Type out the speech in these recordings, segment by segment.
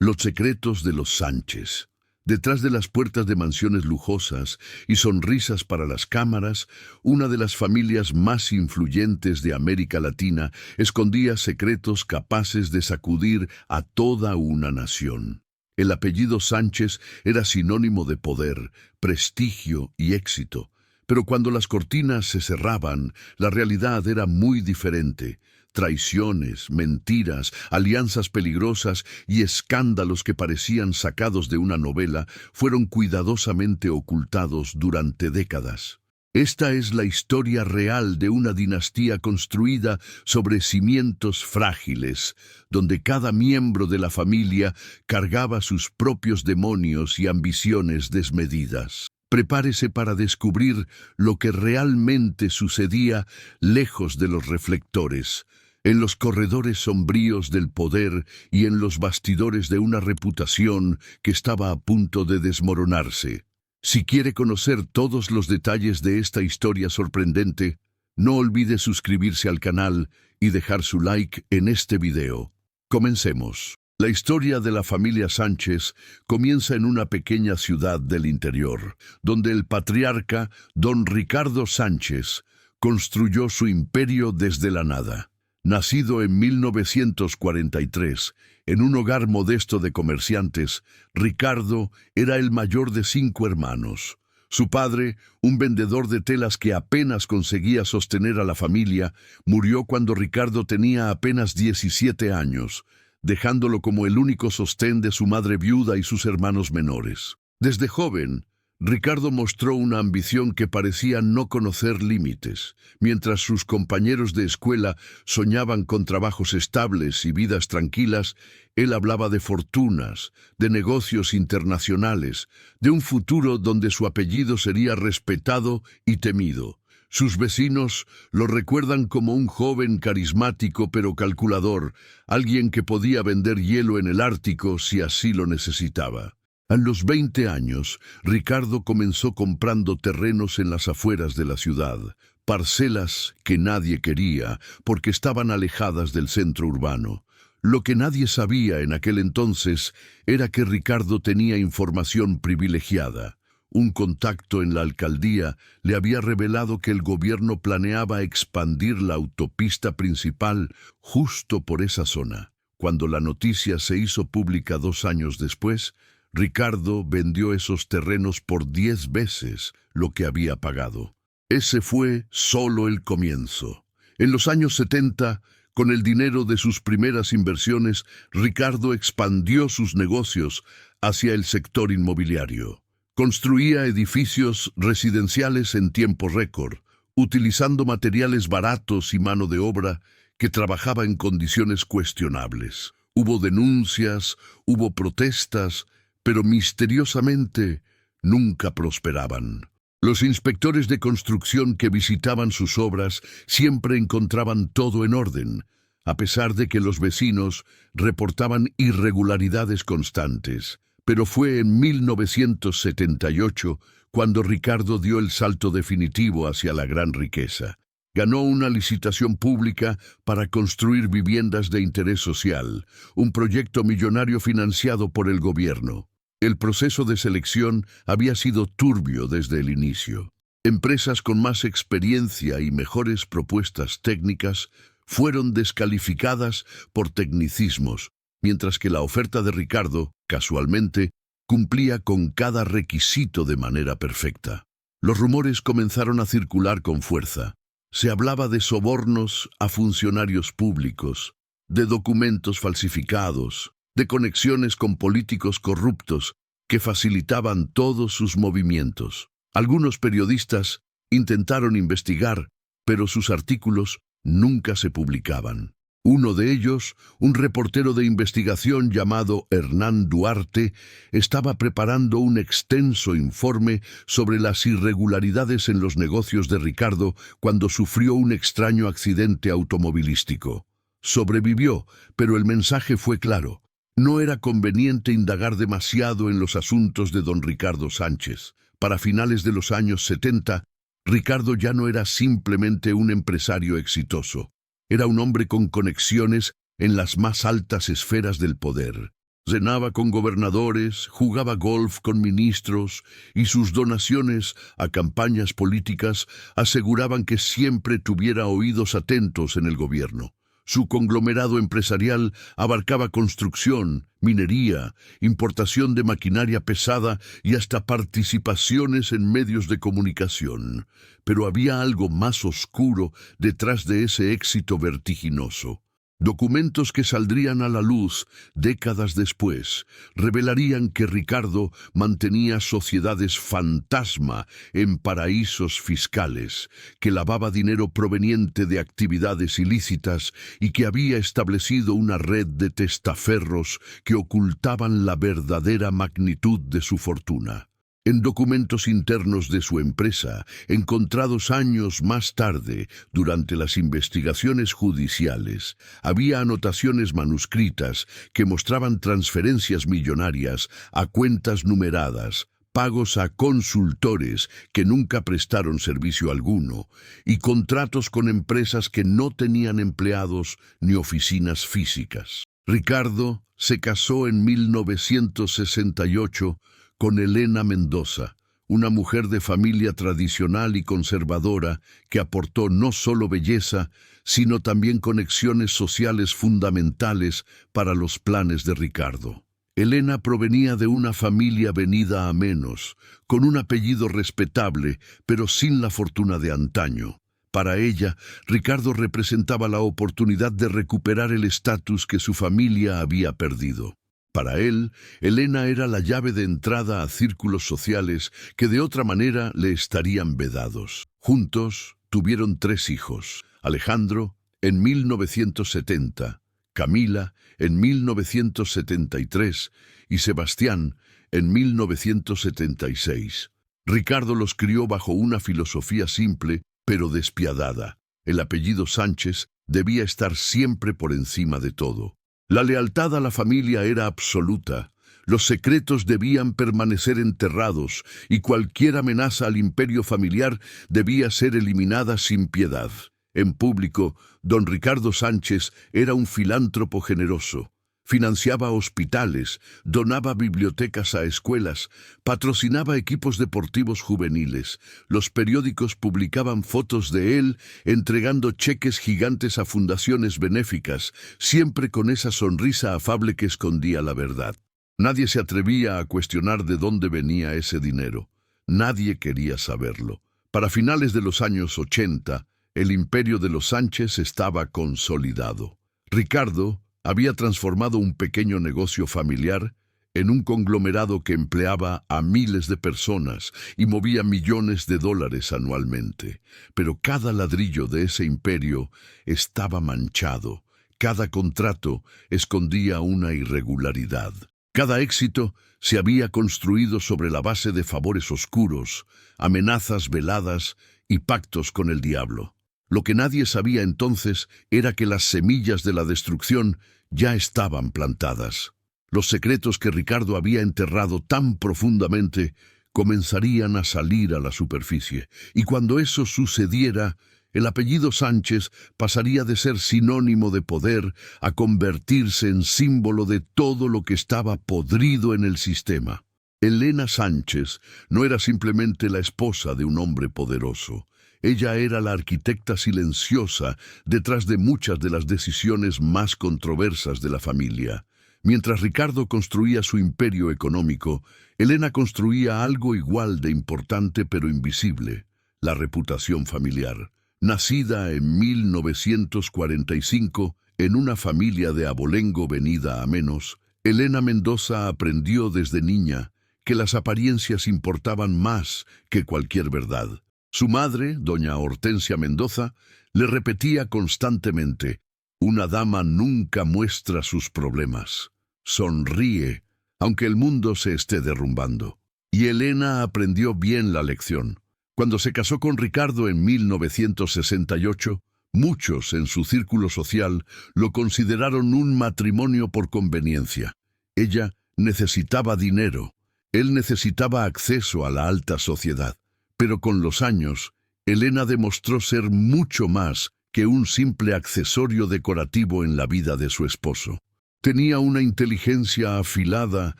Los secretos de los Sánchez. Detrás de las puertas de mansiones lujosas y sonrisas para las cámaras, una de las familias más influyentes de América Latina escondía secretos capaces de sacudir a toda una nación. El apellido Sánchez era sinónimo de poder, prestigio y éxito. Pero cuando las cortinas se cerraban, la realidad era muy diferente. Traiciones, mentiras, alianzas peligrosas y escándalos que parecían sacados de una novela fueron cuidadosamente ocultados durante décadas. Esta es la historia real de una dinastía construida sobre cimientos frágiles, donde cada miembro de la familia cargaba sus propios demonios y ambiciones desmedidas. Prepárese para descubrir lo que realmente sucedía lejos de los reflectores, en los corredores sombríos del poder y en los bastidores de una reputación que estaba a punto de desmoronarse. Si quiere conocer todos los detalles de esta historia sorprendente, no olvide suscribirse al canal y dejar su like en este video. Comencemos. La historia de la familia Sánchez comienza en una pequeña ciudad del interior, donde el patriarca don Ricardo Sánchez construyó su imperio desde la nada. Nacido en 1943, en un hogar modesto de comerciantes, Ricardo era el mayor de 5 hermanos. Su padre, un vendedor de telas que apenas conseguía sostener a la familia, murió cuando Ricardo tenía apenas 17 años, dejándolo como el único sostén de su madre viuda y sus hermanos menores. Desde joven, Ricardo mostró una ambición que parecía no conocer límites. Mientras sus compañeros de escuela soñaban con trabajos estables y vidas tranquilas, él hablaba de fortunas, de negocios internacionales, de un futuro donde su apellido sería respetado y temido. Sus vecinos lo recuerdan como un joven carismático pero calculador, alguien que podía vender hielo en el Ártico si así lo necesitaba. A los 20 años, Ricardo comenzó comprando terrenos en las afueras de la ciudad, parcelas que nadie quería porque estaban alejadas del centro urbano. Lo que nadie sabía en aquel entonces era que Ricardo tenía información privilegiada. Un contacto en la alcaldía le había revelado que el gobierno planeaba expandir la autopista principal justo por esa zona. Cuando la noticia se hizo pública 2 años después, Ricardo vendió esos terrenos por 10 veces lo que había pagado. Ese fue solo el comienzo. En los años 70, con el dinero de sus primeras inversiones, Ricardo expandió sus negocios hacia el sector inmobiliario. Construía edificios residenciales en tiempo récord, utilizando materiales baratos y mano de obra que trabajaba en condiciones cuestionables. Hubo denuncias, hubo protestas, pero misteriosamente nunca prosperaban. Los inspectores de construcción que visitaban sus obras siempre encontraban todo en orden, a pesar de que los vecinos reportaban irregularidades constantes. Pero fue en 1978 cuando Ricardo dio el salto definitivo hacia la gran riqueza. Ganó una licitación pública para construir viviendas de interés social, un proyecto millonario financiado por el gobierno. El proceso de selección había sido turbio desde el inicio. Empresas con más experiencia y mejores propuestas técnicas fueron descalificadas por tecnicismos, mientras que la oferta de Ricardo, casualmente, cumplía con cada requisito de manera perfecta. Los rumores comenzaron a circular con fuerza. Se hablaba de sobornos a funcionarios públicos, de documentos falsificados, de conexiones con políticos corruptos que facilitaban todos sus movimientos. Algunos periodistas intentaron investigar, pero sus artículos nunca se publicaban. Uno de ellos, un reportero de investigación llamado Hernán Duarte, estaba preparando un extenso informe sobre las irregularidades en los negocios de Ricardo cuando sufrió un extraño accidente automovilístico. Sobrevivió, pero el mensaje fue claro. No era conveniente indagar demasiado en los asuntos de don Ricardo Sánchez. Para finales de los años 70, Ricardo ya no era simplemente un empresario exitoso. Era un hombre con conexiones en las más altas esferas del poder. Cenaba con gobernadores, jugaba golf con ministros y sus donaciones a campañas políticas aseguraban que siempre tuviera oídos atentos en el gobierno. Su conglomerado empresarial abarcaba construcción, minería, importación de maquinaria pesada y hasta participaciones en medios de comunicación. Pero había algo más oscuro detrás de ese éxito vertiginoso. Documentos que saldrían a la luz décadas después revelarían que Ricardo mantenía sociedades fantasma en paraísos fiscales, que lavaba dinero proveniente de actividades ilícitas y que había establecido una red de testaferros que ocultaban la verdadera magnitud de su fortuna. En documentos internos de su empresa, encontrados años más tarde, durante las investigaciones judiciales, había anotaciones manuscritas que mostraban transferencias millonarias a cuentas numeradas, pagos a consultores que nunca prestaron servicio alguno, y contratos con empresas que no tenían empleados ni oficinas físicas. Ricardo se casó en 1968 con Elena Mendoza, una mujer de familia tradicional y conservadora que aportó no solo belleza, sino también conexiones sociales fundamentales para los planes de Ricardo. Elena provenía de una familia venida a menos, con un apellido respetable, pero sin la fortuna de antaño. Para ella, Ricardo representaba la oportunidad de recuperar el estatus que su familia había perdido. Para él, Elena era la llave de entrada a círculos sociales que de otra manera le estarían vedados. Juntos tuvieron 3 hijos: Alejandro en 1970, Camila en 1973 y Sebastián en 1976. Ricardo los crió bajo una filosofía simple pero despiadada. El apellido Sánchez debía estar siempre por encima de todo. La lealtad a la familia era absoluta, los secretos debían permanecer enterrados y cualquier amenaza al imperio familiar debía ser eliminada sin piedad. En público, don Ricardo Sánchez era un filántropo generoso. Financiaba hospitales, donaba bibliotecas a escuelas, patrocinaba equipos deportivos juveniles. Los periódicos publicaban fotos de él entregando cheques gigantes a fundaciones benéficas, siempre con esa sonrisa afable que escondía la verdad. Nadie se atrevía a cuestionar de dónde venía ese dinero. Nadie quería saberlo. Para finales de los años 80, el imperio de los Sánchez estaba consolidado. Ricardo había transformado un pequeño negocio familiar en un conglomerado que empleaba a miles de personas y movía millones de dólares anualmente. Pero cada ladrillo de ese imperio estaba manchado. Cada contrato escondía una irregularidad. Cada éxito se había construido sobre la base de favores oscuros, amenazas veladas y pactos con el diablo. Lo que nadie sabía entonces era que las semillas de la destrucción ya estaban plantadas. Los secretos que Ricardo había enterrado tan profundamente comenzarían a salir a la superficie, y cuando eso sucediera, el apellido Sánchez pasaría de ser sinónimo de poder a convertirse en símbolo de todo lo que estaba podrido en el sistema. Elena Sánchez no era simplemente la esposa de un hombre poderoso. Ella era la arquitecta silenciosa detrás de muchas de las decisiones más controversas de la familia. Mientras Ricardo construía su imperio económico, Elena construía algo igual de importante pero invisible: la reputación familiar. Nacida en 1945 en una familia de abolengo venida a menos, Elena Mendoza aprendió desde niña que las apariencias importaban más que cualquier verdad. Su madre, doña Hortensia Mendoza, le repetía constantemente: una dama nunca muestra sus problemas. Sonríe, aunque el mundo se esté derrumbando. Y Elena aprendió bien la lección. Cuando se casó con Ricardo en 1968, muchos en su círculo social lo consideraron un matrimonio por conveniencia. Ella necesitaba dinero, él necesitaba acceso a la alta sociedad. Pero con los años, Elena demostró ser mucho más que un simple accesorio decorativo en la vida de su esposo. Tenía una inteligencia afilada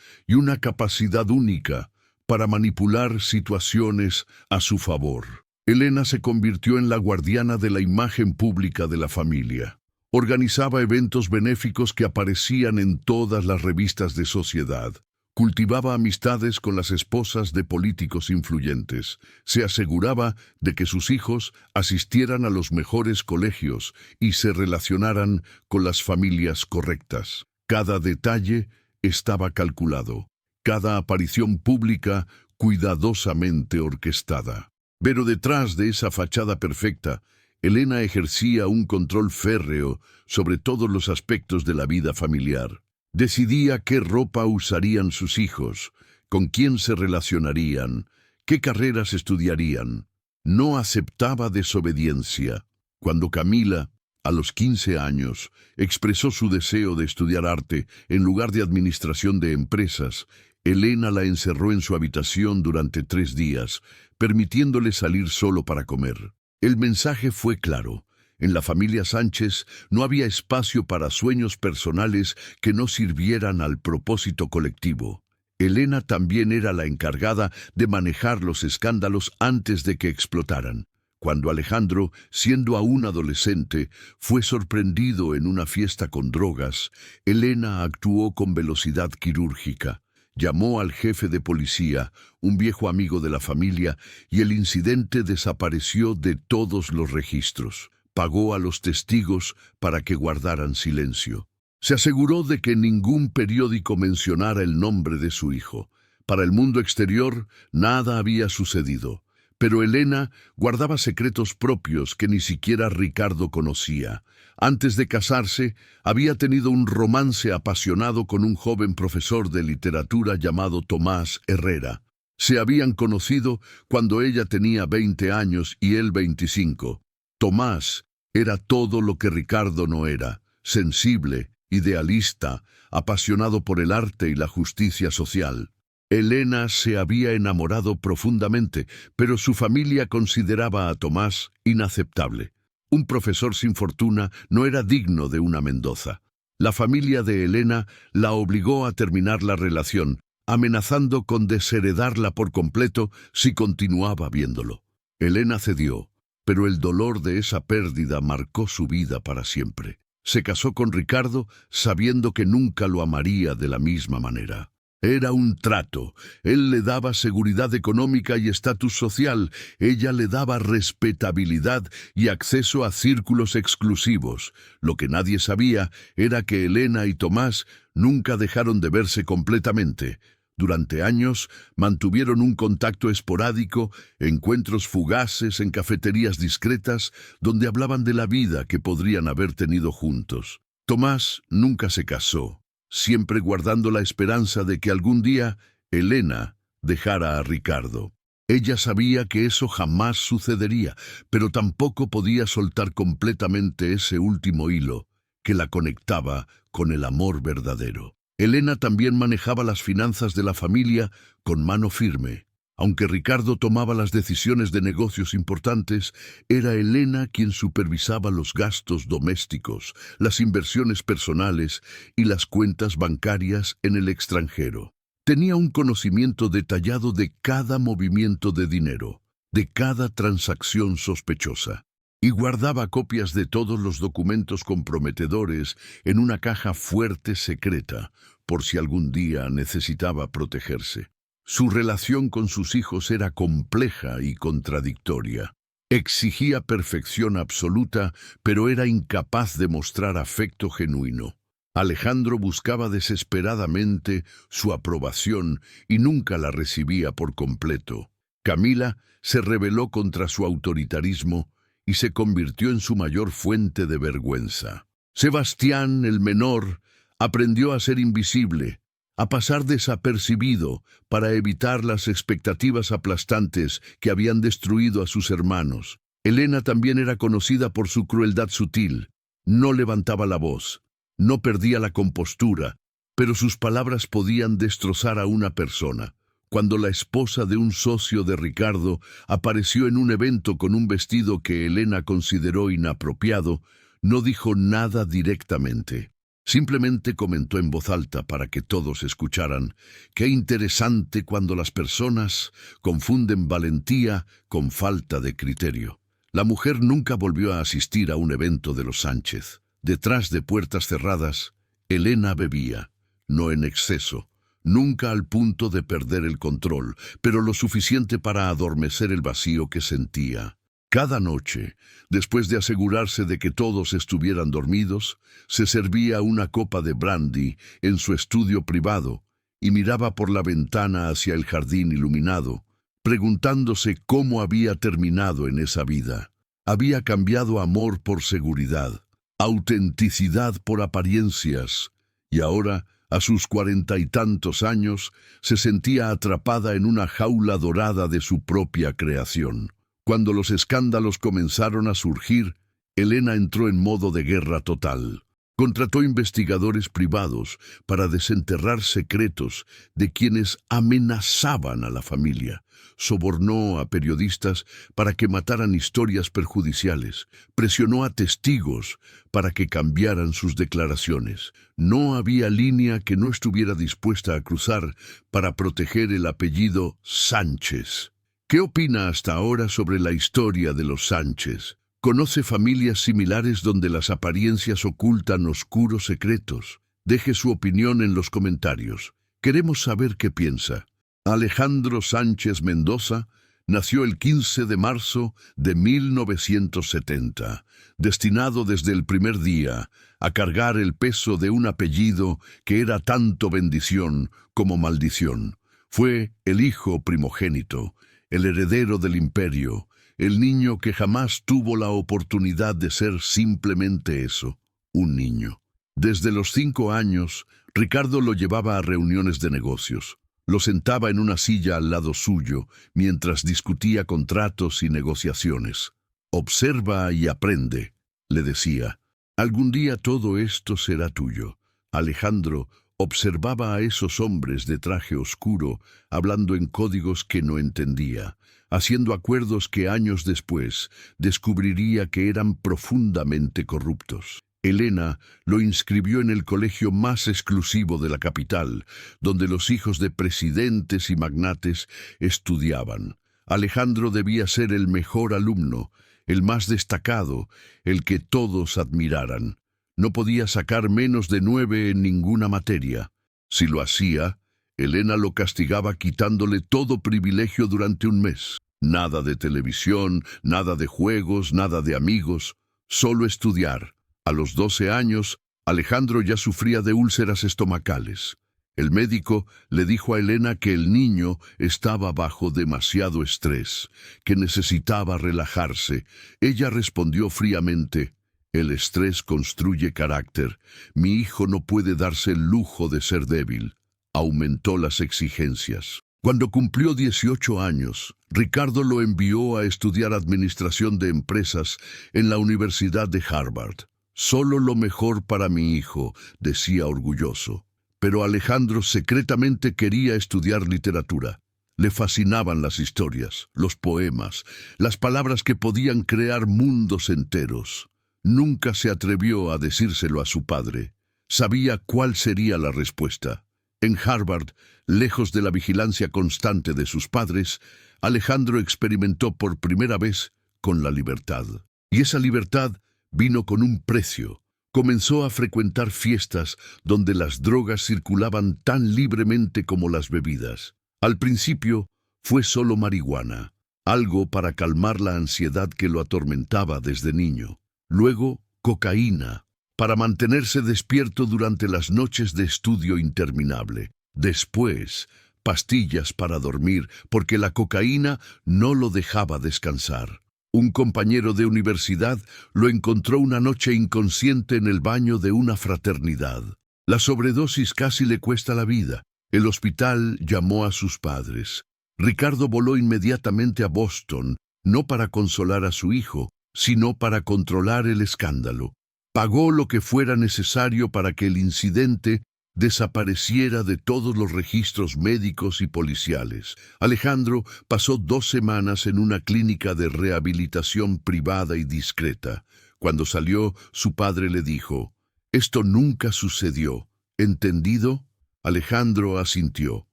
y una capacidad única para manipular situaciones a su favor. Elena se convirtió en la guardiana de la imagen pública de la familia. Organizaba eventos benéficos que aparecían en todas las revistas de sociedad. Cultivaba amistades con las esposas de políticos influyentes. Se aseguraba de que sus hijos asistieran a los mejores colegios y se relacionaran con las familias correctas. Cada detalle estaba calculado, cada aparición pública cuidadosamente orquestada. Pero detrás de esa fachada perfecta, Elena ejercía un control férreo sobre todos los aspectos de la vida familiar. Decidía qué ropa usarían sus hijos, con quién se relacionarían, qué carreras estudiarían. No aceptaba desobediencia. Cuando Camila, a los 15 años, expresó su deseo de estudiar arte en lugar de administración de empresas, Elena la encerró en su habitación durante 3 días, permitiéndole salir solo para comer. El mensaje fue claro. En la familia Sánchez no había espacio para sueños personales que no sirvieran al propósito colectivo. Elena también era la encargada de manejar los escándalos antes de que explotaran. Cuando Alejandro, siendo aún adolescente, fue sorprendido en una fiesta con drogas, Elena actuó con velocidad quirúrgica. Llamó al jefe de policía, un viejo amigo de la familia, y el incidente desapareció de todos los registros. Pagó a los testigos para que guardaran silencio. Se aseguró de que ningún periódico mencionara el nombre de su hijo. Para el mundo exterior, nada había sucedido. Pero Elena guardaba secretos propios que ni siquiera Ricardo conocía. Antes de casarse, había tenido un romance apasionado con un joven profesor de literatura llamado Tomás Herrera. Se habían conocido cuando ella tenía 20 años y él 25. Tomás era todo lo que Ricardo no era: sensible, idealista, apasionado por el arte y la justicia social. Elena se había enamorado profundamente, pero su familia consideraba a Tomás inaceptable. Un profesor sin fortuna no era digno de una Mendoza. La familia de Elena la obligó a terminar la relación, amenazando con desheredarla por completo si continuaba viéndolo. Elena cedió, pero el dolor de esa pérdida marcó su vida para siempre. Se casó con Ricardo sabiendo que nunca lo amaría de la misma manera. Era un trato. Él le daba seguridad económica y estatus social. Ella le daba respetabilidad y acceso a círculos exclusivos. Lo que nadie sabía era que Elena y Tomás nunca dejaron de verse completamente. Durante años mantuvieron un contacto esporádico, encuentros fugaces en cafeterías discretas, donde hablaban de la vida que podrían haber tenido juntos. Tomás nunca se casó, siempre guardando la esperanza de que algún día Elena dejara a Ricardo. Ella sabía que eso jamás sucedería, pero tampoco podía soltar completamente ese último hilo que la conectaba con el amor verdadero. Elena también manejaba las finanzas de la familia con mano firme. Aunque Ricardo tomaba las decisiones de negocios importantes, era Elena quien supervisaba los gastos domésticos, las inversiones personales y las cuentas bancarias en el extranjero. Tenía un conocimiento detallado de cada movimiento de dinero, de cada transacción sospechosa, y guardaba copias de todos los documentos comprometedores en una caja fuerte secreta, por si algún día necesitaba protegerse. Su relación con sus hijos era compleja y contradictoria. Exigía perfección absoluta, pero era incapaz de mostrar afecto genuino. Alejandro buscaba desesperadamente su aprobación y nunca la recibía por completo. Camila se rebeló contra su autoritarismo y se convirtió en su mayor fuente de vergüenza. Sebastián, el menor, aprendió a ser invisible, a pasar desapercibido para evitar las expectativas aplastantes que habían destruido a sus hermanos. Elena también era conocida por su crueldad sutil. No levantaba la voz, no perdía la compostura, pero sus palabras podían destrozar a una persona. Cuando la esposa de un socio de Ricardo apareció en un evento con un vestido que Elena consideró inapropiado, no dijo nada directamente. Simplemente comentó en voz alta para que todos escucharan: «Qué interesante cuando las personas confunden valentía con falta de criterio». La mujer nunca volvió a asistir a un evento de los Sánchez. Detrás de puertas cerradas, Elena bebía, no en exceso, nunca al punto de perder el control, pero lo suficiente para adormecer el vacío que sentía. Cada noche, después de asegurarse de que todos estuvieran dormidos, se servía una copa de brandy en su estudio privado y miraba por la ventana hacia el jardín iluminado, preguntándose cómo había terminado en esa vida. Había cambiado amor por seguridad, autenticidad por apariencias, y ahora, a sus 40 y tantos años, se sentía atrapada en una jaula dorada de su propia creación. Cuando los escándalos comenzaron a surgir, Elena entró en modo de guerra total. Contrató investigadores privados para desenterrar secretos de quienes amenazaban a la familia. Sobornó a periodistas para que mataran historias perjudiciales. Presionó a testigos para que cambiaran sus declaraciones. No había línea que no estuviera dispuesta a cruzar para proteger el apellido Sánchez. ¿Qué opina hasta ahora sobre la historia de los Sánchez? ¿Conoce familias similares donde las apariencias ocultan oscuros secretos? Deje su opinión en los comentarios. Queremos saber qué piensa. Alejandro Sánchez Mendoza nació el 15 de marzo de 1970, destinado desde el primer día a cargar el peso de un apellido que era tanto bendición como maldición. Fue el hijo primogénito, el heredero del imperio, el niño que jamás tuvo la oportunidad de ser simplemente eso, un niño. Desde los 5 años, Ricardo lo llevaba a reuniones de negocios. Lo sentaba en una silla al lado suyo mientras discutía contratos y negociaciones. «Observa y aprende», le decía. «Algún día todo esto será tuyo». Alejandro observaba a esos hombres de traje oscuro hablando en códigos que no entendía, haciendo acuerdos que años después descubriría que eran profundamente corruptos. Elena lo inscribió en el colegio más exclusivo de la capital, donde los hijos de presidentes y magnates estudiaban. Alejandro debía ser el mejor alumno, el más destacado, el que todos admiraran. No podía sacar menos de 9 en ninguna materia. Si lo hacía, Elena lo castigaba quitándole todo privilegio durante un mes. Nada de televisión, nada de juegos, nada de amigos, solo estudiar. A los 12 años, Alejandro ya sufría de úlceras estomacales. El médico le dijo a Elena que el niño estaba bajo demasiado estrés, que necesitaba relajarse. Ella respondió fríamente: «El estrés construye carácter. Mi hijo no puede darse el lujo de ser débil». Aumentó las exigencias. Cuando cumplió 18 años, Ricardo lo envió a estudiar administración de empresas en la Universidad de Harvard. «Solo lo mejor para mi hijo», decía orgulloso. Pero Alejandro secretamente quería estudiar literatura. Le fascinaban las historias, los poemas, las palabras que podían crear mundos enteros. Nunca se atrevió a decírselo a su padre. Sabía cuál sería la respuesta. En Harvard, lejos de la vigilancia constante de sus padres, Alejandro experimentó por primera vez con la libertad. Y esa libertad vino con un precio. Comenzó a frecuentar fiestas donde las drogas circulaban tan libremente como las bebidas. Al principio fue solo marihuana, algo para calmar la ansiedad que lo atormentaba desde niño. Luego, cocaína, para mantenerse despierto durante las noches de estudio interminable. Después, pastillas para dormir, porque la cocaína no lo dejaba descansar. Un compañero de universidad lo encontró una noche inconsciente en el baño de una fraternidad. La sobredosis casi le cuesta la vida. El hospital llamó a sus padres. Ricardo voló inmediatamente a Boston, no para consolar a su hijo, sino para controlar el escándalo. Pagó lo que fuera necesario para que el incidente desapareciera de todos los registros médicos y policiales. Alejandro pasó 2 semanas en una clínica de rehabilitación privada y discreta. Cuando salió, su padre le dijo: Esto nunca sucedió. ¿Entendido? Alejandro asintió.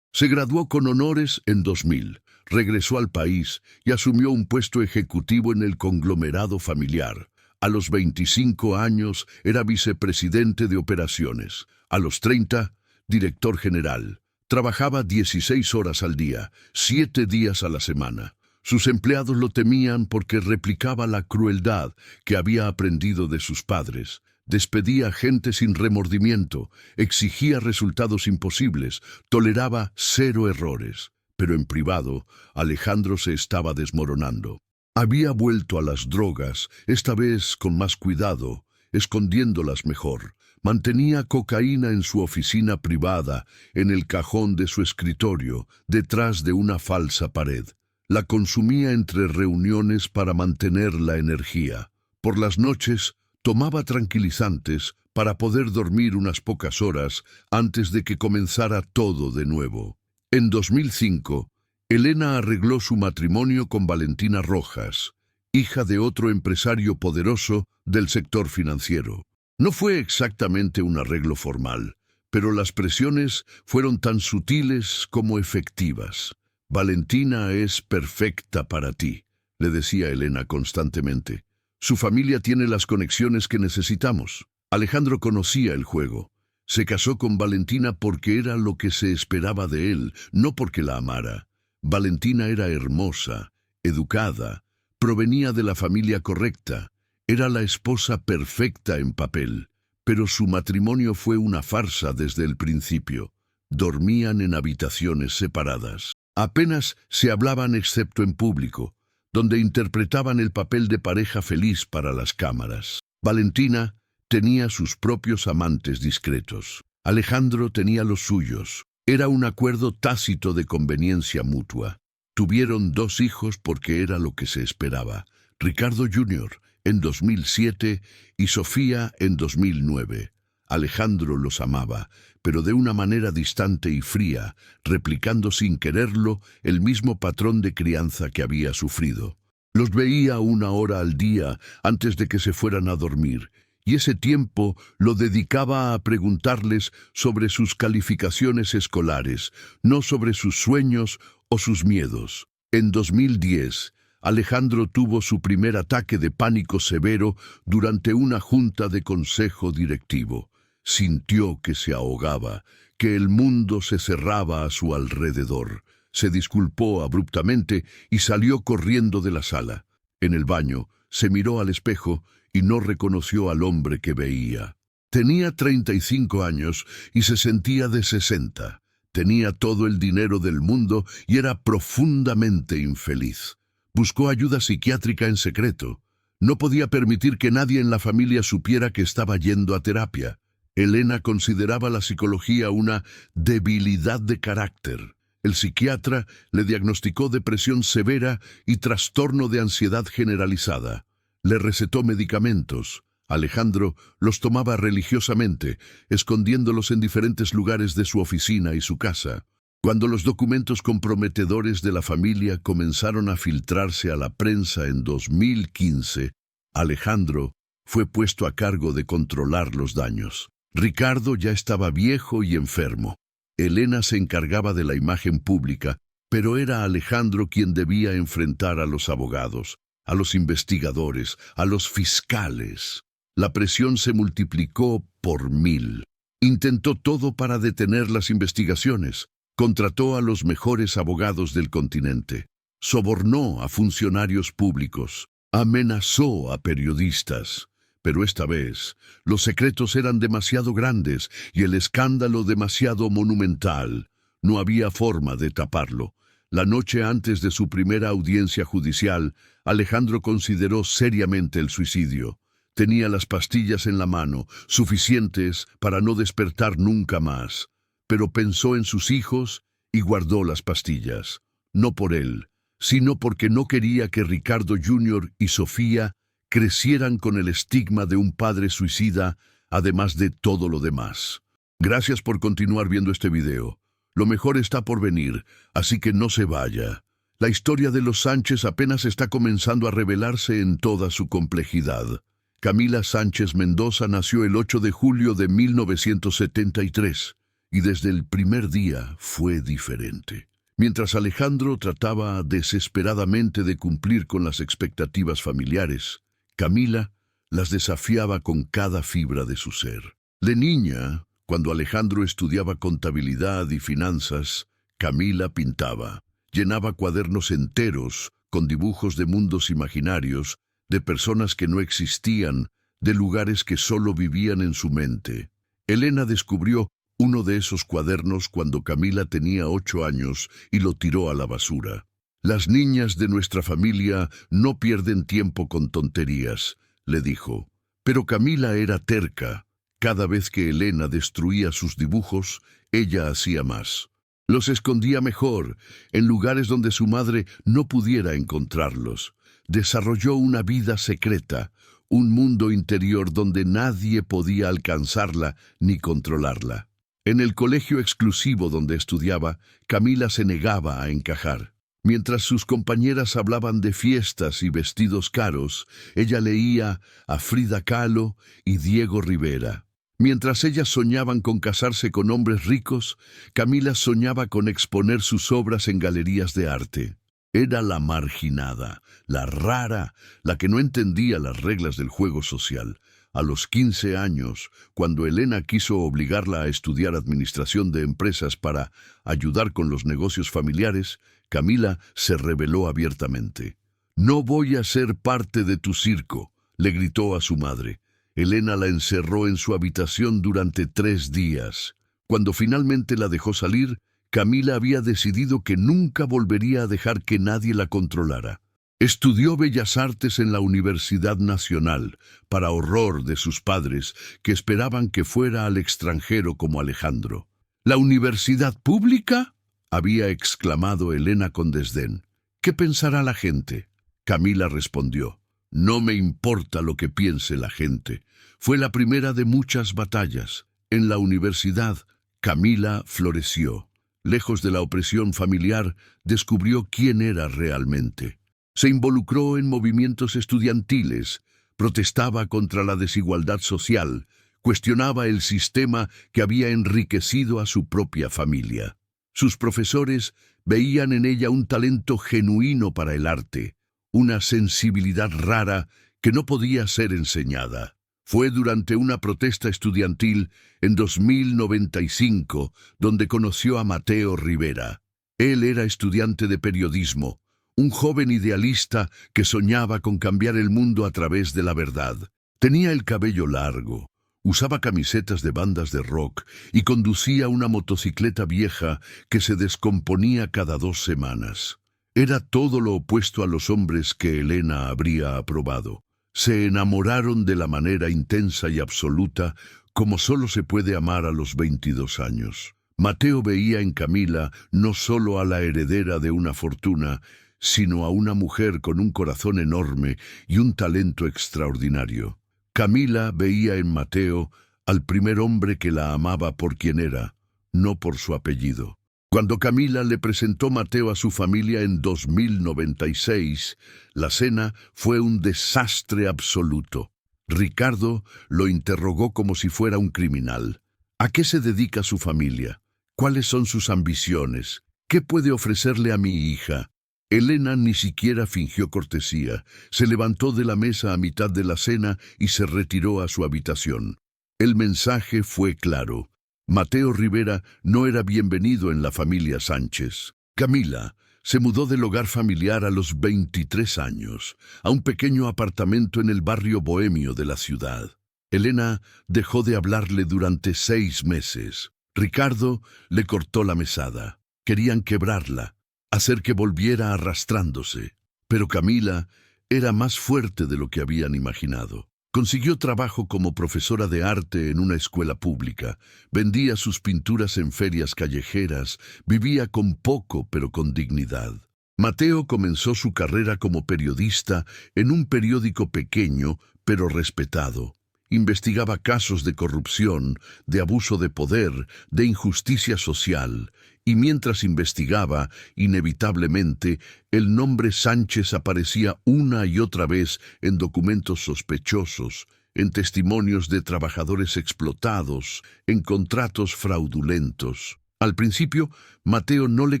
Se graduó con honores en 2000, regresó al país y asumió un puesto ejecutivo en el conglomerado familiar. A los 25 años era vicepresidente de operaciones. A los 30, director general. Trabajaba 16 horas al día, 7 días a la semana. Sus empleados lo temían porque replicaba la crueldad que había aprendido de sus padres. Despedía a gente sin remordimiento, exigía resultados imposibles, toleraba 0 errores. Pero en privado, Alejandro se estaba desmoronando. Había vuelto a las drogas, esta vez con más cuidado, escondiéndolas mejor. Mantenía cocaína en su oficina privada, en el cajón de su escritorio, detrás de una falsa pared. La consumía entre reuniones para mantener la energía. Por las noches, tomaba tranquilizantes para poder dormir unas pocas horas antes de que comenzara todo de nuevo. En 2005, Elena arregló su matrimonio con Valentina Rojas, hija de otro empresario poderoso del sector financiero. No fue exactamente un arreglo formal, pero las presiones fueron tan sutiles como efectivas. Valentina es perfecta para ti, le decía Elena constantemente. Su familia tiene las conexiones que necesitamos. Alejandro conocía el juego. Se casó con Valentina porque era lo que se esperaba de él, no porque la amara. Valentina era hermosa, educada, provenía de la familia correcta, era la esposa perfecta en papel, pero su matrimonio fue una farsa desde el principio. Dormían en habitaciones separadas. Apenas se hablaban excepto en público, donde interpretaban el papel de pareja feliz para las cámaras. Valentina tenía sus propios amantes discretos. Alejandro tenía los suyos. Era un acuerdo tácito de conveniencia mutua. Tuvieron 2 hijos porque era lo que se esperaba. Ricardo Jr. en 2007 y Sofía en 2009. Alejandro los amaba, pero de una manera distante y fría, replicando sin quererlo el mismo patrón de crianza que había sufrido. Los veía 1 hora al día antes de que se fueran a dormir, y ese tiempo lo dedicaba a preguntarles sobre sus calificaciones escolares, no sobre sus sueños o sus miedos. En 2010, Alejandro tuvo su primer ataque de pánico severo durante una junta de consejo directivo. Sintió que se ahogaba, que el mundo se cerraba a su alrededor. Se disculpó abruptamente y salió corriendo de la sala. En el baño, se miró al espejo y no reconoció al hombre que veía. Tenía 35 años y se sentía de 60. Tenía todo el dinero del mundo y era profundamente infeliz. Buscó ayuda psiquiátrica en secreto. No podía permitir que nadie en la familia supiera que estaba yendo a terapia. Elena consideraba la psicología una debilidad de carácter. El psiquiatra le diagnosticó depresión severa y trastorno de ansiedad generalizada. Le recetó medicamentos. Alejandro los tomaba religiosamente, escondiéndolos en diferentes lugares de su oficina y su casa. Cuando los documentos comprometedores de la familia comenzaron a filtrarse a la prensa en 2015, Alejandro fue puesto a cargo de controlar los daños. Ricardo ya estaba viejo y enfermo. Elena se encargaba de la imagen pública, pero era Alejandro quien debía enfrentar a los abogados, a los investigadores, a los fiscales. La presión se multiplicó por 1000. Intentó todo para detener las investigaciones. Contrató a los mejores abogados del continente. Sobornó a funcionarios públicos. Amenazó a periodistas. Pero esta vez, los secretos eran demasiado grandes y el escándalo demasiado monumental. No había forma de taparlo. La noche antes de su primera audiencia judicial, Alejandro consideró seriamente el suicidio. Tenía las pastillas en la mano, suficientes para no despertar nunca más. Pero pensó en sus hijos y guardó las pastillas. No por él, sino porque no quería que Ricardo Jr. y Sofía crecieran con el estigma de un padre suicida, además de todo lo demás. Gracias por continuar viendo este video. Lo mejor está por venir, así que no se vaya. La historia de los Sánchez apenas está comenzando a revelarse en toda su complejidad. Camila Sánchez Mendoza nació el 8 de julio de 1973 y desde el primer día fue diferente. Mientras Alejandro trataba desesperadamente de cumplir con las expectativas familiares, Camila las desafiaba con cada fibra de su ser. De niña, cuando Alejandro estudiaba contabilidad y finanzas, Camila pintaba. Llenaba cuadernos enteros con dibujos de mundos imaginarios, de personas que no existían, de lugares que solo vivían en su mente. Elena descubrió uno de esos cuadernos cuando Camila tenía 8 años y lo tiró a la basura. Las niñas de nuestra familia no pierden tiempo con tonterías, le dijo. Pero Camila era terca. Cada vez que Elena destruía sus dibujos, ella hacía más. Los escondía mejor, en lugares donde su madre no pudiera encontrarlos. Desarrolló una vida secreta, un mundo interior donde nadie podía alcanzarla ni controlarla. En el colegio exclusivo donde estudiaba, Camila se negaba a encajar. Mientras sus compañeras hablaban de fiestas y vestidos caros, ella leía a Frida Kahlo y Diego Rivera. Mientras ellas soñaban con casarse con hombres ricos, Camila soñaba con exponer sus obras en galerías de arte. Era la marginada, la rara, la que no entendía las reglas del juego social. A los 15 años, cuando Elena quiso obligarla a estudiar administración de empresas para ayudar con los negocios familiares, Camila se rebeló abiertamente. «No voy a ser parte de tu circo», le gritó a su madre. Elena la encerró en su habitación durante 3 días. Cuando finalmente la dejó salir, Camila había decidido que nunca volvería a dejar que nadie la controlara. Estudió Bellas Artes en la Universidad Nacional, para horror de sus padres, que esperaban que fuera al extranjero como Alejandro. «¿La universidad pública?», había exclamado Elena con desdén. «¿Qué pensará la gente?». Camila respondió: «No me importa lo que piense la gente». Fue la primera de muchas batallas. En la universidad, Camila floreció. Lejos de la opresión familiar, descubrió quién era realmente. Se involucró en movimientos estudiantiles, protestaba contra la desigualdad social, cuestionaba el sistema que había enriquecido a su propia familia. Sus profesores veían en ella un talento genuino para el arte, una sensibilidad rara que no podía ser enseñada. Fue durante una protesta estudiantil en 2095 donde conoció a Mateo Rivera. Él era estudiante de periodismo, un joven idealista que soñaba con cambiar el mundo a través de la verdad. Tenía el cabello largo, usaba camisetas de bandas de rock y conducía una motocicleta vieja que se descomponía cada 2 semanas. Era todo lo opuesto a los hombres que Elena habría aprobado. Se enamoraron de la manera intensa y absoluta como solo se puede amar a los 22 años. Mateo veía en Camila no solo a la heredera de una fortuna, sino a una mujer con un corazón enorme y un talento extraordinario. Camila veía en Mateo al primer hombre que la amaba por quien era, no por su apellido. Cuando Camila le presentó Mateo a su familia en 2096, la cena fue un desastre absoluto. Ricardo lo interrogó como si fuera un criminal. ¿A qué se dedica su familia? ¿Cuáles son sus ambiciones? ¿Qué puede ofrecerle a mi hija? Elena ni siquiera fingió cortesía. Se levantó de la mesa a mitad de la cena y se retiró a su habitación. El mensaje fue claro. Mateo Rivera no era bienvenido en la familia Sánchez. Camila se mudó del hogar familiar a los 23 años, a un pequeño apartamento en el barrio bohemio de la ciudad. Elena dejó de hablarle durante 6 meses. Ricardo le cortó la mesada. Querían quebrarla, hacer que volviera arrastrándose. Pero Camila era más fuerte de lo que habían imaginado. Consiguió trabajo como profesora de arte en una escuela pública, vendía sus pinturas en ferias callejeras, vivía con poco pero con dignidad. Mateo comenzó su carrera como periodista en un periódico pequeño pero respetado. Investigaba casos de corrupción, de abuso de poder, de injusticia social, y mientras investigaba, inevitablemente, el nombre Sánchez aparecía una y otra vez en documentos sospechosos, en testimonios de trabajadores explotados, en contratos fraudulentos. Al principio, Mateo no le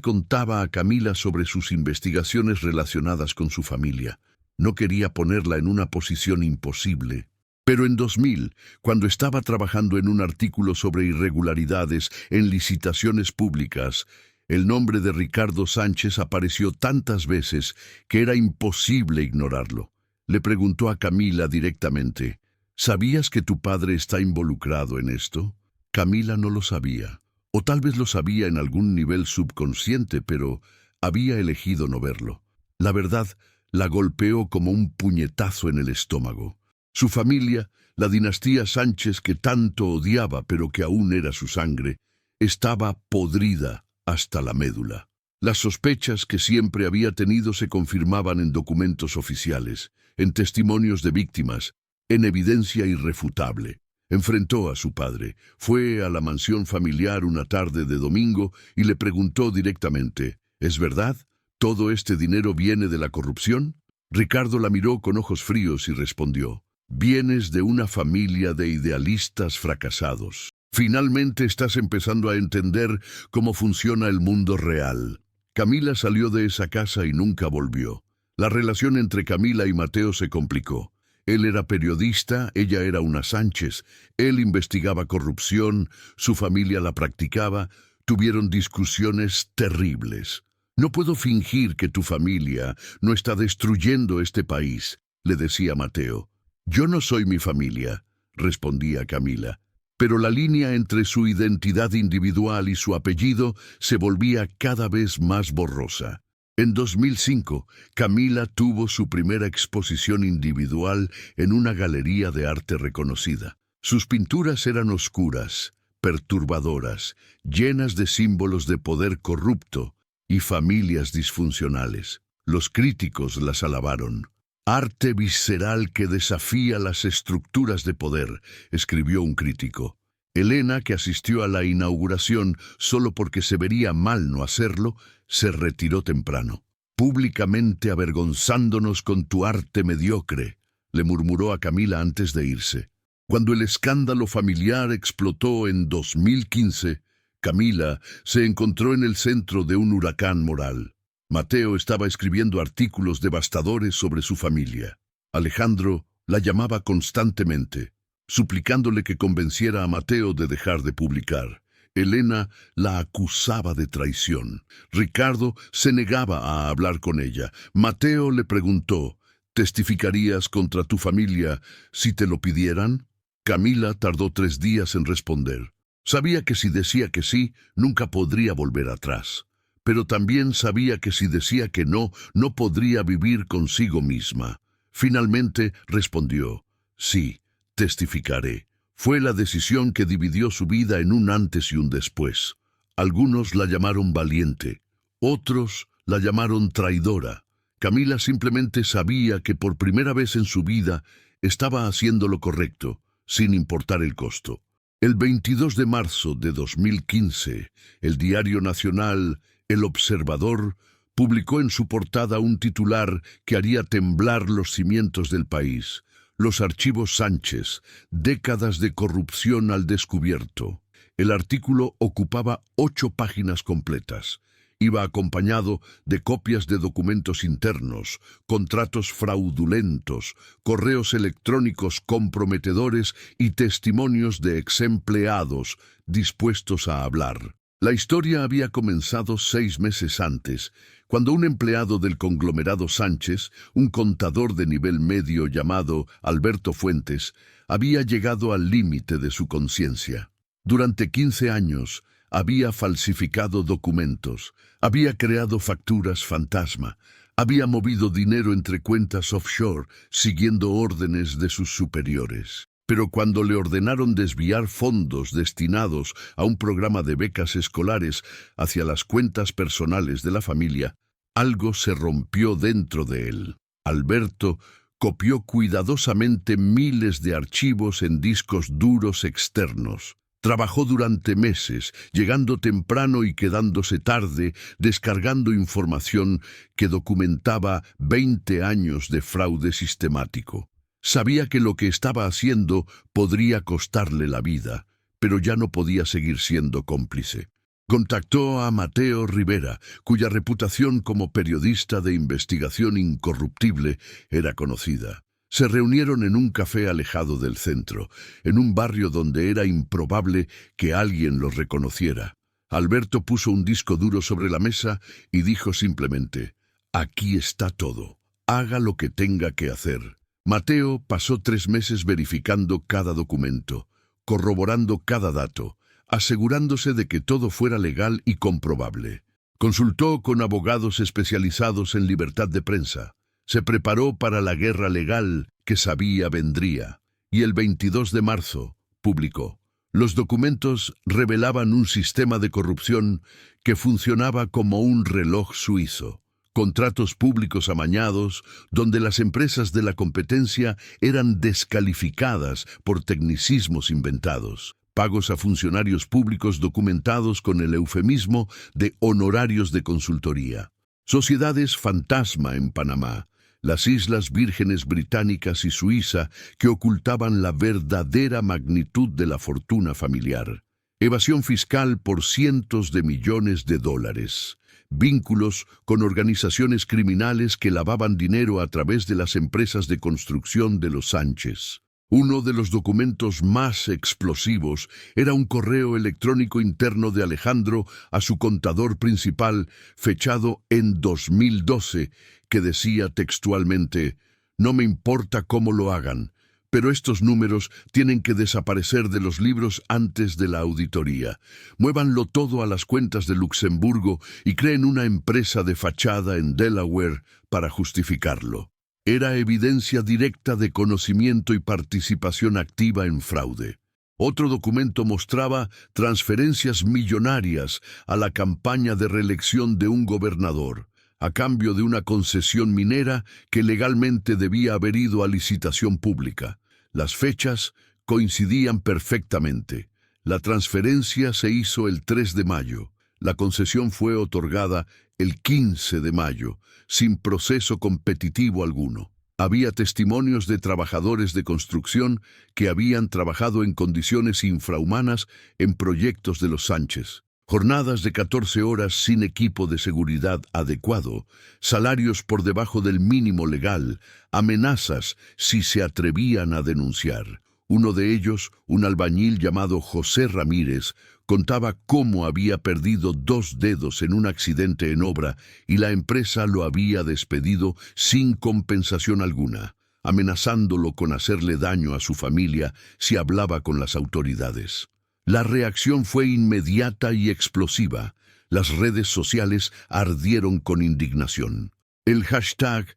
contaba a Camila sobre sus investigaciones relacionadas con su familia. No quería ponerla en una posición imposible. Pero en 2000, cuando estaba trabajando en un artículo sobre irregularidades en licitaciones públicas, el nombre de Ricardo Sánchez apareció tantas veces que era imposible ignorarlo. Le preguntó a Camila directamente, ¿sabías que tu padre está involucrado en esto? Camila no lo sabía, o tal vez lo sabía en algún nivel subconsciente, pero había elegido no verlo. La verdad la golpeó como un puñetazo en el estómago. Su familia, la dinastía Sánchez que tanto odiaba pero que aún era su sangre, estaba podrida hasta la médula. Las sospechas que siempre había tenido se confirmaban en documentos oficiales, en testimonios de víctimas, en evidencia irrefutable. Enfrentó a su padre, fue a la mansión familiar una tarde de domingo y le preguntó directamente, ¿es verdad? ¿Todo este dinero viene de la corrupción? Ricardo la miró con ojos fríos y respondió, vienes de una familia de idealistas fracasados. Finalmente estás empezando a entender cómo funciona el mundo real. Camila salió de esa casa y nunca volvió. La relación entre Camila y Mateo se complicó. Él era periodista, ella era una Sánchez. Él investigaba corrupción, su familia la practicaba. Tuvieron discusiones terribles. No puedo fingir que tu familia no está destruyendo este país, le decía Mateo. Yo no soy mi familia, respondía Camila, pero la línea entre su identidad individual y su apellido se volvía cada vez más borrosa. En 2005, Camila tuvo su primera exposición individual en una galería de arte reconocida. Sus pinturas eran oscuras, perturbadoras, llenas de símbolos de poder corrupto y familias disfuncionales. Los críticos las alabaron. Arte visceral que desafía las estructuras de poder, escribió un crítico. Elena, que asistió a la inauguración solo porque se vería mal no hacerlo, se retiró temprano. Públicamente avergonzándonos con tu arte mediocre, le murmuró a Camila antes de irse. Cuando el escándalo familiar explotó en 2015, Camila se encontró en el centro de un huracán moral. Mateo estaba escribiendo artículos devastadores sobre su familia. Alejandro la llamaba constantemente, suplicándole que convenciera a Mateo de dejar de publicar. Elena la acusaba de traición. Ricardo se negaba a hablar con ella. Mateo le preguntó, ¿testificarías contra tu familia si te lo pidieran? Camila tardó 3 días en responder. Sabía que si decía que sí, nunca podría volver atrás. Pero también sabía que si decía que no, no podría vivir consigo misma. Finalmente respondió, sí, testificaré. Fue la decisión que dividió su vida en un antes y un después. Algunos la llamaron valiente, otros la llamaron traidora. Camila simplemente sabía que por primera vez en su vida estaba haciendo lo correcto, sin importar el costo. El 22 de marzo de 2015, el diario nacional El Observador publicó en su portada un titular que haría temblar los cimientos del país. Los archivos Sánchez, décadas de corrupción al descubierto. El artículo ocupaba 8 páginas completas. Iba acompañado de copias de documentos internos, contratos fraudulentos, correos electrónicos comprometedores y testimonios de exempleados dispuestos a hablar. La historia había comenzado 6 meses antes, cuando un empleado del conglomerado Sánchez, un contador de nivel medio llamado Alberto Fuentes, había llegado al límite de su conciencia. Durante 15 años había falsificado documentos, había creado facturas fantasma, había movido dinero entre cuentas offshore siguiendo órdenes de sus superiores. Pero cuando le ordenaron desviar fondos destinados a un programa de becas escolares hacia las cuentas personales de la familia, algo se rompió dentro de él. Alberto Copió cuidadosamente miles de archivos en discos duros externos. Trabajó durante meses, llegando temprano y quedándose tarde, descargando información que documentaba 20 años de fraude sistemático. Sabía que lo que estaba haciendo podría costarle la vida, pero ya no podía seguir siendo cómplice. Contactó a Mateo Rivera, cuya reputación como periodista de investigación incorruptible era conocida. Se reunieron en un café alejado del centro, en un barrio donde era improbable que alguien los reconociera. Alberto puso un disco duro sobre la mesa y dijo simplemente: «Aquí está todo. Haga lo que tenga que hacer». Mateo pasó 3 meses verificando cada documento, corroborando cada dato, asegurándose de que todo fuera legal y comprobable. Consultó con abogados especializados en libertad de prensa. Se preparó para la guerra legal que sabía vendría. Y el 22 de marzo publicó. Los documentos revelaban un sistema de corrupción que funcionaba como un reloj suizo. Contratos públicos amañados, donde las empresas de la competencia eran descalificadas por tecnicismos inventados. Pagos a funcionarios públicos documentados con el eufemismo de honorarios de consultoría. Sociedades fantasma en Panamá, las Islas Vírgenes Británicas y Suiza que ocultaban la verdadera magnitud de la fortuna familiar. Evasión fiscal por cientos de millones de dólares. Vínculos con organizaciones criminales que lavaban dinero a través de las empresas de construcción de los Sánchez. Uno de los documentos más explosivos era un correo electrónico interno de Alejandro a su contador principal, fechado en 2012, que decía textualmente: «No me importa cómo lo hagan, pero estos números tienen que desaparecer de los libros antes de la auditoría. Muévanlo todo a las cuentas de Luxemburgo y creen una empresa de fachada en Delaware para justificarlo». Era evidencia directa de conocimiento y participación activa en fraude. Otro documento mostraba transferencias millonarias a la campaña de reelección de un gobernador, a cambio de una concesión minera que legalmente debía haber ido a licitación pública. Las fechas coincidían perfectamente. La transferencia se hizo el 3 de mayo. La concesión fue otorgada el 15 de mayo, sin proceso competitivo alguno. Había testimonios de trabajadores de construcción que habían trabajado en condiciones infrahumanas en proyectos de los Sánchez. Jornadas de 14 horas sin equipo de seguridad adecuado, salarios por debajo del mínimo legal, amenazas si se atrevían a denunciar. Uno de ellos, un albañil llamado José Ramírez, contaba cómo había perdido 2 dedos en un accidente en obra y la empresa lo había despedido sin compensación alguna, amenazándolo con hacerle daño a su familia si hablaba con las autoridades. La reacción fue inmediata y explosiva. Las redes sociales ardieron con indignación. El hashtag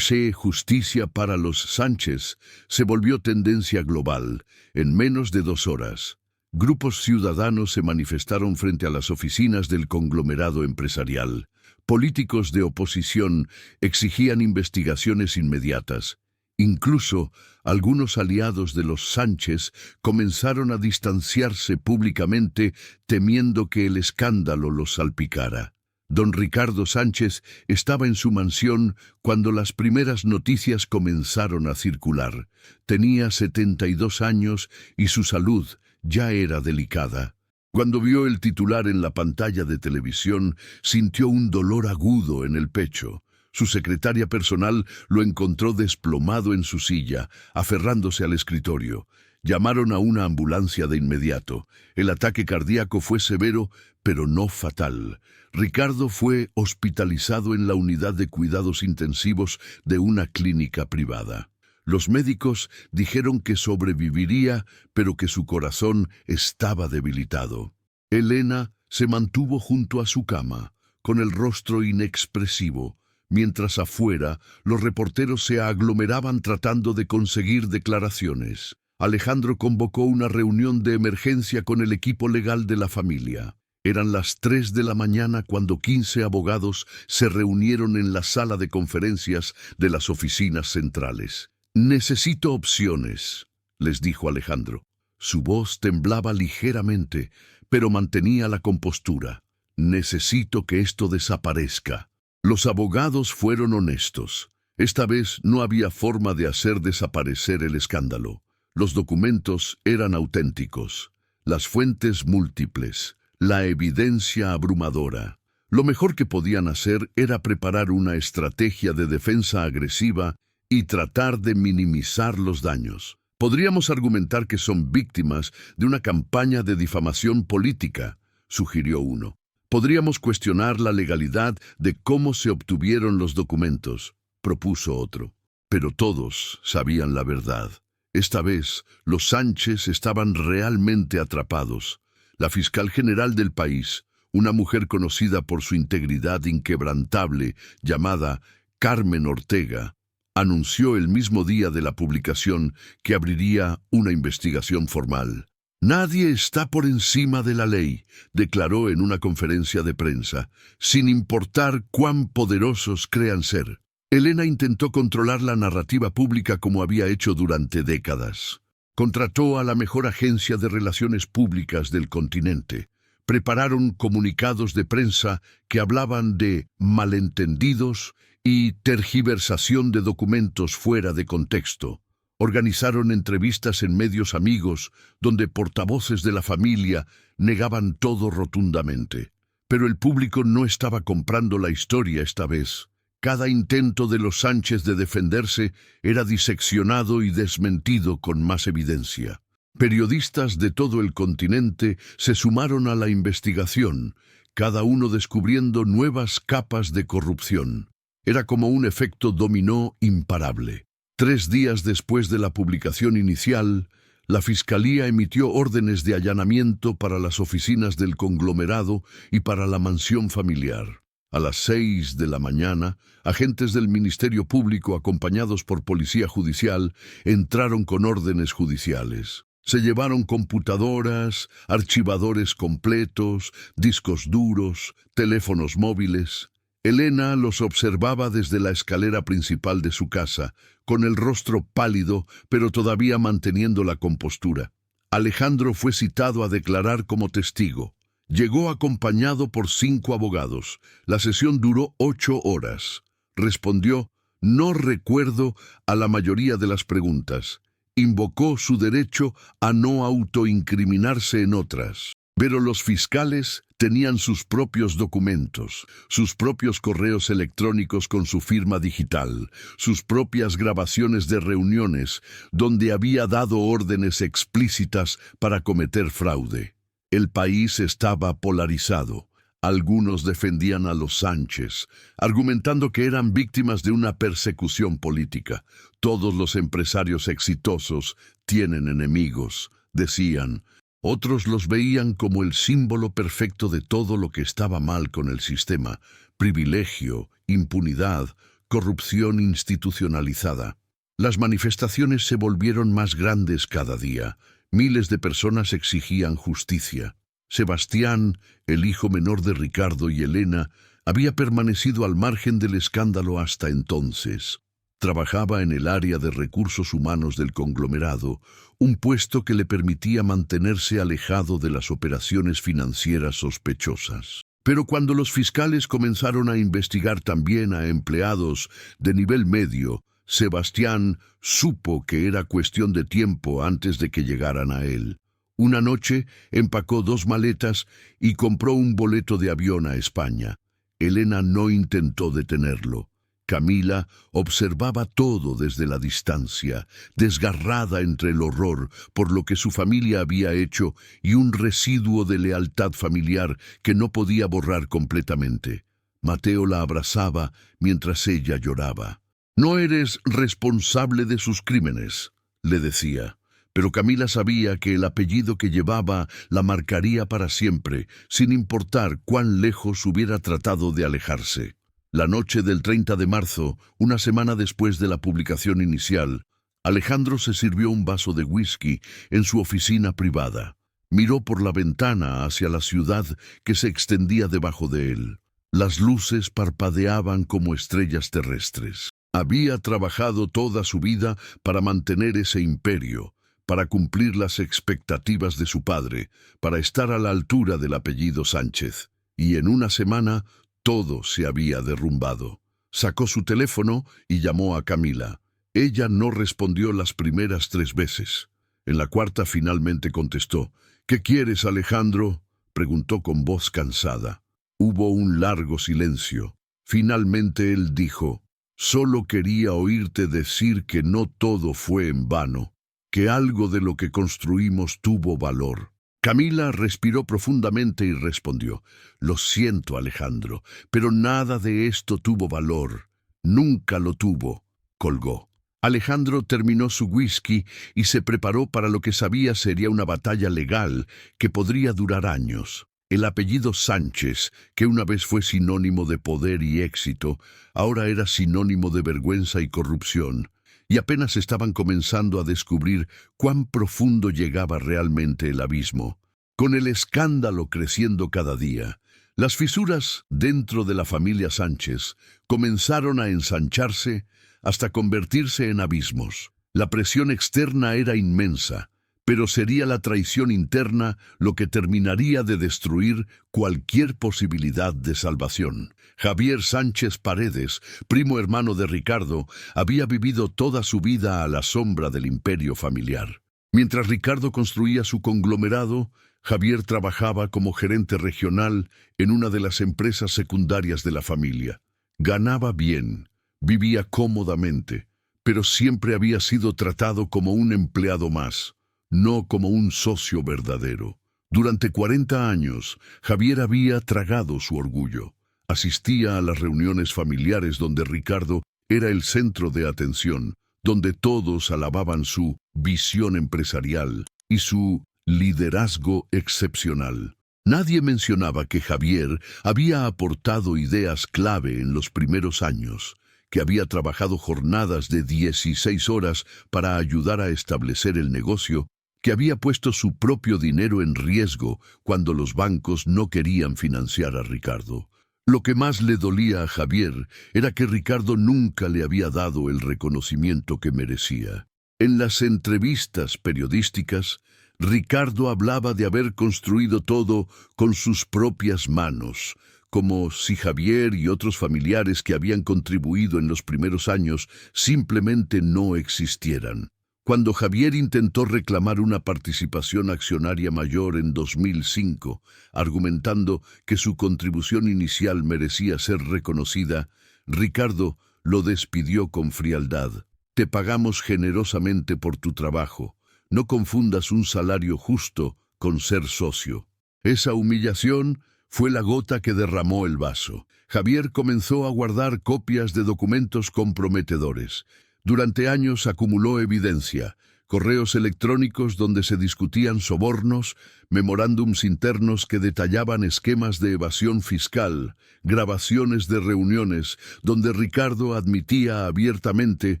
#Justicia para los Sánchez se volvió tendencia global en menos de 2 horas. Grupos ciudadanos se manifestaron frente a las oficinas del conglomerado empresarial. Políticos de oposición exigían investigaciones inmediatas. Incluso algunos aliados de los Sánchez comenzaron a distanciarse públicamente temiendo que el escándalo los salpicara. Don Ricardo Sánchez estaba en su mansión cuando las primeras noticias comenzaron a circular. Tenía 72 años y su salud ya era delicada. Cuando vio el titular en la pantalla de televisión, sintió un dolor agudo en el pecho. Su secretaria personal lo encontró desplomado en su silla, aferrándose al escritorio. Llamaron a una ambulancia de inmediato. El ataque cardíaco fue severo, pero no fatal. Ricardo fue hospitalizado en la unidad de cuidados intensivos de una clínica privada. Los médicos dijeron que sobreviviría, pero que su corazón estaba debilitado. Elena se mantuvo junto a su cama, con el rostro inexpresivo, mientras afuera los reporteros se aglomeraban tratando de conseguir declaraciones. Alejandro convocó una reunión de emergencia con el equipo legal de la familia. Eran las 3 de la mañana cuando 15 abogados se reunieron en la sala de conferencias de las oficinas centrales. Necesito opciones, les dijo Alejandro. Su voz temblaba ligeramente, pero mantenía la compostura. Necesito que esto desaparezca. Los abogados fueron honestos. Esta vez no había forma de hacer desaparecer el escándalo. Los documentos eran auténticos, las fuentes múltiples, la evidencia abrumadora. Lo mejor que podían hacer era preparar una estrategia de defensa agresiva y tratar de minimizar los daños. Podríamos argumentar que son víctimas de una campaña de difamación política, sugirió uno. Podríamos cuestionar la legalidad de cómo se obtuvieron los documentos, propuso otro. Pero todos sabían la verdad. Esta vez, los Sánchez estaban realmente atrapados. La fiscal general del país, una mujer conocida por su integridad inquebrantable, llamada Carmen Ortega, anunció el mismo día de la publicación que abriría una investigación formal. Nadie está por encima de la ley, declaró en una conferencia de prensa, sin importar cuán poderosos crean ser. Elena intentó controlar la narrativa pública como había hecho durante décadas. Contrató a la mejor agencia de relaciones públicas del continente. Prepararon comunicados de prensa que hablaban de malentendidos y tergiversación de documentos fuera de contexto. Organizaron entrevistas en medios amigos donde portavoces de la familia negaban todo rotundamente. Pero el público no estaba comprando la historia esta vez. Cada intento de los Sánchez de defenderse era diseccionado y desmentido con más evidencia. Periodistas de todo el continente se sumaron a la investigación, cada uno descubriendo nuevas capas de corrupción. Era como un efecto dominó imparable. 3 días después de la publicación inicial, la Fiscalía emitió órdenes de allanamiento para las oficinas del conglomerado y para la mansión familiar. A las 6 de la mañana, agentes del Ministerio Público, acompañados por Policía Judicial, entraron con órdenes judiciales. Se llevaron computadoras, archivadores completos, discos duros, teléfonos móviles. Elena los observaba desde la escalera principal de su casa, con el rostro pálido, pero todavía manteniendo la compostura. Alejandro fue citado a declarar como testigo. Llegó acompañado por 5 abogados. La sesión duró 8 horas. Respondió, no recuerdo, a la mayoría de las preguntas. Invocó su derecho a no autoincriminarse en otras. Pero los fiscales tenían sus propios documentos, sus propios correos electrónicos con su firma digital, sus propias grabaciones de reuniones donde había dado órdenes explícitas para cometer fraude. El país estaba polarizado. Algunos defendían a los Sánchez, argumentando que eran víctimas de una persecución política. Todos los empresarios exitosos tienen enemigos, decían. Otros los veían como el símbolo perfecto de todo lo que estaba mal con el sistema: privilegio, impunidad, corrupción institucionalizada. Las manifestaciones se volvieron más grandes cada día. Miles de personas exigían justicia. Sebastián, el hijo menor de Ricardo y Elena, había permanecido al margen del escándalo hasta entonces. Trabajaba en el área de recursos humanos del conglomerado, un puesto que le permitía mantenerse alejado de las operaciones financieras sospechosas. Pero cuando los fiscales comenzaron a investigar también a empleados de nivel medio, Sebastián supo que era cuestión de tiempo antes de que llegaran a él. Una noche empacó 2 maletas y compró un boleto de avión a España. Elena no intentó detenerlo. Camila observaba todo desde la distancia, desgarrada entre el horror por lo que su familia había hecho y un residuo de lealtad familiar que no podía borrar completamente. Mateo la abrazaba mientras ella lloraba. «No eres responsable de sus crímenes», le decía. Pero Camila sabía que el apellido que llevaba la marcaría para siempre, sin importar cuán lejos hubiera tratado de alejarse. La noche del 30 de marzo, una semana después de la publicación inicial, Alejandro se sirvió un vaso de whisky en su oficina privada. Miró por la ventana hacia la ciudad que se extendía debajo de él. Las luces parpadeaban como estrellas terrestres. Había trabajado toda su vida para mantener ese imperio, para cumplir las expectativas de su padre, para estar a la altura del apellido Sánchez. Y en una semana todo se había derrumbado. Sacó su teléfono y llamó a Camila. Ella no respondió las primeras 3 veces. En la cuarta finalmente contestó. «¿Qué quieres, Alejandro?», preguntó con voz cansada. Hubo un largo silencio. Finalmente él dijo: «Solo quería oírte decir que no todo fue en vano, que algo de lo que construimos tuvo valor». Camila respiró profundamente y respondió: «Lo siento, Alejandro, pero nada de esto tuvo valor. Nunca lo tuvo». Colgó. Alejandro terminó su whisky y se preparó para lo que sabía sería una batalla legal que podría durar años. El apellido Sánchez, que una vez fue sinónimo de poder y éxito, ahora era sinónimo de vergüenza y corrupción, y apenas estaban comenzando a descubrir cuán profundo llegaba realmente el abismo. Con el escándalo creciendo cada día, las fisuras dentro de la familia Sánchez comenzaron a ensancharse hasta convertirse en abismos. La presión externa era inmensa, pero sería la traición interna lo que terminaría de destruir cualquier posibilidad de salvación. Javier Sánchez Paredes, primo hermano de Ricardo, había vivido toda su vida a la sombra del imperio familiar. Mientras Ricardo construía su conglomerado, Javier trabajaba como gerente regional en una de las empresas secundarias de la familia. Ganaba bien, vivía cómodamente, pero siempre había sido tratado como un empleado más, no como un socio verdadero. Durante 40 años, Javier había tragado su orgullo. Asistía a las reuniones familiares donde Ricardo era el centro de atención, donde todos alababan su visión empresarial y su liderazgo excepcional. Nadie mencionaba que Javier había aportado ideas clave en los primeros años, que había trabajado jornadas de 16 horas para ayudar a establecer el negocio, que había puesto su propio dinero en riesgo cuando los bancos no querían financiar a Ricardo. Lo que más le dolía a Javier era que Ricardo nunca le había dado el reconocimiento que merecía. En las entrevistas periodísticas, Ricardo hablaba de haber construido todo con sus propias manos, como si Javier y otros familiares que habían contribuido en los primeros años simplemente no existieran. Cuando Javier intentó reclamar una participación accionaria mayor en 2005, argumentando que su contribución inicial merecía ser reconocida, Ricardo lo despidió con frialdad. «Te pagamos generosamente por tu trabajo. No confundas un salario justo con ser socio». Esa humillación fue la gota que derramó el vaso. Javier comenzó a guardar copias de documentos comprometedores. Durante años acumuló evidencia, correos electrónicos donde se discutían sobornos, memorándums internos que detallaban esquemas de evasión fiscal, grabaciones de reuniones donde Ricardo admitía abiertamente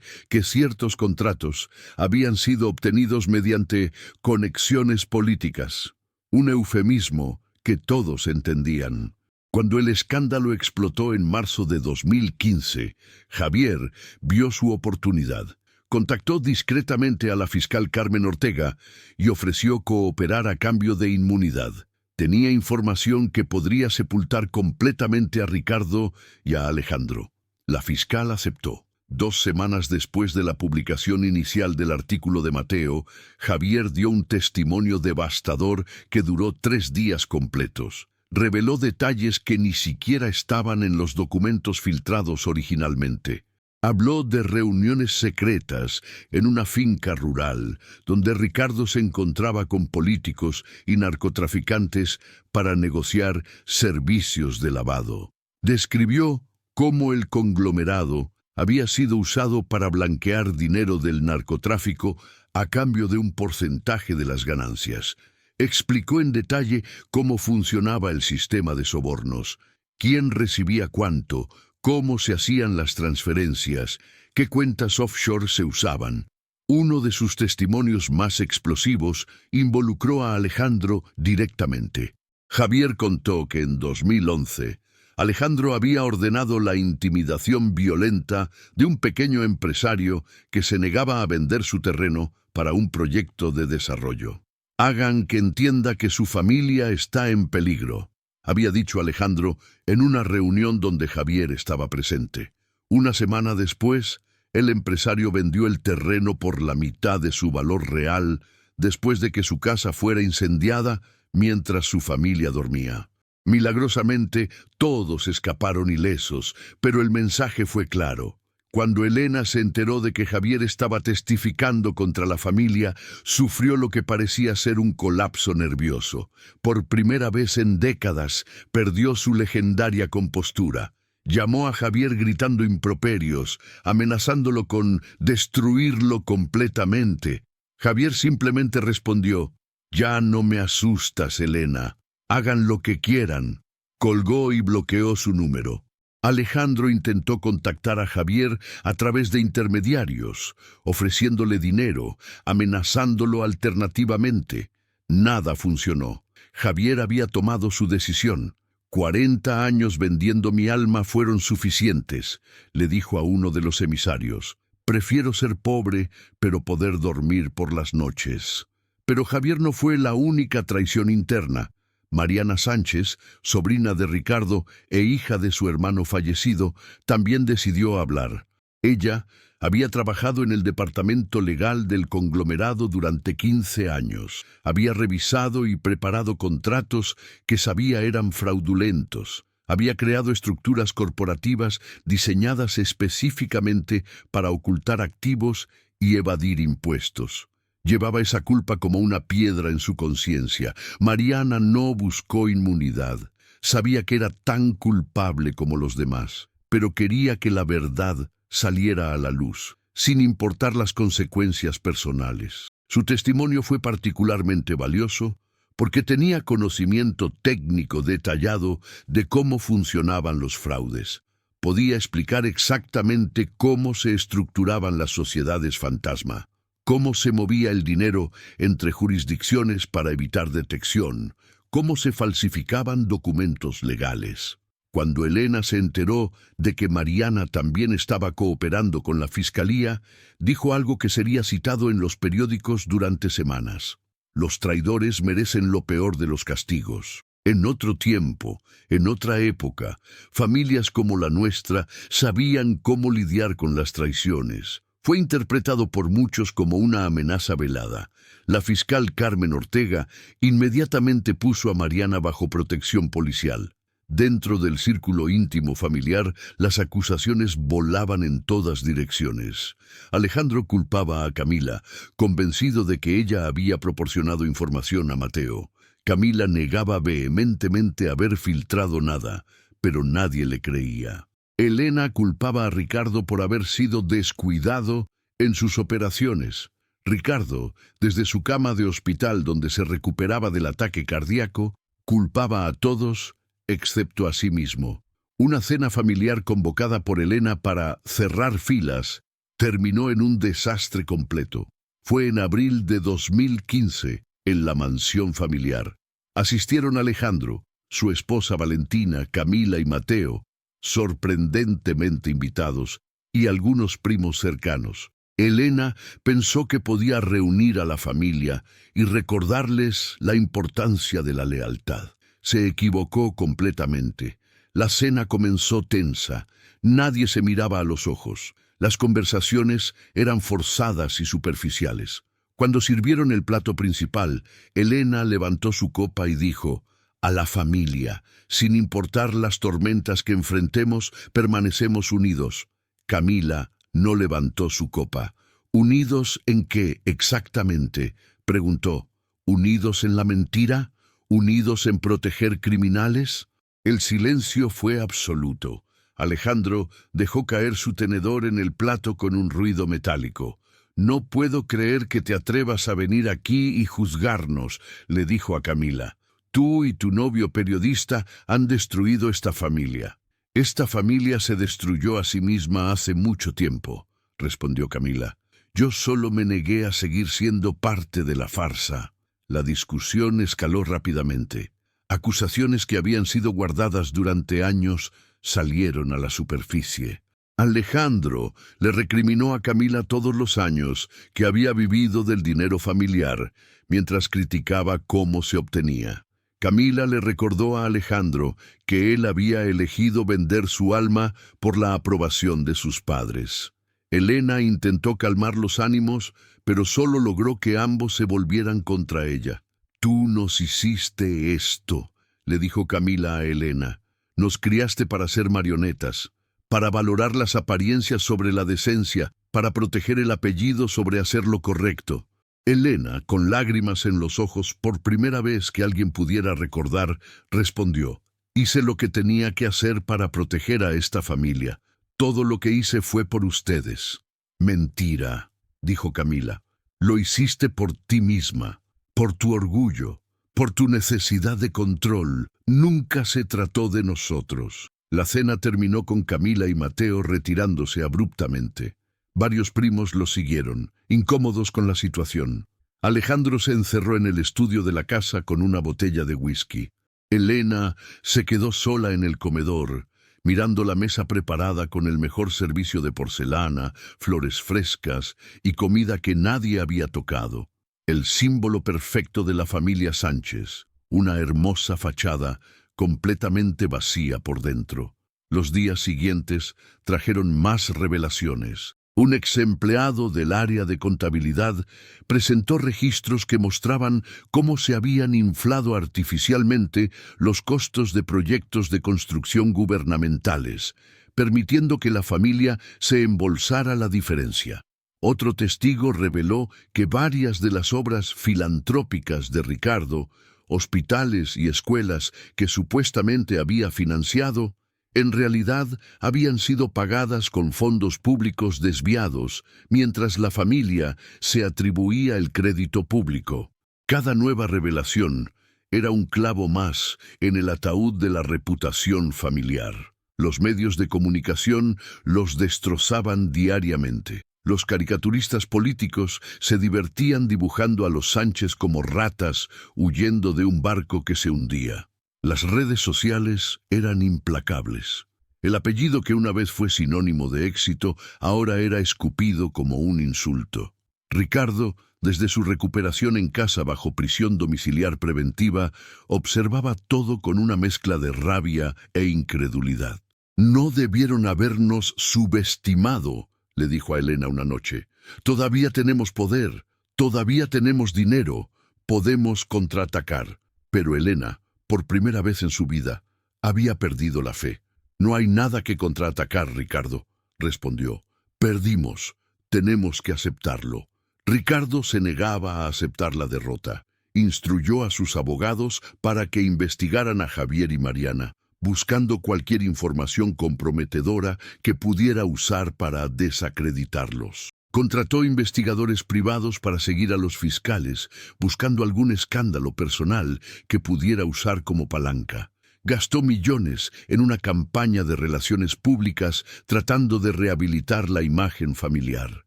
que ciertos contratos habían sido obtenidos mediante conexiones políticas, un eufemismo que todos entendían. Cuando el escándalo explotó en marzo de 2015, Javier vio su oportunidad. Contactó discretamente a la fiscal Carmen Ortega y ofreció cooperar a cambio de inmunidad. Tenía información que podría sepultar completamente a Ricardo y a Alejandro. La fiscal aceptó. 2 semanas después de la publicación inicial del artículo de Mateo, Javier dio un testimonio devastador que duró 3 días completos. Reveló detalles que ni siquiera estaban en los documentos filtrados originalmente. Habló de reuniones secretas en una finca rural, donde Ricardo se encontraba con políticos y narcotraficantes para negociar servicios de lavado. Describió cómo el conglomerado había sido usado para blanquear dinero del narcotráfico a cambio de un porcentaje de las ganancias. Explicó en detalle cómo funcionaba el sistema de sobornos, quién recibía cuánto, cómo se hacían las transferencias, qué cuentas offshore se usaban. Uno de sus testimonios más explosivos involucró a Alejandro directamente. Javier contó que en 2011, Alejandro había ordenado la intimidación violenta de un pequeño empresario que se negaba a vender su terreno para un proyecto de desarrollo. Hagan que entienda que su familia está en peligro, había dicho Alejandro en una reunión donde Javier estaba presente. Una semana después, el empresario vendió el terreno por la mitad de su valor real después de que su casa fuera incendiada mientras su familia dormía. Milagrosamente, todos escaparon ilesos, pero el mensaje fue claro. Cuando Elena se enteró de que Javier estaba testificando contra la familia, sufrió lo que parecía ser un colapso nervioso. Por primera vez en décadas, perdió su legendaria compostura. Llamó a Javier gritando improperios, amenazándolo con destruirlo completamente. Javier simplemente respondió: «Ya no me asustas, Elena. Hagan lo que quieran». Colgó y bloqueó su número. Alejandro intentó contactar a Javier a través de intermediarios, ofreciéndole dinero, amenazándolo alternativamente. Nada funcionó. Javier había tomado su decisión. 40 años vendiendo mi alma fueron suficientes, le dijo a uno de los emisarios. Prefiero ser pobre, pero poder dormir por las noches. Pero Javier no fue la única traición interna. Mariana Sánchez, sobrina de Ricardo e hija de su hermano fallecido, también decidió hablar. Ella había trabajado en el departamento legal del conglomerado durante 15 años. Había revisado y preparado contratos que sabía eran fraudulentos. Había creado estructuras corporativas diseñadas específicamente para ocultar activos y evadir impuestos. Llevaba esa culpa como una piedra en su conciencia. Mariana no buscó inmunidad. Sabía que era tan culpable como los demás, pero quería que la verdad saliera a la luz, sin importar las consecuencias personales. Su testimonio fue particularmente valioso porque tenía conocimiento técnico detallado de cómo funcionaban los fraudes. Podía explicar exactamente cómo se estructuraban las sociedades fantasma, cómo se movía el dinero entre jurisdicciones para evitar detección, cómo se falsificaban documentos legales. Cuando Elena se enteró de que Mariana también estaba cooperando con la fiscalía, dijo algo que sería citado en los periódicos durante semanas. Los traidores merecen lo peor de los castigos. En otro tiempo, en otra época, familias como la nuestra sabían cómo lidiar con las traiciones. Fue interpretado por muchos como una amenaza velada. La fiscal Carmen Ortega inmediatamente puso a Mariana bajo protección policial. Dentro del círculo íntimo familiar, las acusaciones volaban en todas direcciones. Alejandro culpaba a Camila, convencido de que ella había proporcionado información a Mateo. Camila negaba vehementemente haber filtrado nada, pero nadie le creía. Elena culpaba a Ricardo por haber sido descuidado en sus operaciones. Ricardo, desde su cama de hospital donde se recuperaba del ataque cardíaco, culpaba a todos, excepto a sí mismo. Una cena familiar convocada por Elena para cerrar filas terminó en un desastre completo. Fue en abril de 2015, en la mansión familiar. Asistieron Alejandro, su esposa Valentina, Camila y Mateo, sorprendentemente invitados, y algunos primos cercanos. Elena pensó que podía reunir a la familia y recordarles la importancia de la lealtad. Se equivocó completamente. La cena comenzó tensa. Nadie se miraba a los ojos. Las conversaciones eran forzadas y superficiales. Cuando sirvieron el plato principal, Elena levantó su copa y dijo: «A la familia, sin importar las tormentas que enfrentemos, permanecemos unidos». Camila no levantó su copa. «¿Unidos en qué exactamente?», preguntó. «¿Unidos en la mentira? ¿Unidos en proteger criminales?». El silencio fue absoluto. Alejandro dejó caer su tenedor en el plato con un ruido metálico. «No puedo creer que te atrevas a venir aquí y juzgarnos», le dijo a Camila. «Tú y tu novio periodista han destruido esta familia». «Esta familia se destruyó a sí misma hace mucho tiempo», respondió Camila. «Yo solo me negué a seguir siendo parte de la farsa». La discusión escaló rápidamente. Acusaciones que habían sido guardadas durante años salieron a la superficie. Alejandro le recriminó a Camila todos los años que había vivido del dinero familiar, mientras criticaba cómo se obtenía. Camila le recordó a Alejandro que él había elegido vender su alma por la aprobación de sus padres. Elena intentó calmar los ánimos, pero solo logró que ambos se volvieran contra ella. «Tú nos hiciste esto», le dijo Camila a Elena. «Nos criaste para ser marionetas, para valorar las apariencias sobre la decencia, para proteger el apellido sobre hacer lo correcto». Elena, con lágrimas en los ojos, por primera vez que alguien pudiera recordar, respondió: «Hice lo que tenía que hacer para proteger a esta familia. Todo lo que hice fue por ustedes». «Mentira», dijo Camila. «Lo hiciste por ti misma, por tu orgullo, por tu necesidad de control. Nunca se trató de nosotros». La cena terminó con Camila y Mateo retirándose abruptamente. Varios primos los siguieron, incómodos con la situación. Alejandro se encerró en el estudio de la casa con una botella de whisky. Elena se quedó sola en el comedor, mirando la mesa preparada con el mejor servicio de porcelana, flores frescas y comida que nadie había tocado. El símbolo perfecto de la familia Sánchez, una hermosa fachada completamente vacía por dentro. Los días siguientes trajeron más revelaciones. Un exempleado del área de contabilidad presentó registros que mostraban cómo se habían inflado artificialmente los costos de proyectos de construcción gubernamentales, permitiendo que la familia se embolsara la diferencia. Otro testigo reveló que varias de las obras filantrópicas de Ricardo, hospitales y escuelas que supuestamente había financiado, en realidad habían sido pagadas con fondos públicos desviados, mientras la familia se atribuía el crédito público. Cada nueva revelación era un clavo más en el ataúd de la reputación familiar. Los medios de comunicación los destrozaban diariamente. Los caricaturistas políticos se divertían dibujando a los Sánchez como ratas huyendo de un barco que se hundía. Las redes sociales eran implacables. El apellido que una vez fue sinónimo de éxito, ahora era escupido como un insulto. Ricardo, desde su recuperación en casa bajo prisión domiciliar preventiva, observaba todo con una mezcla de rabia e incredulidad. «No debieron habernos subestimado», le dijo a Elena una noche. «Todavía tenemos poder, todavía tenemos dinero, podemos contraatacar». Pero Elena, por primera vez en su vida, había perdido la fe. «No hay nada que contraatacar, Ricardo», respondió. «Perdimos. Tenemos que aceptarlo». Ricardo se negaba a aceptar la derrota. Instruyó a sus abogados para que investigaran a Javier y Mariana, buscando cualquier información comprometedora que pudiera usar para desacreditarlos. Contrató investigadores privados para seguir a los fiscales, buscando algún escándalo personal que pudiera usar como palanca. Gastó millones en una campaña de relaciones públicas tratando de rehabilitar la imagen familiar.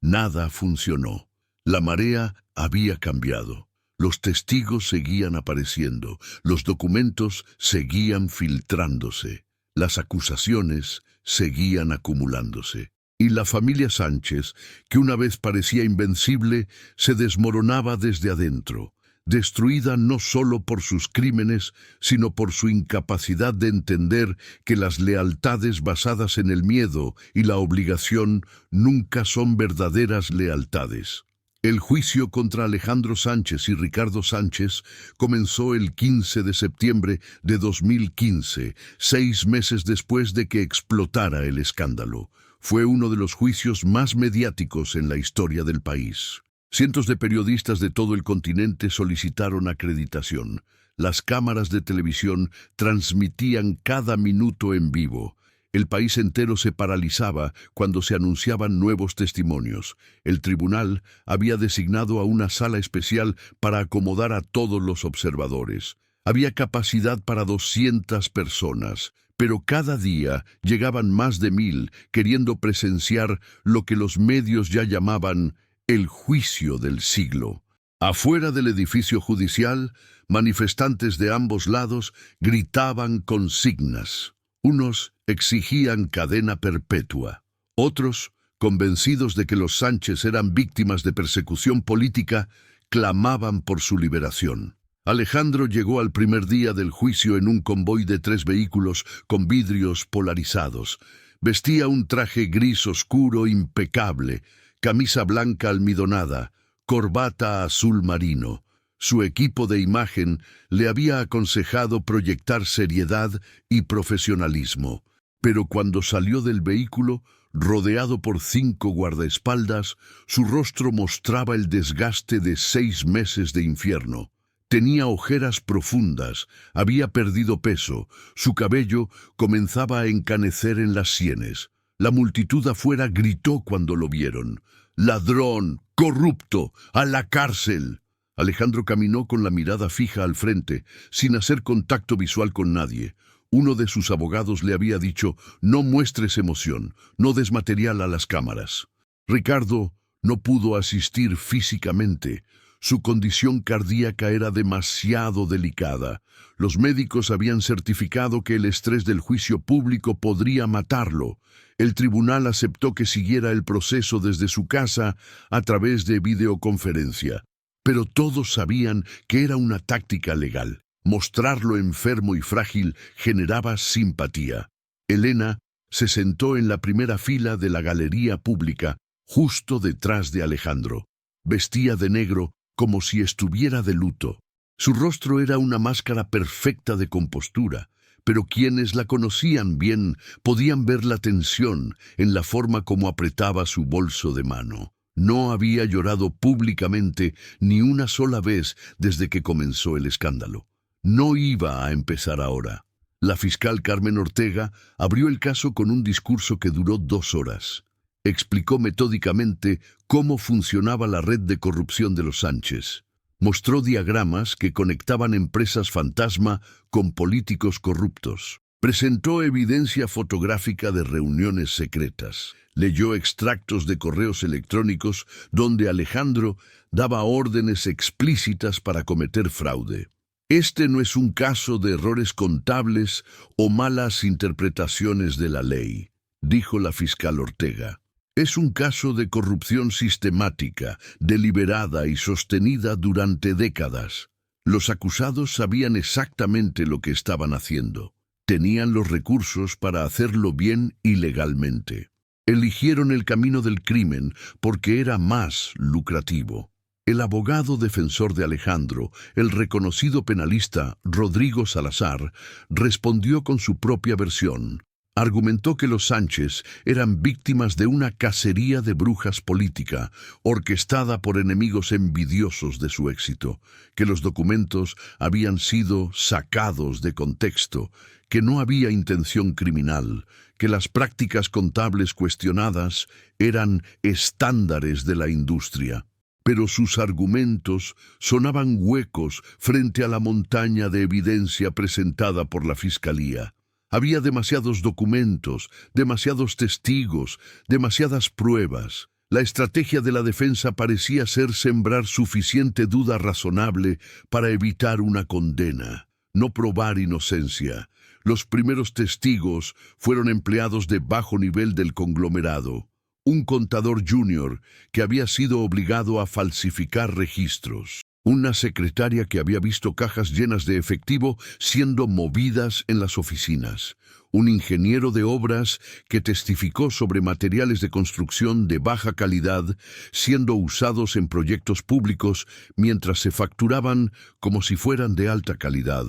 Nada funcionó. La marea había cambiado. Los testigos seguían apareciendo, los documentos seguían filtrándose, las acusaciones seguían acumulándose. Y la familia Sánchez, que una vez parecía invencible, se desmoronaba desde adentro, destruida no solo por sus crímenes, sino por su incapacidad de entender que las lealtades basadas en el miedo y la obligación nunca son verdaderas lealtades. El juicio contra Alejandro Sánchez y Ricardo Sánchez comenzó el 15 de septiembre de 2015, 6 meses después de que explotara el escándalo. Fue uno de los juicios más mediáticos en la historia del país. Cientos de periodistas de todo el continente solicitaron acreditación. Las cámaras de televisión transmitían cada minuto en vivo. El país entero se paralizaba cuando se anunciaban nuevos testimonios. El tribunal había designado a una sala especial para acomodar a todos los observadores. Había capacidad para 200 personas, pero cada día llegaban más de 1000 queriendo presenciar lo que los medios ya llamaban el juicio del siglo. Afuera del edificio judicial, Manifestantes de ambos lados gritaban consignas. Unos exigían cadena perpetua. Otros, convencidos de que los Sánchez eran víctimas de persecución política, clamaban por su liberación. Alejandro llegó al primer día del juicio en un convoy de 3 vehículos con vidrios polarizados. Vestía un traje gris oscuro impecable, camisa blanca almidonada, corbata azul marino. Su equipo de imagen le había aconsejado proyectar seriedad y profesionalismo, pero cuando salió del vehículo, rodeado por 5 guardaespaldas, su rostro mostraba el desgaste de 6 meses de infierno. Tenía ojeras profundas, había perdido peso, su cabello comenzaba a encanecer en las sienes. La multitud afuera gritó cuando lo vieron. ¡Ladrón! ¡Corrupto! ¡A la cárcel! Alejandro caminó con la mirada fija al frente, sin hacer contacto visual con nadie. Uno de sus abogados le había dicho: no muestres emoción, no des material a las cámaras. Ricardo no pudo asistir físicamente. Su condición cardíaca era demasiado delicada. Los médicos habían certificado que el estrés del juicio público podría matarlo. El tribunal aceptó que siguiera el proceso desde su casa a través de videoconferencia. Pero todos sabían que era una táctica legal. Mostrarlo enfermo y frágil generaba simpatía. Elena se sentó en la primera fila de la galería pública, justo detrás de Alejandro. Vestía de negro, como si estuviera de luto. Su rostro era una máscara perfecta de compostura, pero quienes la conocían bien podían ver la tensión en la forma como apretaba su bolso de mano. No había llorado públicamente ni una sola vez desde que comenzó el escándalo. No iba a empezar ahora. La fiscal Carmen Ortega abrió el caso con un discurso que duró 2 horas. Explicó metódicamente cómo funcionaba la red de corrupción de los Sánchez. Mostró diagramas que conectaban empresas fantasma con políticos corruptos. Presentó evidencia fotográfica de reuniones secretas. Leyó extractos de correos electrónicos donde Alejandro daba órdenes explícitas para cometer fraude. Este no es un caso de errores contables o malas interpretaciones de la ley, dijo la fiscal Ortega. Es un caso de corrupción sistemática, deliberada y sostenida durante décadas. Los acusados sabían exactamente lo que estaban haciendo. Tenían los recursos para hacerlo bien y legalmente. Eligieron el camino del crimen porque era más lucrativo. El abogado defensor de Alejandro, el reconocido penalista Rodrigo Salazar, respondió con su propia versión. Argumentó que los Sánchez eran víctimas de una cacería de brujas política, orquestada por enemigos envidiosos de su éxito, que los documentos habían sido sacados de contexto, que no había intención criminal, que las prácticas contables cuestionadas eran estándares de la industria. Pero sus argumentos sonaban huecos frente a la montaña de evidencia presentada por la Fiscalía. Había demasiados documentos, demasiados testigos, demasiadas pruebas. La estrategia de la defensa parecía ser sembrar suficiente duda razonable para evitar una condena, no probar inocencia. Los primeros testigos fueron empleados de bajo nivel del conglomerado. Un contador junior que había sido obligado a falsificar registros. Una secretaria que había visto cajas llenas de efectivo siendo movidas en las oficinas. Un ingeniero de obras que testificó sobre materiales de construcción de baja calidad siendo usados en proyectos públicos mientras se facturaban como si fueran de alta calidad.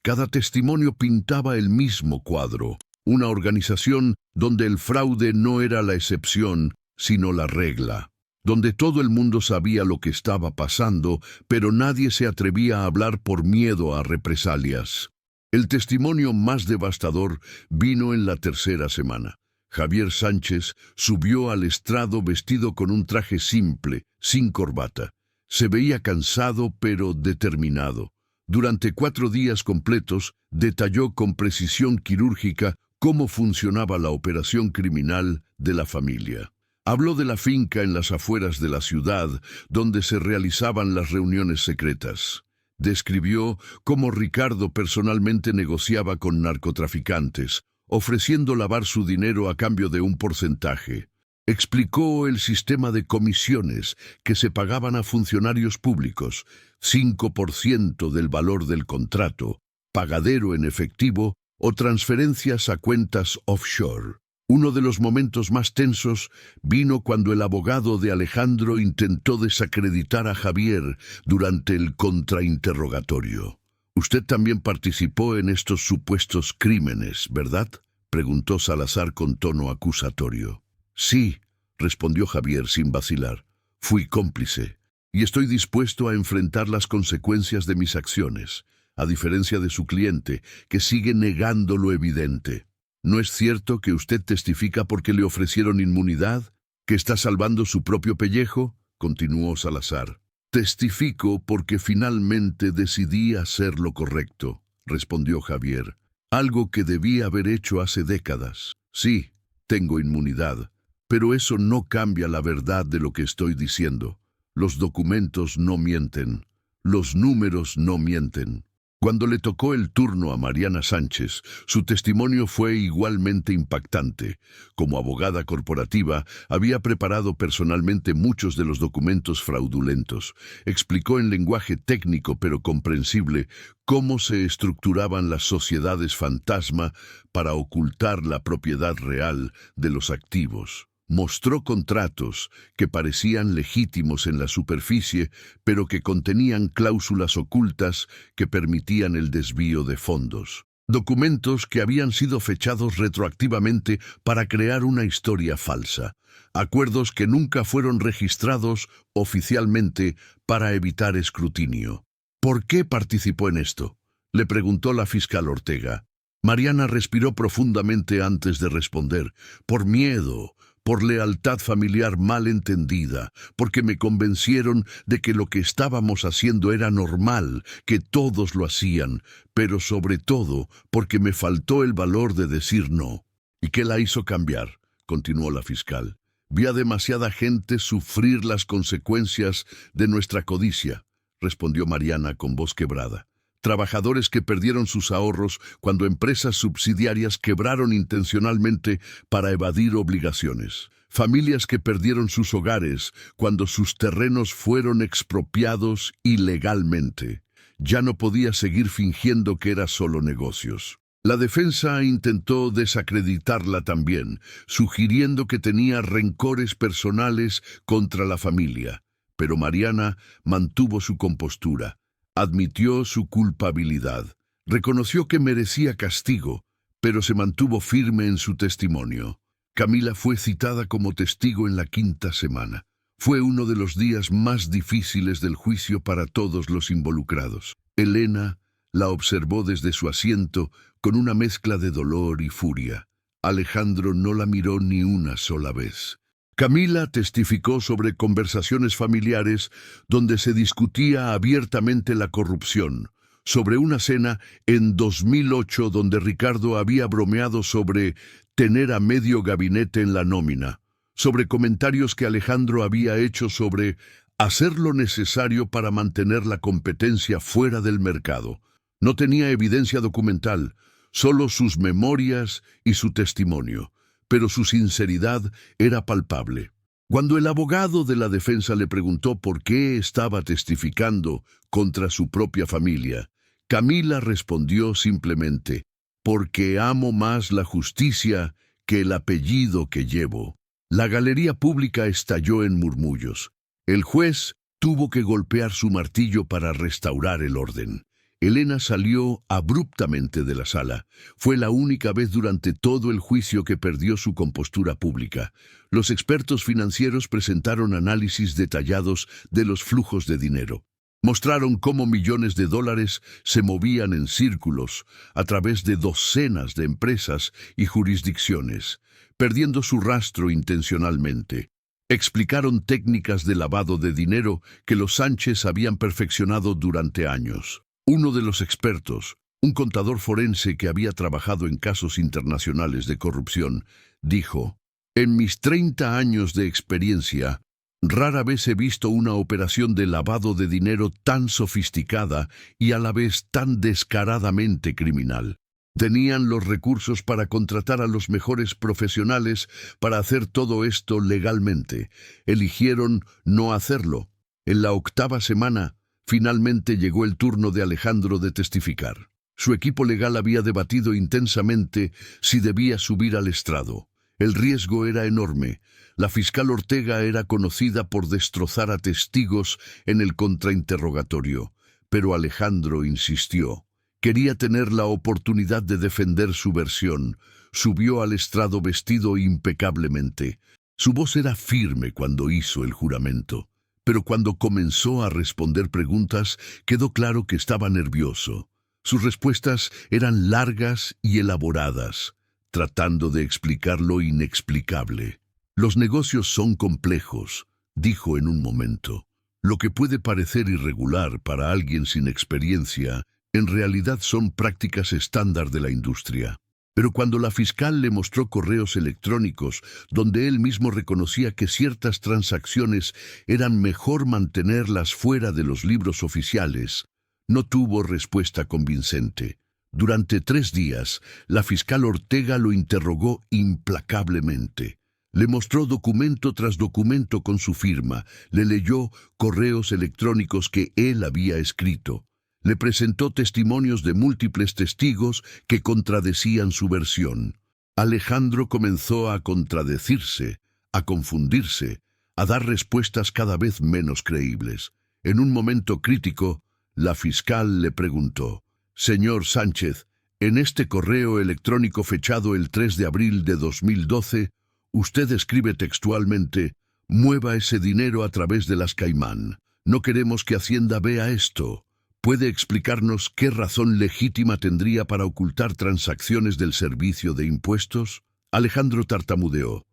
Cada testimonio pintaba el mismo cuadro. Una organización donde el fraude no era la excepción, sino la regla. Donde todo el mundo sabía lo que estaba pasando, pero nadie se atrevía a hablar por miedo a represalias. El testimonio más devastador vino en la tercera semana. Javier Sánchez subió al estrado vestido con un traje simple, sin corbata. Se veía cansado pero determinado. Durante 4 días completos, detalló con precisión quirúrgica cómo funcionaba la operación criminal de la familia. Habló de la finca en las afueras de la ciudad, donde se realizaban las reuniones secretas. Describió cómo Ricardo personalmente negociaba con narcotraficantes, ofreciendo lavar su dinero a cambio de un porcentaje. Explicó el sistema de comisiones que se pagaban a funcionarios públicos, 5% del valor del contrato, pagadero en efectivo o transferencias a cuentas offshore. Uno de los momentos más tensos vino cuando el abogado de Alejandro intentó desacreditar a Javier durante el contrainterrogatorio. «Usted también participó en estos supuestos crímenes, ¿verdad?», preguntó Salazar con tono acusatorio. «Sí», respondió Javier sin vacilar. «Fui cómplice y estoy dispuesto a enfrentar las consecuencias de mis acciones, a diferencia de su cliente, que sigue negando lo evidente». «¿No es cierto que usted testifica porque le ofrecieron inmunidad? ¿Que está salvando su propio pellejo?», continuó Salazar. «Testifico porque finalmente decidí hacer lo correcto», respondió Javier. «Algo que debí haber hecho hace décadas. Sí, tengo inmunidad, pero eso no cambia la verdad de lo que estoy diciendo. Los documentos no mienten. Los números no mienten». Cuando le tocó el turno a Mariana Sánchez, su testimonio fue igualmente impactante. Como abogada corporativa, había preparado personalmente muchos de los documentos fraudulentos. Explicó en lenguaje técnico pero comprensible cómo se estructuraban las sociedades fantasma para ocultar la propiedad real de los activos. Mostró contratos que parecían legítimos en la superficie, pero que contenían cláusulas ocultas que permitían el desvío de fondos. Documentos que habían sido fechados retroactivamente para crear una historia falsa. Acuerdos que nunca fueron registrados oficialmente para evitar escrutinio. «¿Por qué participó en esto?», le preguntó la fiscal Ortega. Mariana respiró profundamente antes de responder. «Por miedo, por lealtad familiar mal entendida, porque me convencieron de que lo que estábamos haciendo era normal, que todos lo hacían, pero sobre todo porque me faltó el valor de decir no». «¿Y qué la hizo cambiar?», continuó la fiscal. «Vi a demasiada gente sufrir las consecuencias de nuestra codicia», respondió Mariana con voz quebrada. «Trabajadores que perdieron sus ahorros cuando empresas subsidiarias quebraron intencionalmente para evadir obligaciones. Familias que perdieron sus hogares cuando sus terrenos fueron expropiados ilegalmente. Ya no podía seguir fingiendo que era solo negocios». La defensa intentó desacreditarla también, sugiriendo que tenía rencores personales contra la familia. Pero Mariana mantuvo su compostura. Admitió su culpabilidad, reconoció que merecía castigo, pero se mantuvo firme en su testimonio. Camila fue citada como testigo en la 5ª semana. Fue uno de los días más difíciles del juicio para todos los involucrados. Elena la observó desde su asiento con una mezcla de dolor y furia. Alejandro no la miró ni una sola vez. Camila testificó sobre conversaciones familiares donde se discutía abiertamente la corrupción, sobre una cena en 2008 donde Ricardo había bromeado sobre tener a medio gabinete en la nómina, sobre comentarios que Alejandro había hecho sobre hacer lo necesario para mantener la competencia fuera del mercado. No tenía evidencia documental, solo sus memorias y su testimonio, pero su sinceridad era palpable. Cuando el abogado de la defensa le preguntó por qué estaba testificando contra su propia familia, Camila respondió simplemente: «Porque amo más la justicia que el apellido que llevo». La galería pública estalló en murmullos. El juez tuvo que golpear su martillo para restaurar el orden. Elena salió abruptamente de la sala. Fue la única vez durante todo el juicio que perdió su compostura pública. Los expertos financieros presentaron análisis detallados de los flujos de dinero. Mostraron cómo millones de dólares se movían en círculos a través de docenas de empresas y jurisdicciones, perdiendo su rastro intencionalmente. Explicaron técnicas de lavado de dinero que los Sánchez habían perfeccionado durante años. Uno de los expertos, un contador forense que había trabajado en casos internacionales de corrupción, dijo: «En mis 30 años de experiencia, Rara vez he visto una operación de lavado de dinero tan sofisticada y a la vez tan descaradamente criminal. Tenían los recursos para contratar a los mejores profesionales para hacer todo esto legalmente. Eligieron no hacerlo. En la 8ª semana, finalmente llegó el turno de Alejandro de testificar. Su equipo legal había debatido intensamente si debía subir al estrado. El riesgo era enorme. La fiscal Ortega era conocida por destrozar a testigos en el contrainterrogatorio, pero Alejandro insistió. Quería tener la oportunidad de defender su versión. Subió al estrado vestido impecablemente. Su voz era firme cuando hizo el juramento, pero cuando comenzó a responder preguntas, quedó claro que estaba nervioso. Sus respuestas eran largas y elaboradas, tratando de explicar lo inexplicable. Los negocios son complejos, dijo en un momento. Lo que puede parecer irregular para alguien sin experiencia, en realidad son prácticas estándar de la industria. Pero cuando la fiscal le mostró correos electrónicos donde él mismo reconocía que ciertas transacciones eran mejor mantenerlas fuera de los libros oficiales, no tuvo respuesta convincente. Durante 3 días, la fiscal Ortega lo interrogó implacablemente. Le mostró documento tras documento con su firma, le leyó correos electrónicos que él había escrito. Le presentó testimonios de múltiples testigos que contradecían su versión. Alejandro comenzó a contradecirse, a confundirse, a dar respuestas cada vez menos creíbles. En un momento crítico, la fiscal le preguntó: «Señor Sánchez, en este correo electrónico fechado el 3 de abril de 2012, usted escribe textualmente: mueva ese dinero a través de las Caimán. No queremos que Hacienda vea esto. ¿Puede explicarnos qué razón legítima tendría para ocultar transacciones del servicio de impuestos?» Alejandro tartamudeó.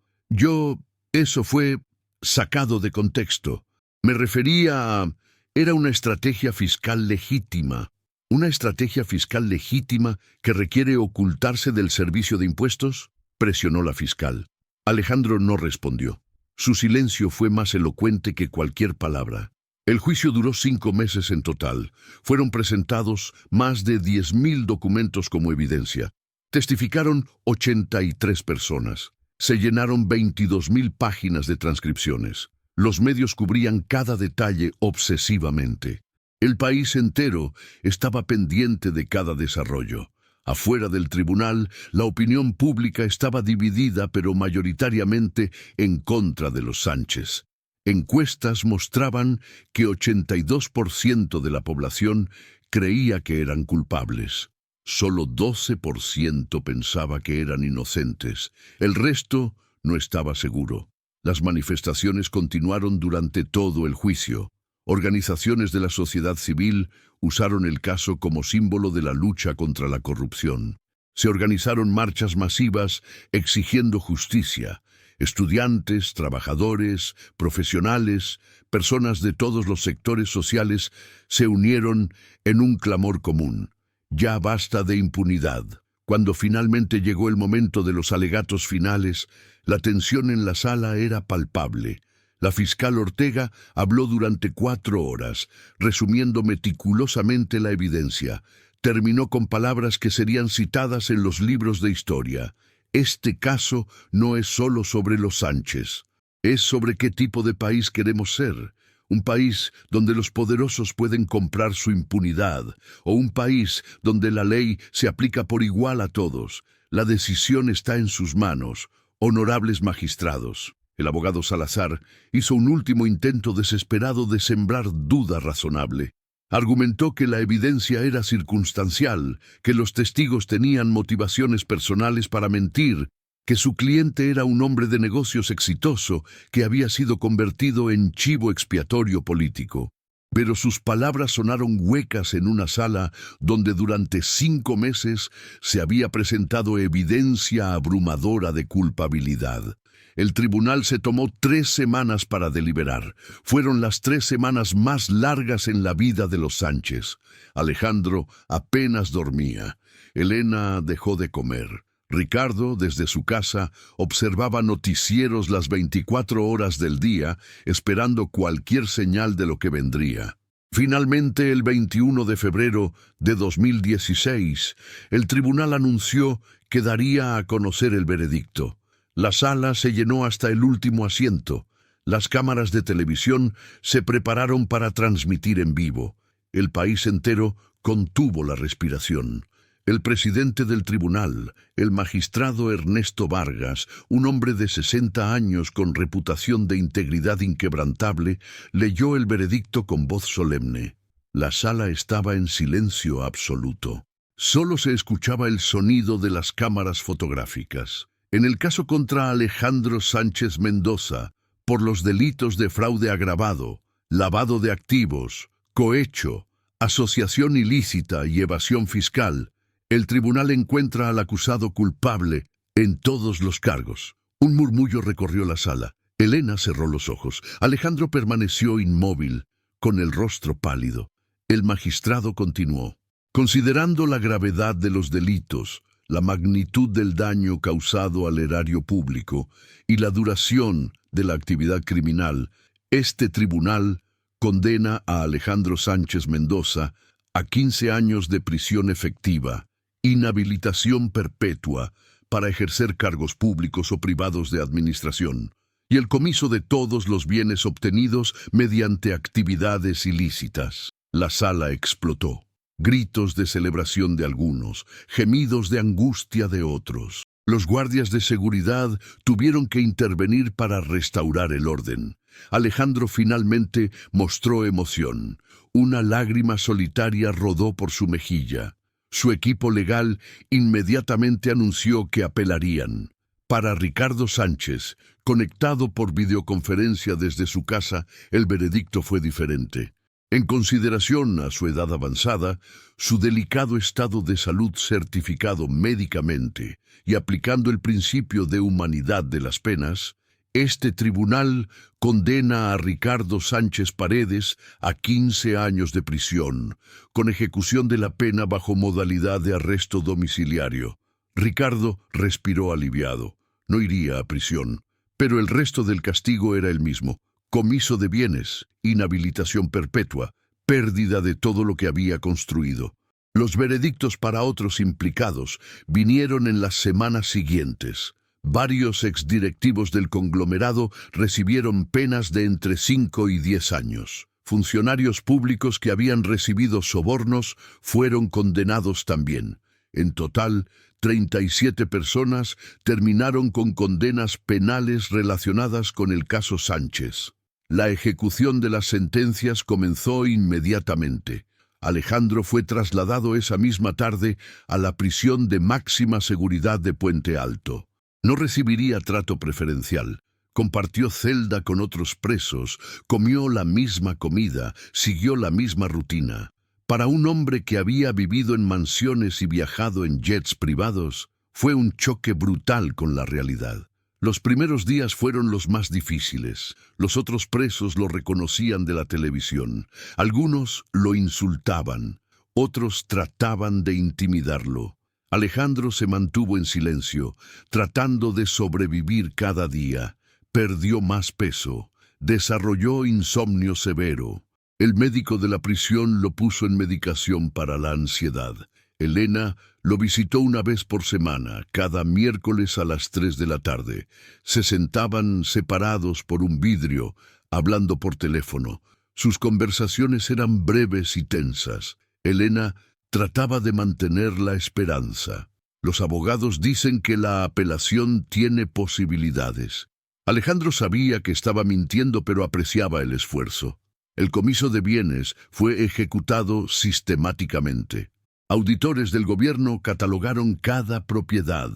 Eso fue sacado de contexto. Me refería a... Era una estrategia fiscal legítima. ¿Una estrategia fiscal legítima que requiere ocultarse del servicio de impuestos?, presionó la fiscal. Alejandro no respondió. Su silencio fue más elocuente que cualquier palabra. El juicio duró 5 meses en total. Fueron presentados más de 10.000 documentos como evidencia. Testificaron 83 personas. Se llenaron 22.000 páginas de transcripciones. Los medios cubrían cada detalle obsesivamente. El país entero estaba pendiente de cada desarrollo. Afuera del tribunal, la opinión pública estaba dividida, pero mayoritariamente en contra de los Sánchez. Encuestas mostraban que 82% de la población creía que eran culpables. Solo 12% pensaba que eran inocentes. El resto no estaba seguro. Las manifestaciones continuaron durante todo el juicio. Organizaciones de la sociedad civil usaron el caso como símbolo de la lucha contra la corrupción. Se organizaron marchas masivas exigiendo justicia. Estudiantes, trabajadores, profesionales, personas de todos los sectores sociales se unieron en un clamor común. Ya basta de impunidad. Cuando finalmente llegó el momento de los alegatos finales, la tensión en la sala era palpable. La fiscal Ortega habló durante 4 horas, resumiendo meticulosamente la evidencia. Terminó con palabras que serían citadas en los libros de historia. Este caso no es solo sobre los Sánchez. Es sobre qué tipo de país queremos ser. Un país donde los poderosos pueden comprar su impunidad, o un país donde la ley se aplica por igual a todos. La decisión está en sus manos, honorables magistrados. El abogado Salazar hizo un último intento desesperado de sembrar duda razonable. Argumentó que la evidencia era circunstancial, que los testigos tenían motivaciones personales para mentir, que su cliente era un hombre de negocios exitoso que había sido convertido en chivo expiatorio político. Pero sus palabras sonaron huecas en una sala donde durante 5 meses se había presentado evidencia abrumadora de culpabilidad. El tribunal se tomó 3 semanas para deliberar. Fueron las 3 semanas más largas en la vida de los Sánchez. Alejandro apenas dormía. Elena dejó de comer. Ricardo, desde su casa, observaba noticieros las 24 horas del día, esperando cualquier señal de lo que vendría. Finalmente, el 21 de febrero de 2016, el tribunal anunció que daría a conocer el veredicto. La sala se llenó hasta el último asiento. Las cámaras de televisión se prepararon para transmitir en vivo. El país entero contuvo la respiración. El presidente del tribunal, el magistrado Ernesto Vargas, un hombre de 60 años con reputación de integridad inquebrantable, leyó el veredicto con voz solemne. La sala estaba en silencio absoluto. Solo se escuchaba el sonido de las cámaras fotográficas. En el caso contra Alejandro Sánchez Mendoza, por los delitos de fraude agravado, lavado de activos, cohecho, asociación ilícita y evasión fiscal, el tribunal encuentra al acusado culpable en todos los cargos. Un murmullo recorrió la sala. Elena cerró los ojos. Alejandro permaneció inmóvil, con el rostro pálido. El magistrado continuó. Considerando la gravedad de los delitos, la magnitud del daño causado al erario público y la duración de la actividad criminal, este tribunal condena a Alejandro Sánchez Mendoza a 15 años de prisión efectiva, inhabilitación perpetua para ejercer cargos públicos o privados de administración, y el comiso de todos los bienes obtenidos mediante actividades ilícitas. La sala explotó. Gritos de celebración de algunos, gemidos de angustia de otros. Los guardias de seguridad tuvieron que intervenir para restaurar el orden. Alejandro finalmente mostró emoción. Una lágrima solitaria rodó por su mejilla. Su equipo legal inmediatamente anunció que apelarían. Para Ricardo Sánchez, conectado por videoconferencia desde su casa, el veredicto fue diferente. En consideración a su edad avanzada, su delicado estado de salud certificado médicamente y aplicando el principio de humanidad de las penas, este tribunal condena a Ricardo Sánchez Paredes a 15 años de prisión, con ejecución de la pena bajo modalidad de arresto domiciliario. Ricardo respiró aliviado. No iría a prisión, pero el resto del castigo era el mismo: comiso de bienes, inhabilitación perpetua, pérdida de todo lo que había construido. Los veredictos para otros implicados vinieron en las semanas siguientes. Varios exdirectivos del conglomerado recibieron penas de entre 5 y 10 años. Funcionarios públicos que habían recibido sobornos fueron condenados también. En total, 37 personas terminaron con condenas penales relacionadas con el caso Sánchez. La ejecución de las sentencias comenzó inmediatamente. Alejandro fue trasladado esa misma tarde a la prisión de máxima seguridad de Puente Alto. No recibiría trato preferencial. Compartió celda con otros presos, comió la misma comida, siguió la misma rutina. Para un hombre que había vivido en mansiones y viajado en jets privados, fue un choque brutal con la realidad. Los primeros días fueron los más difíciles. Los otros presos lo reconocían de la televisión. Algunos lo insultaban, otros trataban de intimidarlo. Alejandro se mantuvo en silencio, tratando de sobrevivir cada día. Perdió más peso, desarrolló insomnio severo. El médico de la prisión lo puso en medicación para la ansiedad. Elena lo visitó una vez por semana, cada miércoles a las 3 de la tarde. Se sentaban separados por un vidrio, hablando por teléfono. Sus conversaciones eran breves y tensas. Elena trataba de mantener la esperanza. Los abogados dicen que la apelación tiene posibilidades. Alejandro sabía que estaba mintiendo, pero apreciaba el esfuerzo. El comiso de bienes fue ejecutado sistemáticamente. Auditores del gobierno catalogaron cada propiedad,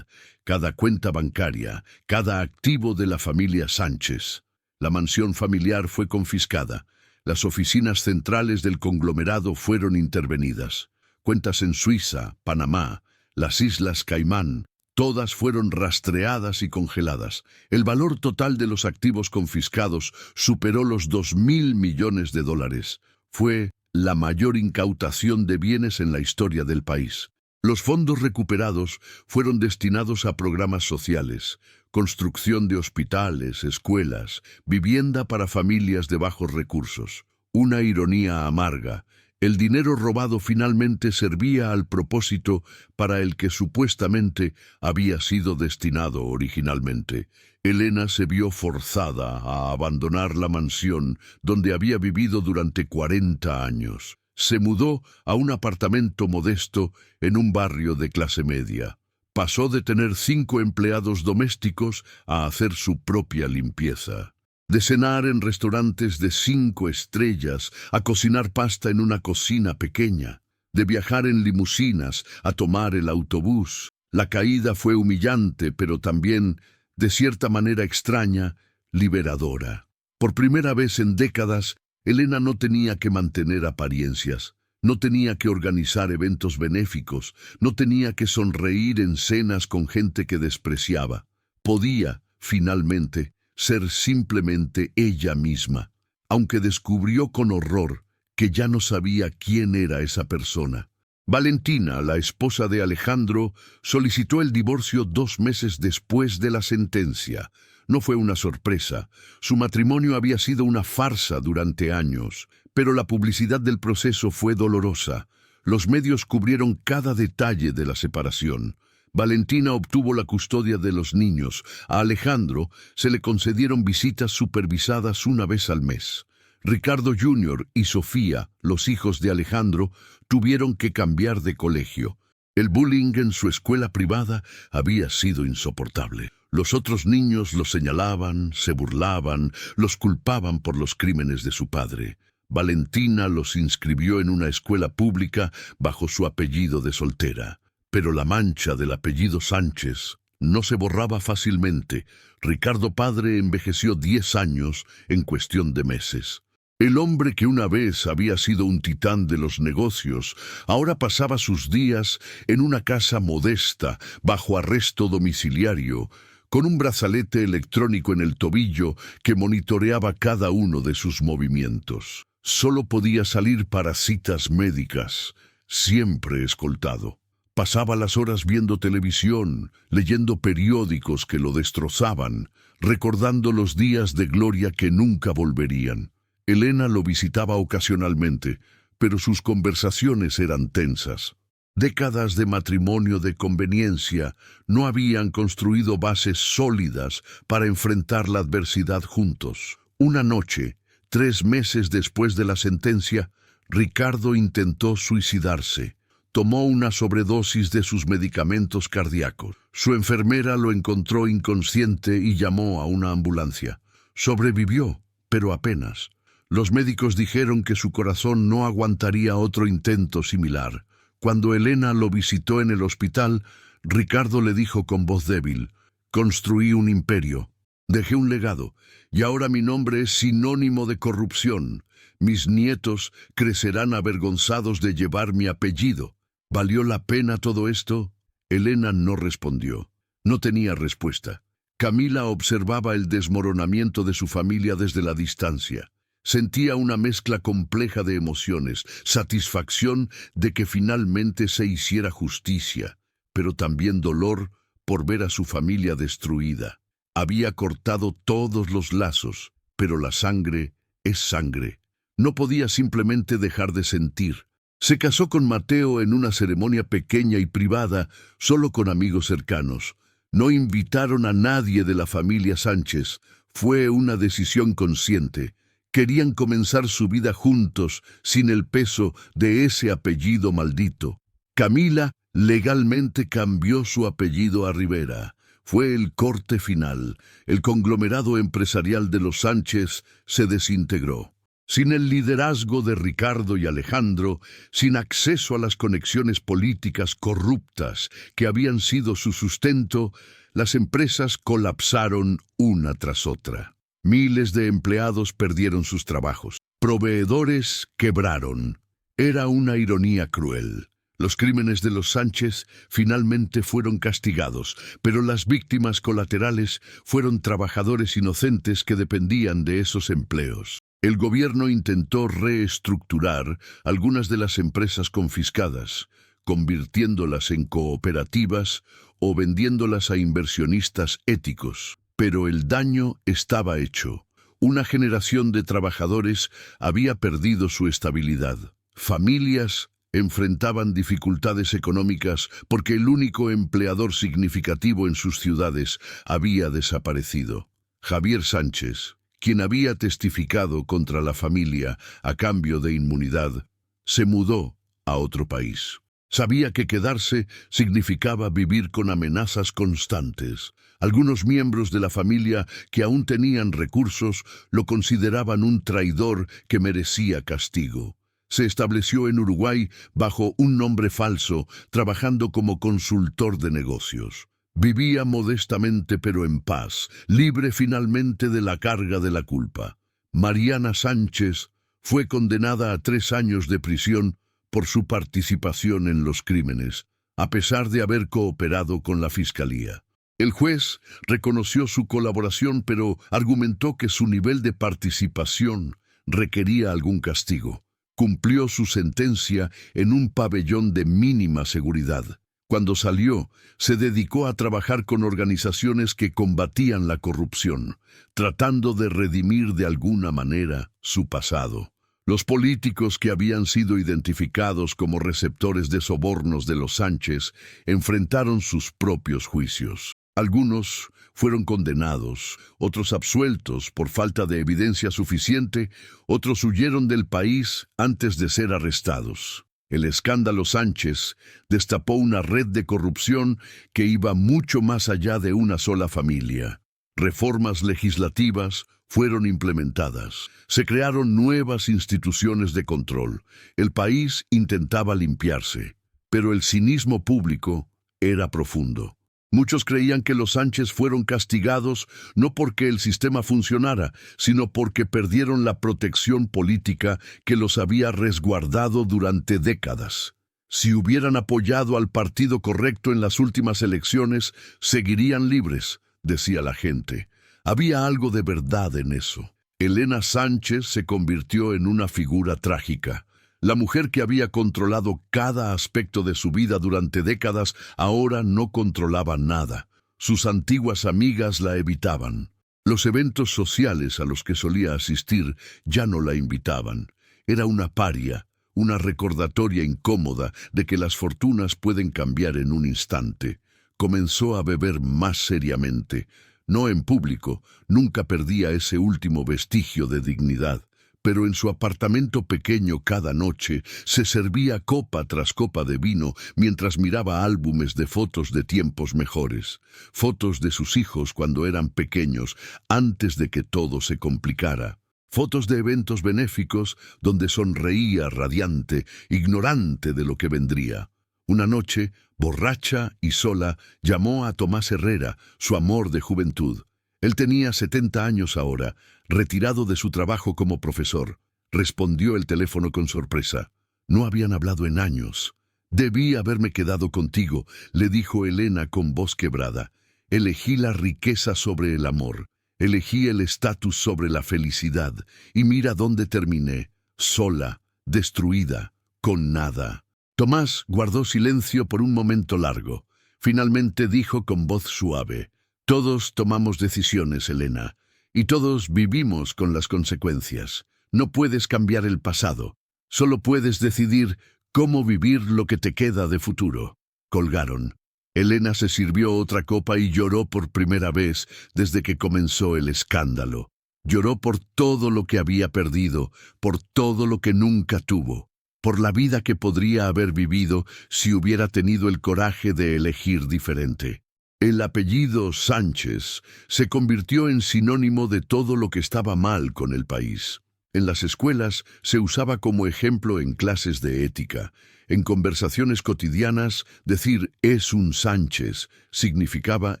cada cuenta bancaria, cada activo de la familia Sánchez. La mansión familiar fue confiscada. Las oficinas centrales del conglomerado fueron intervenidas. Cuentas en Suiza, Panamá, las Islas Caimán, todas fueron rastreadas y congeladas. El valor total de los activos confiscados superó los 2.000 millones de dólares. Fue la mayor incautación de bienes en la historia del país. Los fondos recuperados fueron destinados a programas sociales, construcción de hospitales, escuelas, vivienda para familias de bajos recursos. Una ironía amarga. El dinero robado finalmente servía al propósito para el que supuestamente había sido destinado originalmente. Elena se vio forzada a abandonar la mansión donde había vivido durante 40 años. Se mudó a un apartamento modesto en un barrio de clase media. Pasó de tener 5 empleados domésticos a hacer su propia limpieza. De cenar en restaurantes de 5 estrellas a cocinar pasta en una cocina pequeña. De viajar en limusinas a tomar el autobús. La caída fue humillante, pero también, de cierta manera extraña, liberadora. Por primera vez en décadas, Elena no tenía que mantener apariencias, no tenía que organizar eventos benéficos, no tenía que sonreír en cenas con gente que despreciaba. Podía, finalmente, ser simplemente ella misma, aunque descubrió con horror que ya no sabía quién era esa persona. Valentina, la esposa de Alejandro, solicitó el divorcio 2 meses después de la sentencia. No fue una sorpresa. Su matrimonio había sido una farsa durante años, pero la publicidad del proceso fue dolorosa. Los medios cubrieron cada detalle de la separación. Valentina obtuvo la custodia de los niños. A Alejandro se le concedieron visitas supervisadas una vez al mes. Ricardo Jr. y Sofía, los hijos de Alejandro, tuvieron que cambiar de colegio. El bullying en su escuela privada había sido insoportable. Los otros niños los señalaban, se burlaban, los culpaban por los crímenes de su padre. Valentina los inscribió en una escuela pública bajo su apellido de soltera. Pero la mancha del apellido Sánchez no se borraba fácilmente. Ricardo padre envejeció 10 años en cuestión de meses. El hombre que una vez había sido un titán de los negocios, ahora pasaba sus días en una casa modesta, bajo arresto domiciliario, con un brazalete electrónico en el tobillo que monitoreaba cada uno de sus movimientos. Solo podía salir para citas médicas, siempre escoltado. Pasaba las horas viendo televisión, leyendo periódicos que lo destrozaban, recordando los días de gloria que nunca volverían. Elena lo visitaba ocasionalmente, pero sus conversaciones eran tensas. Décadas de matrimonio de conveniencia no habían construido bases sólidas para enfrentar la adversidad juntos. Una noche, 3 meses después de la sentencia, Ricardo intentó suicidarse. Tomó una sobredosis de sus medicamentos cardíacos. Su enfermera lo encontró inconsciente y llamó a una ambulancia. Sobrevivió, pero apenas. Los médicos dijeron que su corazón no aguantaría otro intento similar. Cuando Elena lo visitó en el hospital, Ricardo le dijo con voz débil: «Construí un imperio, dejé un legado, y ahora mi nombre es sinónimo de corrupción. Mis nietos crecerán avergonzados de llevar mi apellido. ¿Valió la pena todo esto?». Elena no respondió. No tenía respuesta. Camila observaba el desmoronamiento de su familia desde la distancia. Sentía una mezcla compleja de emociones, satisfacción de que finalmente se hiciera justicia, pero también dolor por ver a su familia destruida. Había cortado todos los lazos, pero la sangre es sangre. No podía simplemente dejar de sentir. Se casó con Mateo en una ceremonia pequeña y privada, solo con amigos cercanos. No invitaron a nadie de la familia Sánchez. Fue una decisión consciente. Querían comenzar su vida juntos, sin el peso de ese apellido maldito. Camila legalmente cambió su apellido a Rivera. Fue el corte final. El conglomerado empresarial de los Sánchez se desintegró. Sin el liderazgo de Ricardo y Alejandro, sin acceso a las conexiones políticas corruptas que habían sido su sustento, las empresas colapsaron una tras otra. Miles de empleados perdieron sus trabajos. Proveedores quebraron. Era una ironía cruel. Los crímenes de los Sánchez finalmente fueron castigados, pero las víctimas colaterales fueron trabajadores inocentes que dependían de esos empleos. El gobierno intentó reestructurar algunas de las empresas confiscadas, convirtiéndolas en cooperativas o vendiéndolas a inversionistas éticos. Pero el daño estaba hecho. Una generación de trabajadores había perdido su estabilidad. Familias enfrentaban dificultades económicas porque el único empleador significativo en sus ciudades había desaparecido. Javier Sánchez, quien había testificado contra la familia a cambio de inmunidad, se mudó a otro país. Sabía que quedarse significaba vivir con amenazas constantes. Algunos miembros de la familia que aún tenían recursos lo consideraban un traidor que merecía castigo. Se estableció en Uruguay bajo un nombre falso, trabajando como consultor de negocios. Vivía modestamente pero en paz, libre finalmente de la carga de la culpa. Mariana Sánchez fue condenada a 3 años de prisión por su participación en los crímenes, a pesar de haber cooperado con la fiscalía. El juez reconoció su colaboración, pero argumentó que su nivel de participación requería algún castigo. Cumplió su sentencia en un pabellón de mínima seguridad. Cuando salió, se dedicó a trabajar con organizaciones que combatían la corrupción, tratando de redimir de alguna manera su pasado. Los políticos que habían sido identificados como receptores de sobornos de los Sánchez enfrentaron sus propios juicios. Algunos fueron condenados, otros absueltos por falta de evidencia suficiente, otros huyeron del país antes de ser arrestados. El escándalo Sánchez destapó una red de corrupción que iba mucho más allá de una sola familia. Reformas legislativas fueron implementadas. Se crearon nuevas instituciones de control. El país intentaba limpiarse, pero el cinismo público era profundo. Muchos creían que los Sánchez fueron castigados no porque el sistema funcionara, sino porque perdieron la protección política que los había resguardado durante décadas. Si hubieran apoyado al partido correcto en las últimas elecciones, seguirían libres, decía la gente. Había algo de verdad en eso. Elena Sánchez se convirtió en una figura trágica. La mujer que había controlado cada aspecto de su vida durante décadas ahora no controlaba nada. Sus antiguas amigas la evitaban. Los eventos sociales a los que solía asistir ya no la invitaban. Era una paria, una recordatoria incómoda de que las fortunas pueden cambiar en un instante. Comenzó a beber más seriamente. No en público, nunca perdía ese último vestigio de dignidad. Pero en su apartamento pequeño cada noche se servía copa tras copa de vino mientras miraba álbumes de fotos de tiempos mejores, fotos de sus hijos cuando eran pequeños, antes de que todo se complicara, fotos de eventos benéficos donde sonreía radiante, ignorante de lo que vendría. Una noche, borracha y sola, llamó a Tomás Herrera, su amor de juventud. Él tenía 70 años ahora, retirado de su trabajo como profesor. Respondió el teléfono con sorpresa. No habían hablado en años. «Debí haberme quedado contigo», le dijo Elena con voz quebrada. «Elegí la riqueza sobre el amor. Elegí el estatus sobre la felicidad. Y mira dónde terminé. Sola, destruida, con nada». Tomás guardó silencio por un momento largo. Finalmente dijo con voz suave. «Todos tomamos decisiones, Elena, y todos vivimos con las consecuencias. No puedes cambiar el pasado, solo puedes decidir cómo vivir lo que te queda de futuro». Colgaron. Elena se sirvió otra copa y lloró por primera vez desde que comenzó el escándalo. Lloró por todo lo que había perdido, por todo lo que nunca tuvo, por la vida que podría haber vivido si hubiera tenido el coraje de elegir diferente. El apellido Sánchez se convirtió en sinónimo de todo lo que estaba mal con el país. En las escuelas se usaba como ejemplo en clases de ética. En conversaciones cotidianas, decir «es un Sánchez» significaba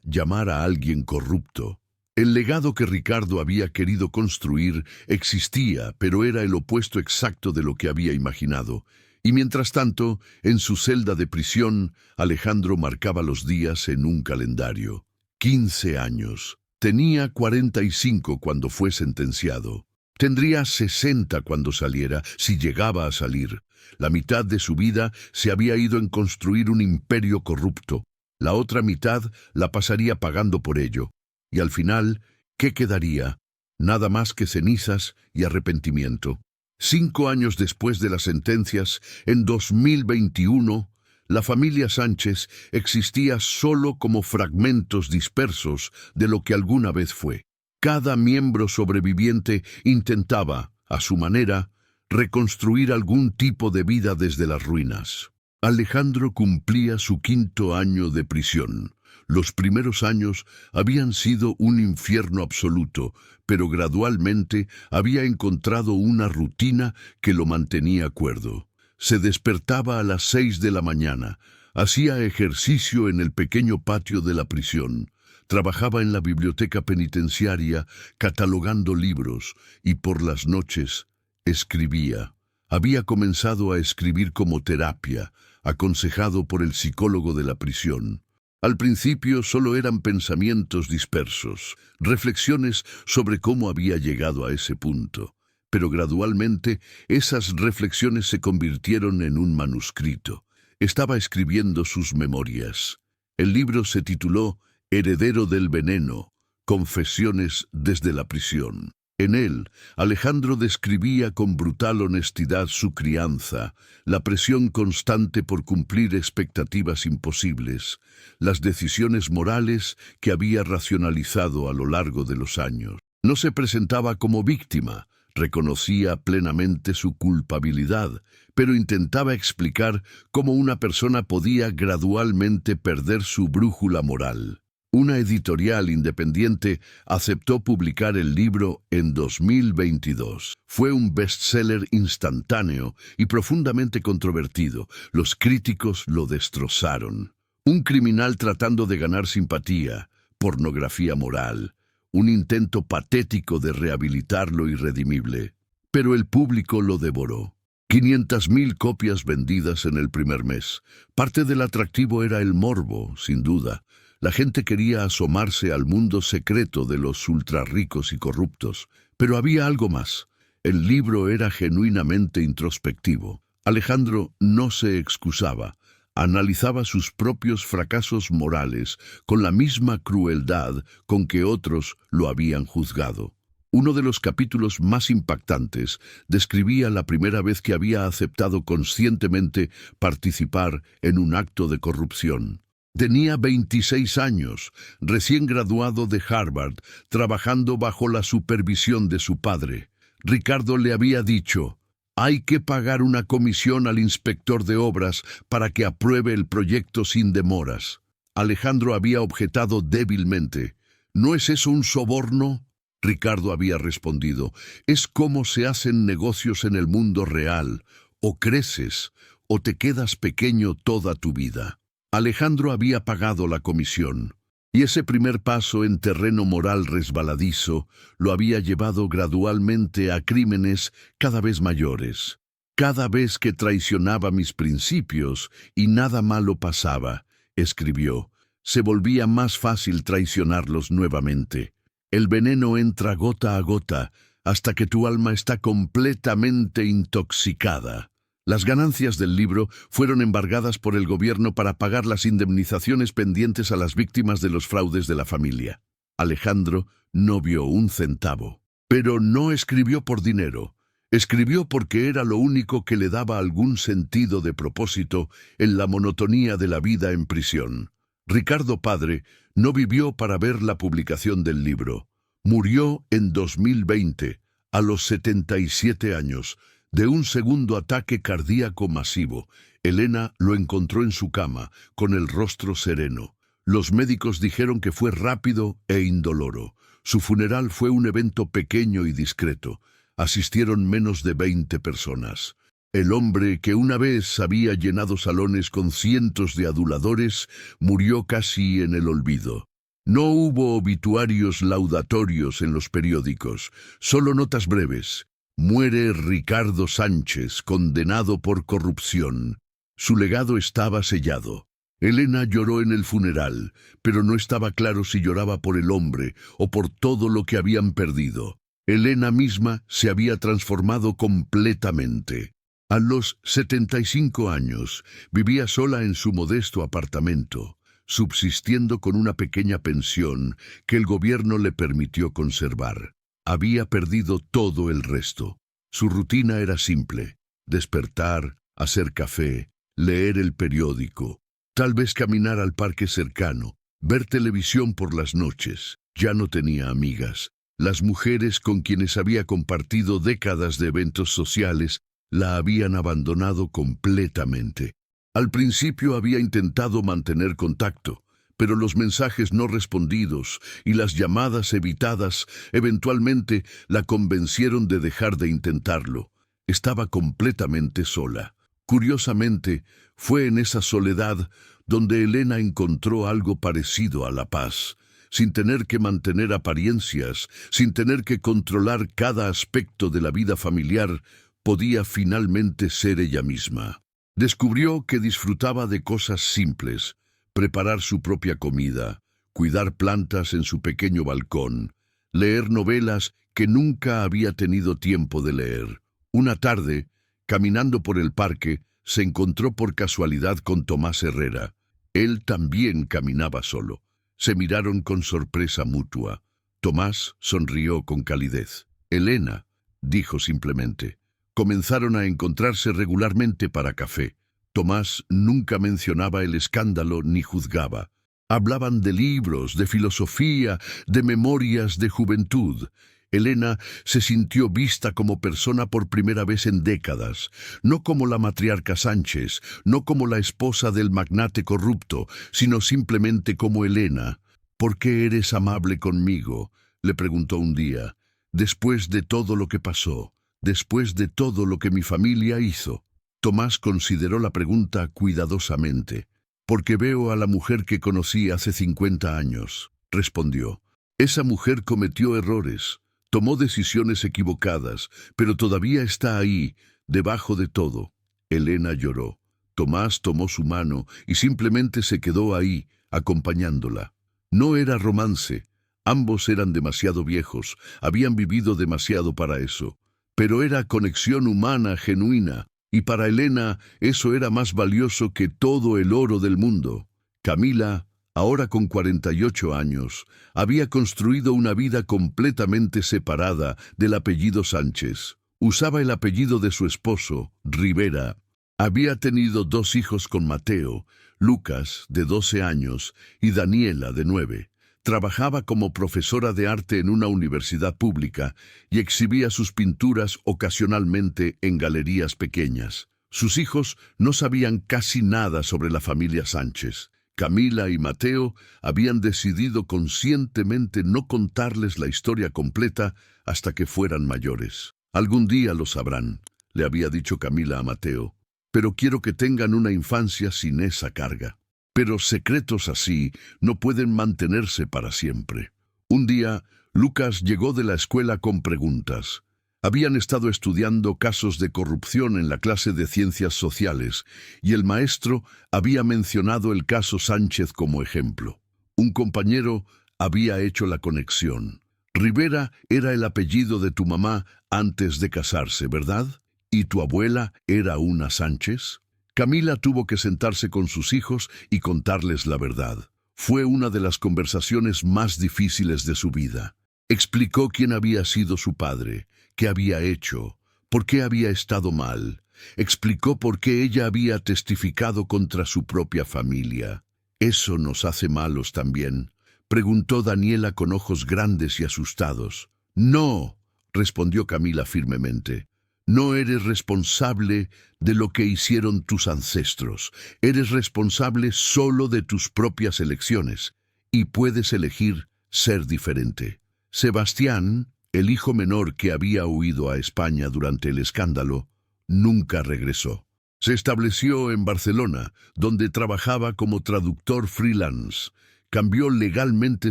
llamar a alguien corrupto. El legado que Ricardo había querido construir existía, pero era el opuesto exacto de lo que había imaginado. Y mientras tanto, en su celda de prisión, Alejandro marcaba los días en un calendario. 15 años. Tenía 45 cuando fue sentenciado. Tendría 60 cuando saliera, si llegaba a salir. La mitad de su vida se había ido en construir un imperio corrupto. La otra mitad la pasaría pagando por ello. Y al final, ¿qué quedaría? Nada más que cenizas y arrepentimiento. 5 años después de las sentencias, en 2021, la familia Sánchez existía solo como fragmentos dispersos de lo que alguna vez fue. Cada miembro sobreviviente intentaba, a su manera, reconstruir algún tipo de vida desde las ruinas. Alejandro cumplía su 5.º año de prisión. Los primeros años habían sido un infierno absoluto, pero gradualmente había encontrado una rutina que lo mantenía cuerdo. Se despertaba a las 6 de la mañana, hacía ejercicio en el pequeño patio de la prisión, trabajaba en la biblioteca penitenciaria catalogando libros y por las noches escribía. Había comenzado a escribir como terapia, aconsejado por el psicólogo de la prisión. Al principio solo eran pensamientos dispersos, reflexiones sobre cómo había llegado a ese punto. Pero gradualmente esas reflexiones se convirtieron en un manuscrito. Estaba escribiendo sus memorias. El libro se tituló Heredero del veneno, confesiones desde la prisión. En él, Alejandro describía con brutal honestidad su crianza, la presión constante por cumplir expectativas imposibles, las decisiones morales que había racionalizado a lo largo de los años. No se presentaba como víctima, reconocía plenamente su culpabilidad, pero intentaba explicar cómo una persona podía gradualmente perder su brújula moral. Una editorial independiente aceptó publicar el libro en 2022. Fue un bestseller instantáneo y profundamente controvertido. Los críticos lo destrozaron. Un criminal tratando de ganar simpatía, pornografía moral, un intento patético de rehabilitar lo irredimible. Pero el público lo devoró. 500.000 copias vendidas en el primer mes. Parte del atractivo era el morbo, sin duda. La gente quería asomarse al mundo secreto de los ultrarricos y corruptos. Pero había algo más. El libro era genuinamente introspectivo. Alejandro no se excusaba. Analizaba sus propios fracasos morales con la misma crueldad con que otros lo habían juzgado. Uno de los capítulos más impactantes describía la primera vez que había aceptado conscientemente participar en un acto de corrupción. Tenía 26 años, recién graduado de Harvard, trabajando bajo la supervisión de su padre. Ricardo le había dicho: hay que pagar una comisión al inspector de obras para que apruebe el proyecto sin demoras. Alejandro había objetado débilmente: ¿no es eso un soborno? Ricardo había respondido: es como se hacen negocios en el mundo real. O creces o te quedas pequeño toda tu vida. Alejandro había pagado la comisión, y ese primer paso en terreno moral resbaladizo lo había llevado gradualmente a crímenes cada vez mayores. Cada vez que traicionaba mis principios y nada malo pasaba, escribió, se volvía más fácil traicionarlos nuevamente. El veneno entra gota a gota hasta que tu alma está completamente intoxicada. Las ganancias del libro fueron embargadas por el gobierno para pagar las indemnizaciones pendientes a las víctimas de los fraudes de la familia. Alejandro no vio un centavo. Pero no escribió por dinero. Escribió porque era lo único que le daba algún sentido de propósito en la monotonía de la vida en prisión. Ricardo padre no vivió para ver la publicación del libro. Murió en 2020, a los 77 años, de un segundo ataque cardíaco masivo. Elena lo encontró en su cama, con el rostro sereno. Los médicos dijeron que fue rápido e indoloro. Su funeral fue un evento pequeño y discreto. Asistieron menos de 20 personas. El hombre que una vez había llenado salones con cientos de aduladores murió casi en el olvido. No hubo obituarios laudatorios en los periódicos, solo notas breves. Muere Ricardo Sánchez, condenado por corrupción. Su legado estaba sellado. Elena lloró en el funeral, pero no estaba claro si lloraba por el hombre o por todo lo que habían perdido. Elena misma se había transformado completamente. A los 75 años, vivía sola en su modesto apartamento, subsistiendo con una pequeña pensión que el gobierno le permitió conservar. Había perdido todo el resto. Su rutina era simple: despertar, hacer café, leer el periódico, tal vez caminar al parque cercano, ver televisión por las noches. Ya no tenía amigas. Las mujeres con quienes había compartido décadas de eventos sociales la habían abandonado completamente. Al principio había intentado mantener contacto, pero los mensajes no respondidos y las llamadas evitadas eventualmente la convencieron de dejar de intentarlo. Estaba completamente sola. Curiosamente, fue en esa soledad donde Elena encontró algo parecido a la paz. Sin tener que mantener apariencias, sin tener que controlar cada aspecto de la vida familiar, podía finalmente ser ella misma. Descubrió que disfrutaba de cosas simples: preparar su propia comida, cuidar plantas en su pequeño balcón, leer novelas que nunca había tenido tiempo de leer. Una tarde, caminando por el parque, se encontró por casualidad con Tomás Herrera. Él también caminaba solo. Se miraron con sorpresa mutua. Tomás sonrió con calidez. «Elena», dijo simplemente. Comenzaron a encontrarse regularmente para café. Tomás nunca mencionaba el escándalo ni juzgaba. Hablaban de libros, de filosofía, de memorias de juventud. Elena se sintió vista como persona por primera vez en décadas, no como la matriarca Sánchez, no como la esposa del magnate corrupto, sino simplemente como Elena. «¿Por qué eres amable conmigo?», le preguntó un día. «Después de todo lo que pasó, después de todo lo que mi familia hizo». Tomás consideró la pregunta cuidadosamente. «Porque veo a la mujer que conocí hace 50 años», respondió. «Esa mujer cometió errores, tomó decisiones equivocadas, pero todavía está ahí, debajo de todo». Elena lloró. Tomás tomó su mano y simplemente se quedó ahí, acompañándola. No era romance. Ambos eran demasiado viejos, habían vivido demasiado para eso. Pero era conexión humana genuina, y para Elena eso era más valioso que todo el oro del mundo. Camila, ahora con 48 años, había construido una vida completamente separada del apellido Sánchez. Usaba el apellido de su esposo, Rivera. Había tenido 2 hijos con Mateo, Lucas, de 12 años, y Daniela, de 9. Trabajaba como profesora de arte en una universidad pública y exhibía sus pinturas ocasionalmente en galerías pequeñas. Sus hijos no sabían casi nada sobre la familia Sánchez. Camila y Mateo habían decidido conscientemente no contarles la historia completa hasta que fueran mayores. «Algún día lo sabrán», le había dicho Camila a Mateo, «pero quiero que tengan una infancia sin esa carga». Pero secretos así no pueden mantenerse para siempre. Un día, Lucas llegó de la escuela con preguntas. Habían estado estudiando casos de corrupción en la clase de ciencias sociales, y el maestro había mencionado el caso Sánchez como ejemplo. Un compañero había hecho la conexión. «Rivera era el apellido de tu mamá antes de casarse, ¿verdad? ¿Y tu abuela era una Sánchez?». Camila tuvo que sentarse con sus hijos y contarles la verdad. Fue una de las conversaciones más difíciles de su vida. Explicó quién había sido su padre, qué había hecho, por qué había estado mal. Explicó por qué ella había testificado contra su propia familia. «¿Eso nos hace malos también?», preguntó Daniela con ojos grandes y asustados. «No», respondió Camila firmemente. «No eres responsable de lo que hicieron tus ancestros. Eres responsable solo de tus propias elecciones y puedes elegir ser diferente». Sebastián, el hijo menor que había huido a España durante el escándalo, nunca regresó. Se estableció en Barcelona, donde trabajaba como traductor freelance. Cambió legalmente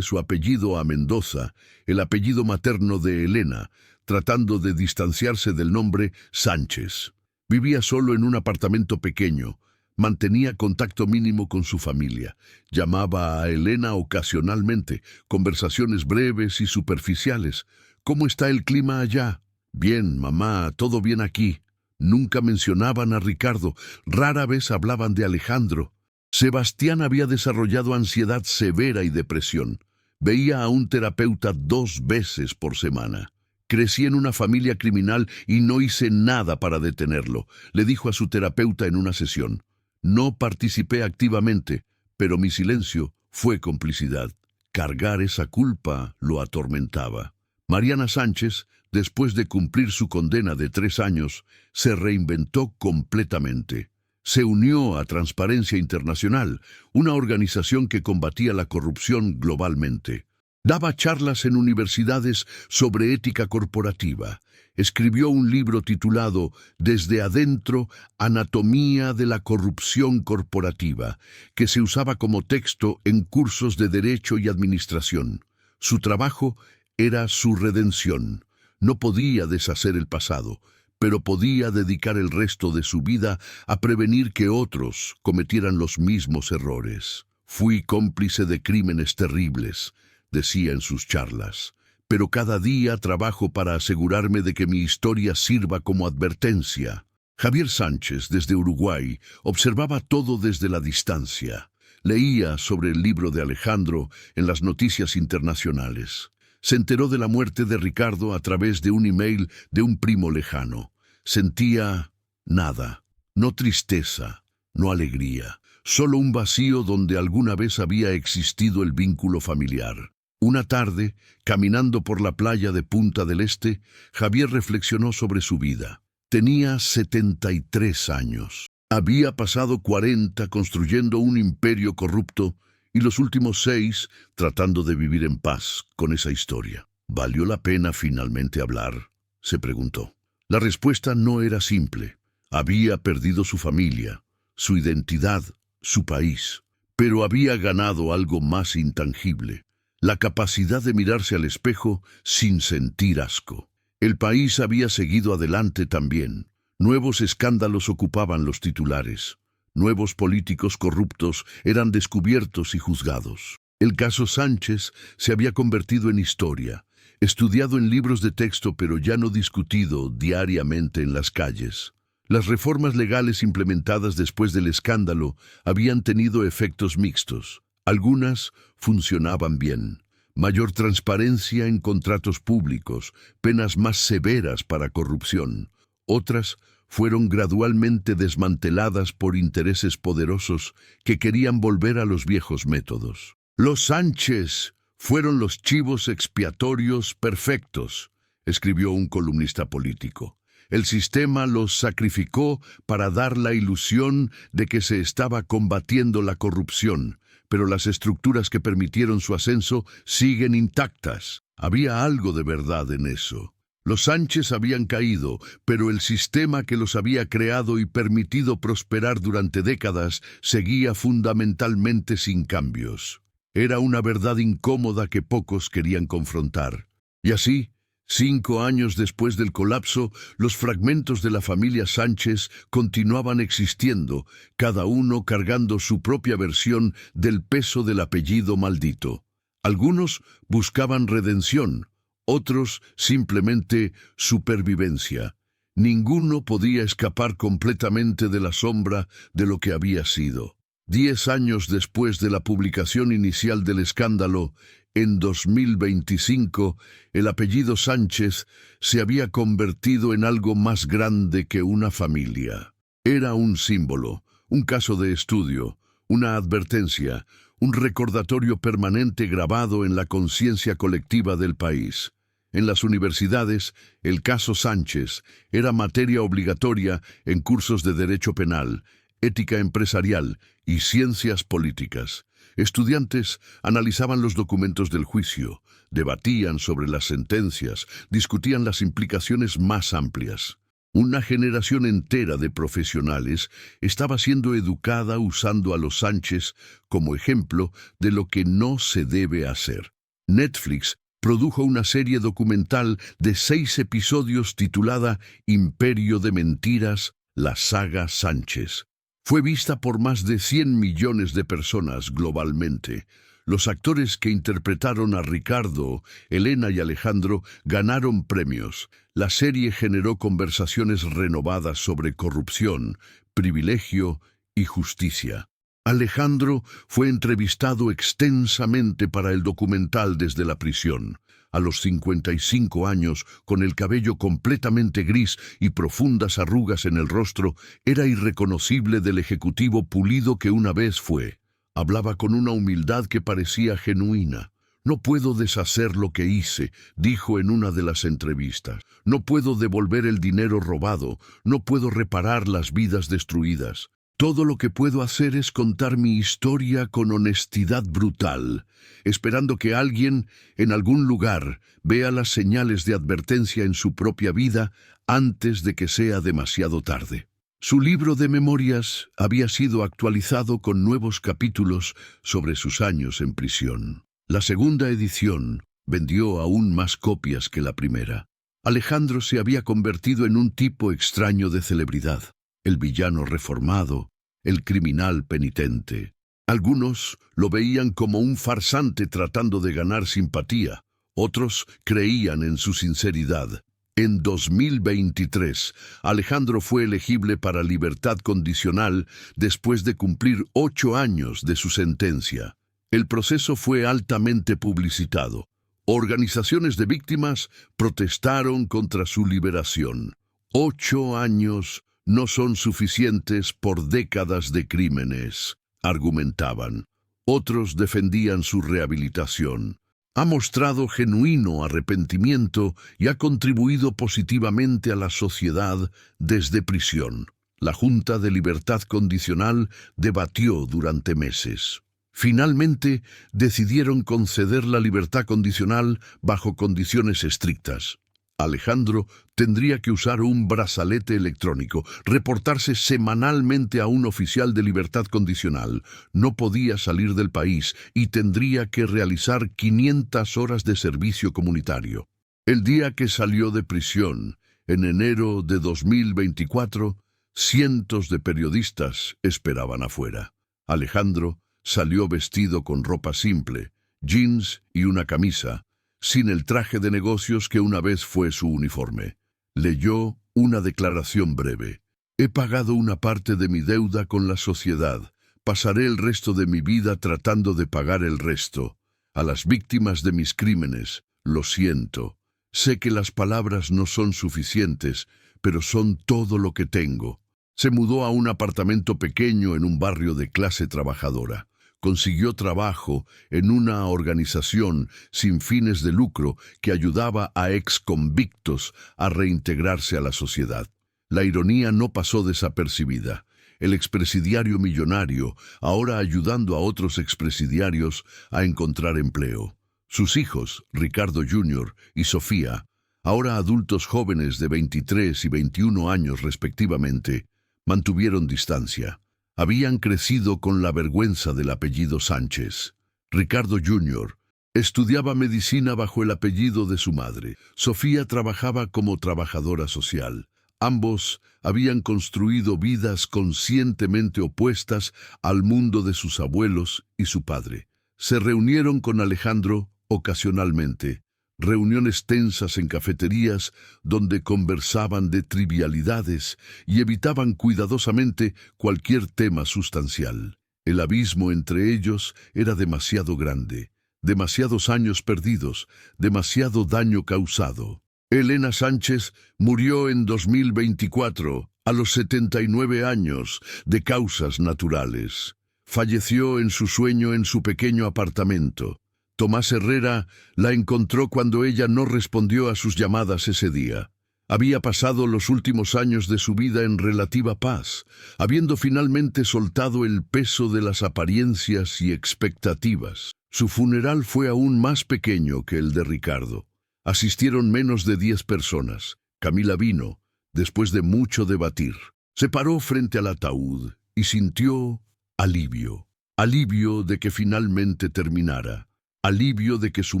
su apellido a Mendoza, el apellido materno de Elena, tratando de distanciarse del nombre Sánchez. Vivía solo en un apartamento pequeño. Mantenía contacto mínimo con su familia. Llamaba a Elena ocasionalmente, conversaciones breves y superficiales. ¿Cómo está el clima allá? Bien, mamá, todo bien aquí. Nunca mencionaban a Ricardo, rara vez hablaban de Alejandro. Sebastián había desarrollado ansiedad severa y depresión. Veía a un terapeuta 2 veces por semana. Crecí en una familia criminal y no hice nada para detenerlo, le dijo a su terapeuta en una sesión. No participé activamente, pero mi silencio fue complicidad. Cargar esa culpa lo atormentaba. Mariana Sánchez, después de cumplir su condena de 3 años, se reinventó completamente. Se unió a Transparencia Internacional, una organización que combatía la corrupción globalmente. Daba charlas en universidades sobre ética corporativa. Escribió un libro titulado Desde adentro, Anatomía de la corrupción corporativa, que se usaba como texto en cursos de Derecho y Administración. Su trabajo era su redención. No podía deshacer el pasado, pero podía dedicar el resto de su vida a prevenir que otros cometieran los mismos errores. Fui cómplice de crímenes terribles, decía en sus charlas, pero cada día trabajo para asegurarme de que mi historia sirva como advertencia. Javier Sánchez, desde Uruguay, observaba todo desde la distancia. Leía sobre el libro de Alejandro en las noticias internacionales. Se enteró de la muerte de Ricardo a través de un email de un primo lejano. Sentía nada, no tristeza, no alegría, solo un vacío donde alguna vez había existido el vínculo familiar. Una tarde, caminando por la playa de Punta del Este, Javier reflexionó sobre su vida. Tenía 73 años. Había pasado 40 construyendo un imperio corrupto y los últimos 6 tratando de vivir en paz con esa historia. ¿Valió la pena finalmente hablar?, se preguntó. La respuesta no era simple. Había perdido su familia, su identidad, su país, pero había ganado algo más intangible: la capacidad de mirarse al espejo sin sentir asco. El país había seguido adelante también. Nuevos escándalos ocupaban los titulares. Nuevos políticos corruptos eran descubiertos y juzgados. El caso Sánchez se había convertido en historia, estudiado en libros de texto pero ya no discutido diariamente en las calles. Las reformas legales implementadas después del escándalo habían tenido efectos mixtos. Algunas funcionaban bien. Mayor transparencia en contratos públicos, penas más severas para corrupción. Otras fueron gradualmente desmanteladas por intereses poderosos que querían volver a los viejos métodos. Los Sánchez fueron los chivos expiatorios perfectos, escribió un columnista político. El sistema los sacrificó para dar la ilusión de que se estaba combatiendo la corrupción, pero las estructuras que permitieron su ascenso siguen intactas. Había algo de verdad en eso. Los Sánchez habían caído, pero el sistema que los había creado y permitido prosperar durante décadas seguía fundamentalmente sin cambios. Era una verdad incómoda que pocos querían confrontar. Y así, 5 años después del colapso, los fragmentos de la familia Sánchez continuaban existiendo, cada uno cargando su propia versión del peso del apellido maldito. Algunos buscaban redención, otros simplemente supervivencia. Ninguno podía escapar completamente de la sombra de lo que había sido. 10 años después de la publicación inicial del escándalo, en 2025, el apellido Sánchez se había convertido en algo más grande que una familia. Era un símbolo, un caso de estudio, una advertencia, un recordatorio permanente grabado en la conciencia colectiva del país. En las universidades, el caso Sánchez era materia obligatoria en cursos de Derecho Penal, Ética Empresarial y Ciencias Políticas. Estudiantes analizaban los documentos del juicio, debatían sobre las sentencias, discutían las implicaciones más amplias. Una generación entera de profesionales estaba siendo educada usando a los Sánchez como ejemplo de lo que no se debe hacer. Netflix produjo una serie documental de 6 episodios titulada Imperio de Mentiras, la saga Sánchez. Fue vista por más de 100 millones de personas globalmente. Los actores que interpretaron a Ricardo, Elena y Alejandro ganaron premios. La serie generó conversaciones renovadas sobre corrupción, privilegio y justicia. Alejandro fue entrevistado extensamente para el documental desde la prisión. A los 55 años, con el cabello completamente gris y profundas arrugas en el rostro, era irreconocible del ejecutivo pulido que una vez fue. Hablaba con una humildad que parecía genuina. «No puedo deshacer lo que hice», dijo en una de las entrevistas. «No puedo devolver el dinero robado, no puedo reparar las vidas destruidas. Todo lo que puedo hacer es contar mi historia con honestidad brutal, esperando que alguien, en algún lugar, vea las señales de advertencia en su propia vida antes de que sea demasiado tarde». Su libro de memorias había sido actualizado con nuevos capítulos sobre sus años en prisión. La segunda edición vendió aún más copias que la primera. Alejandro se había convertido en un tipo extraño de celebridad, el villano reformado, el criminal penitente. Algunos lo veían como un farsante tratando de ganar simpatía, otros creían en su sinceridad. En 2023, Alejandro fue elegible para libertad condicional después de cumplir 8 años de su sentencia. El proceso fue altamente publicitado. Organizaciones de víctimas protestaron contra su liberación. 8 años no son suficientes por décadas de crímenes, argumentaban. Otros defendían su rehabilitación. Ha mostrado genuino arrepentimiento y ha contribuido positivamente a la sociedad desde prisión. La Junta de Libertad Condicional debatió durante meses. Finalmente, decidieron conceder la libertad condicional bajo condiciones estrictas. Alejandro tendría que usar un brazalete electrónico, reportarse semanalmente a un oficial de libertad condicional, no podía salir del país y tendría que realizar 500 horas de servicio comunitario. El día que salió de prisión, en enero de 2024, cientos de periodistas esperaban afuera. Alejandro salió vestido con ropa simple, jeans y una camisa, sin el traje de negocios que una vez fue su uniforme. Leyó una declaración breve. «He pagado una parte de mi deuda con la sociedad. Pasaré el resto de mi vida tratando de pagar el resto. A las víctimas de mis crímenes, lo siento. Sé que las palabras no son suficientes, pero son todo lo que tengo». Se mudó a un apartamento pequeño en un barrio de clase trabajadora. Consiguió trabajo en una organización sin fines de lucro que ayudaba a exconvictos a reintegrarse a la sociedad. La ironía no pasó desapercibida. El expresidiario millonario, ahora ayudando a otros expresidiarios a encontrar empleo. Sus hijos, Ricardo Jr. y Sofía, ahora adultos jóvenes de 23 y 21 años respectivamente, mantuvieron distancia. Habían crecido con la vergüenza del apellido Sánchez. Ricardo Jr. estudiaba medicina bajo el apellido de su madre. Sofía trabajaba como trabajadora social. Ambos habían construido vidas conscientemente opuestas al mundo de sus abuelos y su padre. Se reunieron con Alejandro ocasionalmente. Reuniones tensas en cafeterías donde conversaban de trivialidades y evitaban cuidadosamente cualquier tema sustancial. El abismo entre ellos era demasiado grande, demasiados años perdidos, demasiado daño causado. Elena Sánchez murió en 2024, a los 79 años, de causas naturales. Falleció en su sueño en su pequeño apartamento. Tomás Herrera la encontró cuando ella no respondió a sus llamadas ese día. Había pasado los últimos años de su vida en relativa paz, habiendo finalmente soltado el peso de las apariencias y expectativas. Su funeral fue aún más pequeño que el de Ricardo. Asistieron menos de 10 personas. Camila vino, después de mucho debatir. Se paró frente al ataúd y sintió alivio. Alivio de que finalmente terminara. Alivio de que su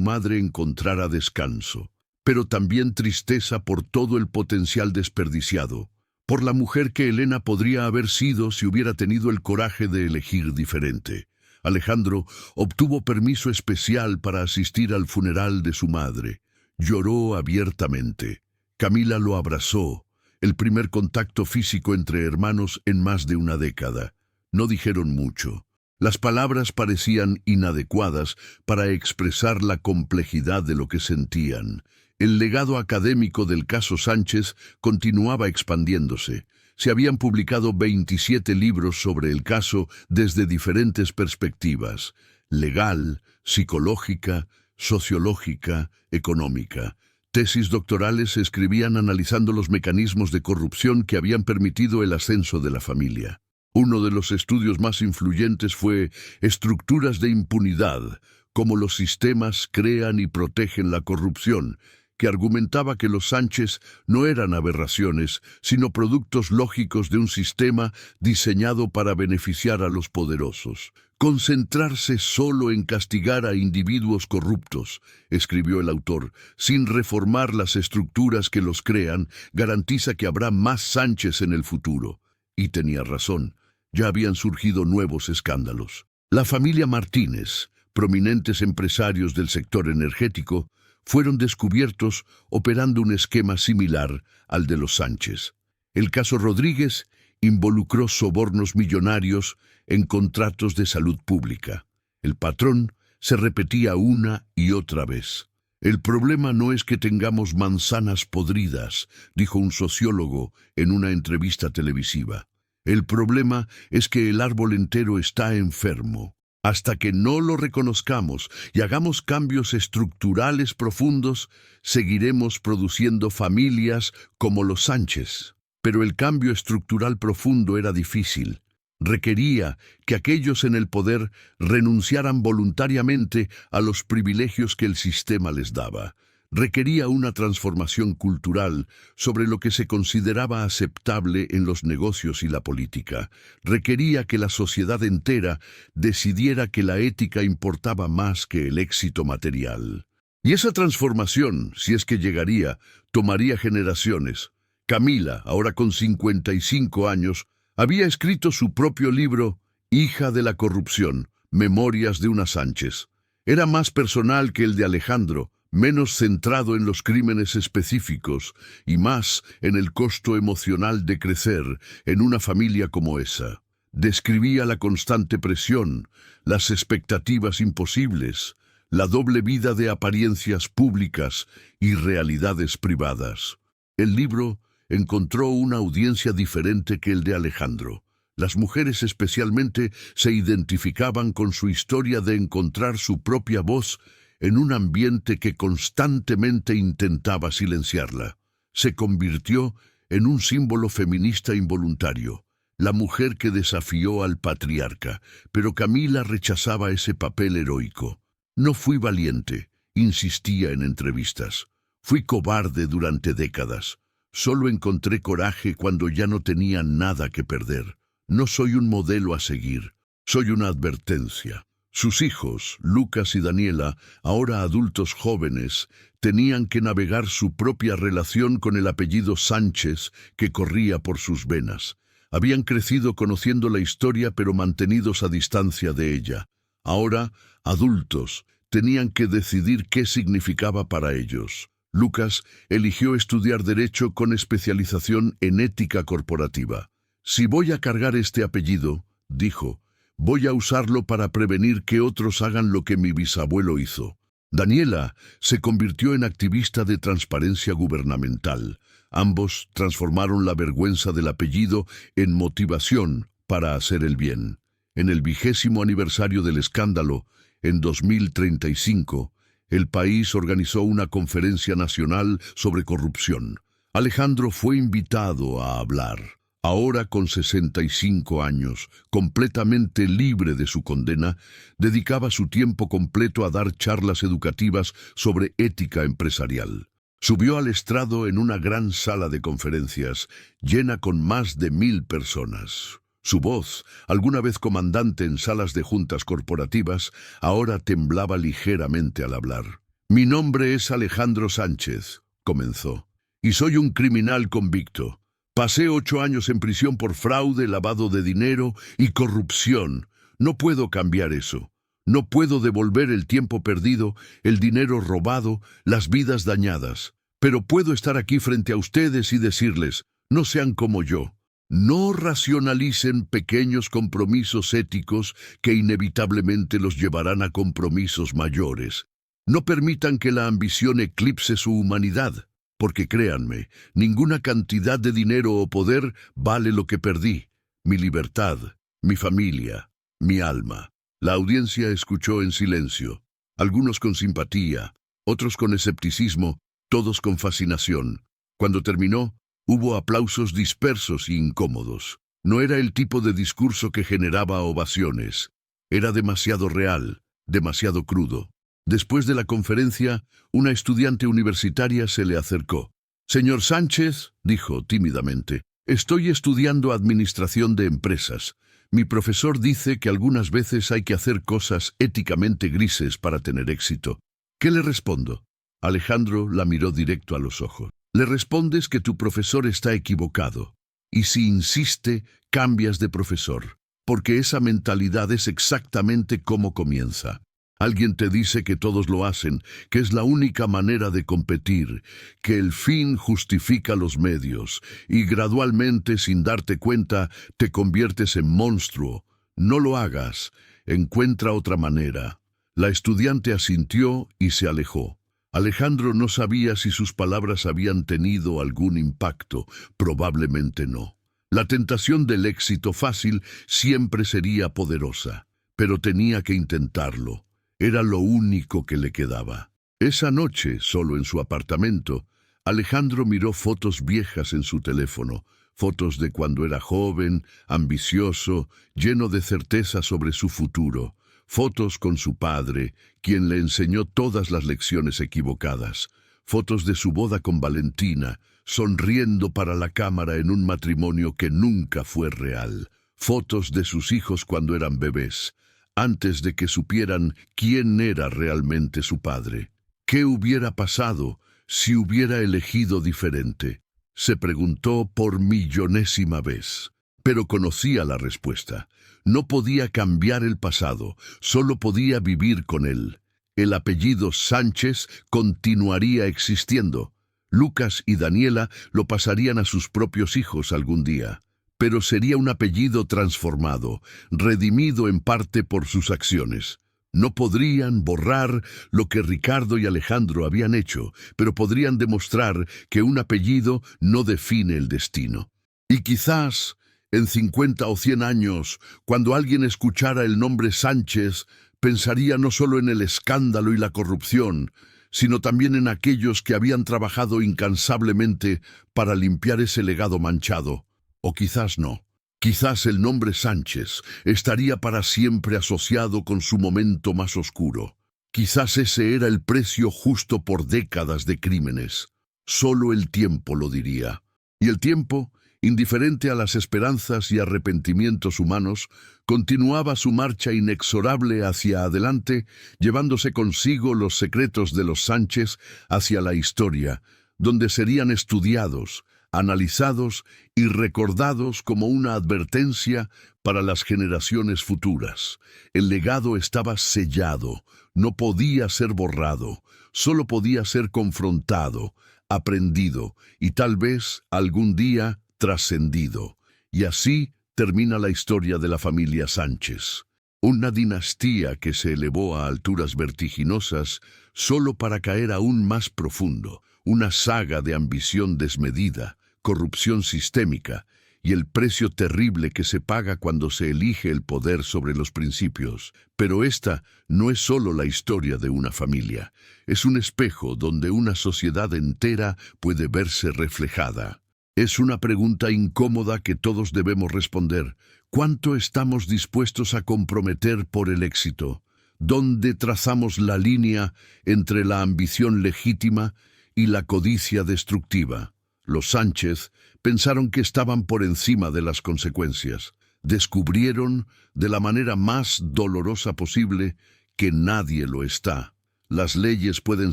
madre encontrara descanso, pero también tristeza por todo el potencial desperdiciado, por la mujer que Elena podría haber sido si hubiera tenido el coraje de elegir diferente. Alejandro obtuvo permiso especial para asistir al funeral de su madre. Lloró abiertamente. Camila lo abrazó, el primer contacto físico entre hermanos en más de una década. No dijeron mucho. Las palabras parecían inadecuadas para expresar la complejidad de lo que sentían. El legado académico del caso Sánchez continuaba expandiéndose. Se habían publicado 27 libros sobre el caso desde diferentes perspectivas: legal, psicológica, sociológica, económica. Tesis doctorales se escribían analizando los mecanismos de corrupción que habían permitido el ascenso de la familia. Uno de los estudios más influyentes fue Estructuras de impunidad, cómo los sistemas crean y protegen la corrupción, que argumentaba que los Sánchez no eran aberraciones, sino productos lógicos de un sistema diseñado para beneficiar a los poderosos. Concentrarse solo en castigar a individuos corruptos, escribió el autor, sin reformar las estructuras que los crean, garantiza que habrá más Sánchez en el futuro. Y tenía razón. Ya habían surgido nuevos escándalos. La familia Martínez, prominentes empresarios del sector energético, fueron descubiertos operando un esquema similar al de los Sánchez. El caso Rodríguez involucró sobornos millonarios en contratos de salud pública. El patrón se repetía una y otra vez. El problema no es que tengamos manzanas podridas, dijo un sociólogo en una entrevista televisiva. El problema es que el árbol entero está enfermo. Hasta que no lo reconozcamos y hagamos cambios estructurales profundos, seguiremos produciendo familias como los Sánchez. Pero el cambio estructural profundo era difícil. Requería que aquellos en el poder renunciaran voluntariamente a los privilegios que el sistema les daba. Requería una transformación cultural sobre lo que se consideraba aceptable en los negocios y la política. Requería que la sociedad entera decidiera que la ética importaba más que el éxito material. Y esa transformación, si es que llegaría, tomaría generaciones. Camila, ahora con 55 años, había escrito su propio libro, Hija de la corrupción, Memorias de una Sánchez. Era más personal que el de Alejandro, menos centrado en los crímenes específicos y más en el costo emocional de crecer en una familia como esa. Describía la constante presión, las expectativas imposibles, la doble vida de apariencias públicas y realidades privadas. El libro encontró una audiencia diferente que el de Alejandro. Las mujeres especialmente se identificaban con su historia de encontrar su propia voz en un ambiente que constantemente intentaba silenciarla. Se convirtió en un símbolo feminista involuntario, la mujer que desafió al patriarca, pero Camila rechazaba ese papel heroico. No fui valiente, insistía en entrevistas. Fui cobarde durante décadas. Solo encontré coraje cuando ya no tenía nada que perder. No soy un modelo a seguir, soy una advertencia. Sus hijos, Lucas y Daniela, ahora adultos jóvenes, tenían que navegar su propia relación con el apellido Sánchez que corría por sus venas. Habían crecido conociendo la historia pero mantenidos a distancia de ella. Ahora, adultos, tenían que decidir qué significaba para ellos. Lucas eligió estudiar Derecho con especialización en ética corporativa. Si voy a cargar este apellido, dijo, voy a usarlo para prevenir que otros hagan lo que mi bisabuelo hizo. Daniela se convirtió en activista de transparencia gubernamental. Ambos transformaron la vergüenza del apellido en motivación para hacer el bien. En el 20º aniversario del escándalo, en 2035, el país organizó una conferencia nacional sobre corrupción. Alejandro fue invitado a hablar. Ahora con 65 años, completamente libre de su condena, dedicaba su tiempo completo a dar charlas educativas sobre ética empresarial. Subió al estrado en una gran sala de conferencias, llena con más de 1000 personas. Su voz, alguna vez comandante en salas de juntas corporativas, ahora temblaba ligeramente al hablar. «Mi nombre es Alejandro Sánchez», comenzó, «y soy un criminal convicto. Pasé 8 años en prisión por fraude, lavado de dinero y corrupción. No puedo cambiar eso. No puedo devolver el tiempo perdido, el dinero robado, las vidas dañadas. Pero puedo estar aquí frente a ustedes y decirles, no sean como yo. No racionalicen pequeños compromisos éticos que inevitablemente los llevarán a compromisos mayores. No permitan que la ambición eclipse su humanidad, porque créanme, ninguna cantidad de dinero o poder vale lo que perdí: mi libertad, mi familia, mi alma. La audiencia escuchó en silencio, algunos con simpatía, otros con escepticismo, todos con fascinación. Cuando terminó, hubo aplausos dispersos e incómodos. No era el tipo de discurso que generaba ovaciones. Era demasiado real, demasiado crudo. Después de la conferencia, una estudiante universitaria se le acercó. «Señor Sánchez», dijo tímidamente, «estoy estudiando administración de empresas. Mi profesor dice que algunas veces hay que hacer cosas éticamente grises para tener éxito. ¿Qué le respondo?» Alejandro la miró directo a los ojos. «Le respondes que tu profesor está equivocado. Y si insiste, cambias de profesor. Porque esa mentalidad es exactamente cómo comienza. Alguien te dice que todos lo hacen, que es la única manera de competir, que el fin justifica los medios, y gradualmente, sin darte cuenta, te conviertes en monstruo. No lo hagas, encuentra otra manera». La estudiante asintió y se alejó. Alejandro no sabía si sus palabras habían tenido algún impacto. Probablemente no. La tentación del éxito fácil siempre sería poderosa, pero tenía que intentarlo. Era lo único que le quedaba. Esa noche, solo en su apartamento, Alejandro miró fotos viejas en su teléfono, fotos de cuando era joven, ambicioso, lleno de certeza sobre su futuro, fotos con su padre, quien le enseñó todas las lecciones equivocadas, fotos de su boda con Valentina, sonriendo para la cámara en un matrimonio que nunca fue real, fotos de sus hijos cuando eran bebés, antes de que supieran quién era realmente su padre. ¿Qué hubiera pasado si hubiera elegido diferente? Se preguntó por millonésima vez, pero conocía la respuesta. No podía cambiar el pasado, solo podía vivir con él. El apellido Sánchez continuaría existiendo. Lucas y Daniela lo pasarían a sus propios hijos algún día, pero sería un apellido transformado, redimido en parte por sus acciones. No podrían borrar lo que Ricardo y Alejandro habían hecho, pero podrían demostrar que un apellido no define el destino. Y quizás, en 50 o 100 años, cuando alguien escuchara el nombre Sánchez, pensaría no solo en el escándalo y la corrupción, sino también en aquellos que habían trabajado incansablemente para limpiar ese legado manchado. O quizás no. Quizás el nombre Sánchez estaría para siempre asociado con su momento más oscuro. Quizás ese era el precio justo por décadas de crímenes. Solo el tiempo lo diría. Y el tiempo, indiferente a las esperanzas y arrepentimientos humanos, continuaba su marcha inexorable hacia adelante, llevándose consigo los secretos de los Sánchez hacia la historia, donde serían estudiados, analizados y recordados como una advertencia para las generaciones futuras. El legado estaba sellado, no podía ser borrado, solo podía ser confrontado, aprendido y tal vez algún día trascendido. Y así termina la historia de la familia Sánchez. Una dinastía que se elevó a alturas vertiginosas solo para caer aún más profundo. Una saga de ambición desmedida, corrupción sistémica y el precio terrible que se paga cuando se elige el poder sobre los principios. Pero esta no es solo la historia de una familia, es un espejo donde una sociedad entera puede verse reflejada. Es una pregunta incómoda que todos debemos responder. ¿Cuánto estamos dispuestos a comprometer por el éxito? ¿Dónde trazamos la línea entre la ambición legítima y la codicia destructiva? Los Sánchez pensaron que estaban por encima de las consecuencias. Descubrieron, de la manera más dolorosa posible, que nadie lo está. Las leyes pueden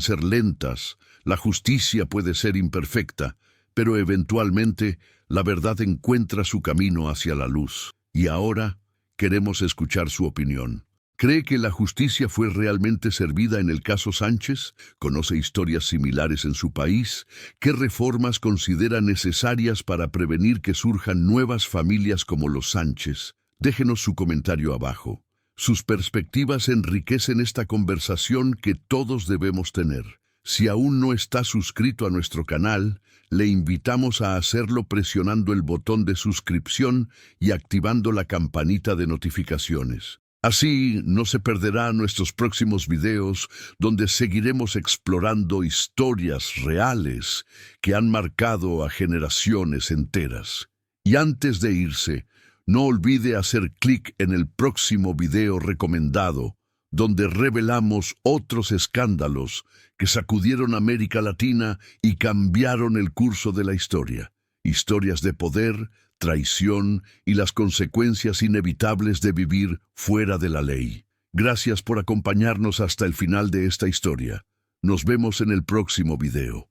ser lentas, la justicia puede ser imperfecta, pero eventualmente la verdad encuentra su camino hacia la luz. Y ahora, Queremos escuchar su opinión. ¿Cree que la justicia fue realmente servida en el caso Sánchez? ¿Conoce historias similares en su país? ¿Qué reformas considera necesarias para prevenir que surjan nuevas familias como los Sánchez? Déjenos su comentario abajo. Sus perspectivas enriquecen esta conversación que todos debemos tener. Si aún no está suscrito a nuestro canal, le invitamos a hacerlo presionando el botón de suscripción y activando la campanita de notificaciones. Así no se perderá nuestros próximos videos donde seguiremos explorando historias reales que han marcado a generaciones enteras. Y antes de irse, no olvide hacer clic en el próximo video recomendado, donde revelamos otros escándalos que sacudieron América Latina y cambiaron el curso de la historia. Historias de poder, traición y las consecuencias inevitables de vivir fuera de la ley. Gracias por acompañarnos hasta el final de esta historia. Nos vemos en el próximo video.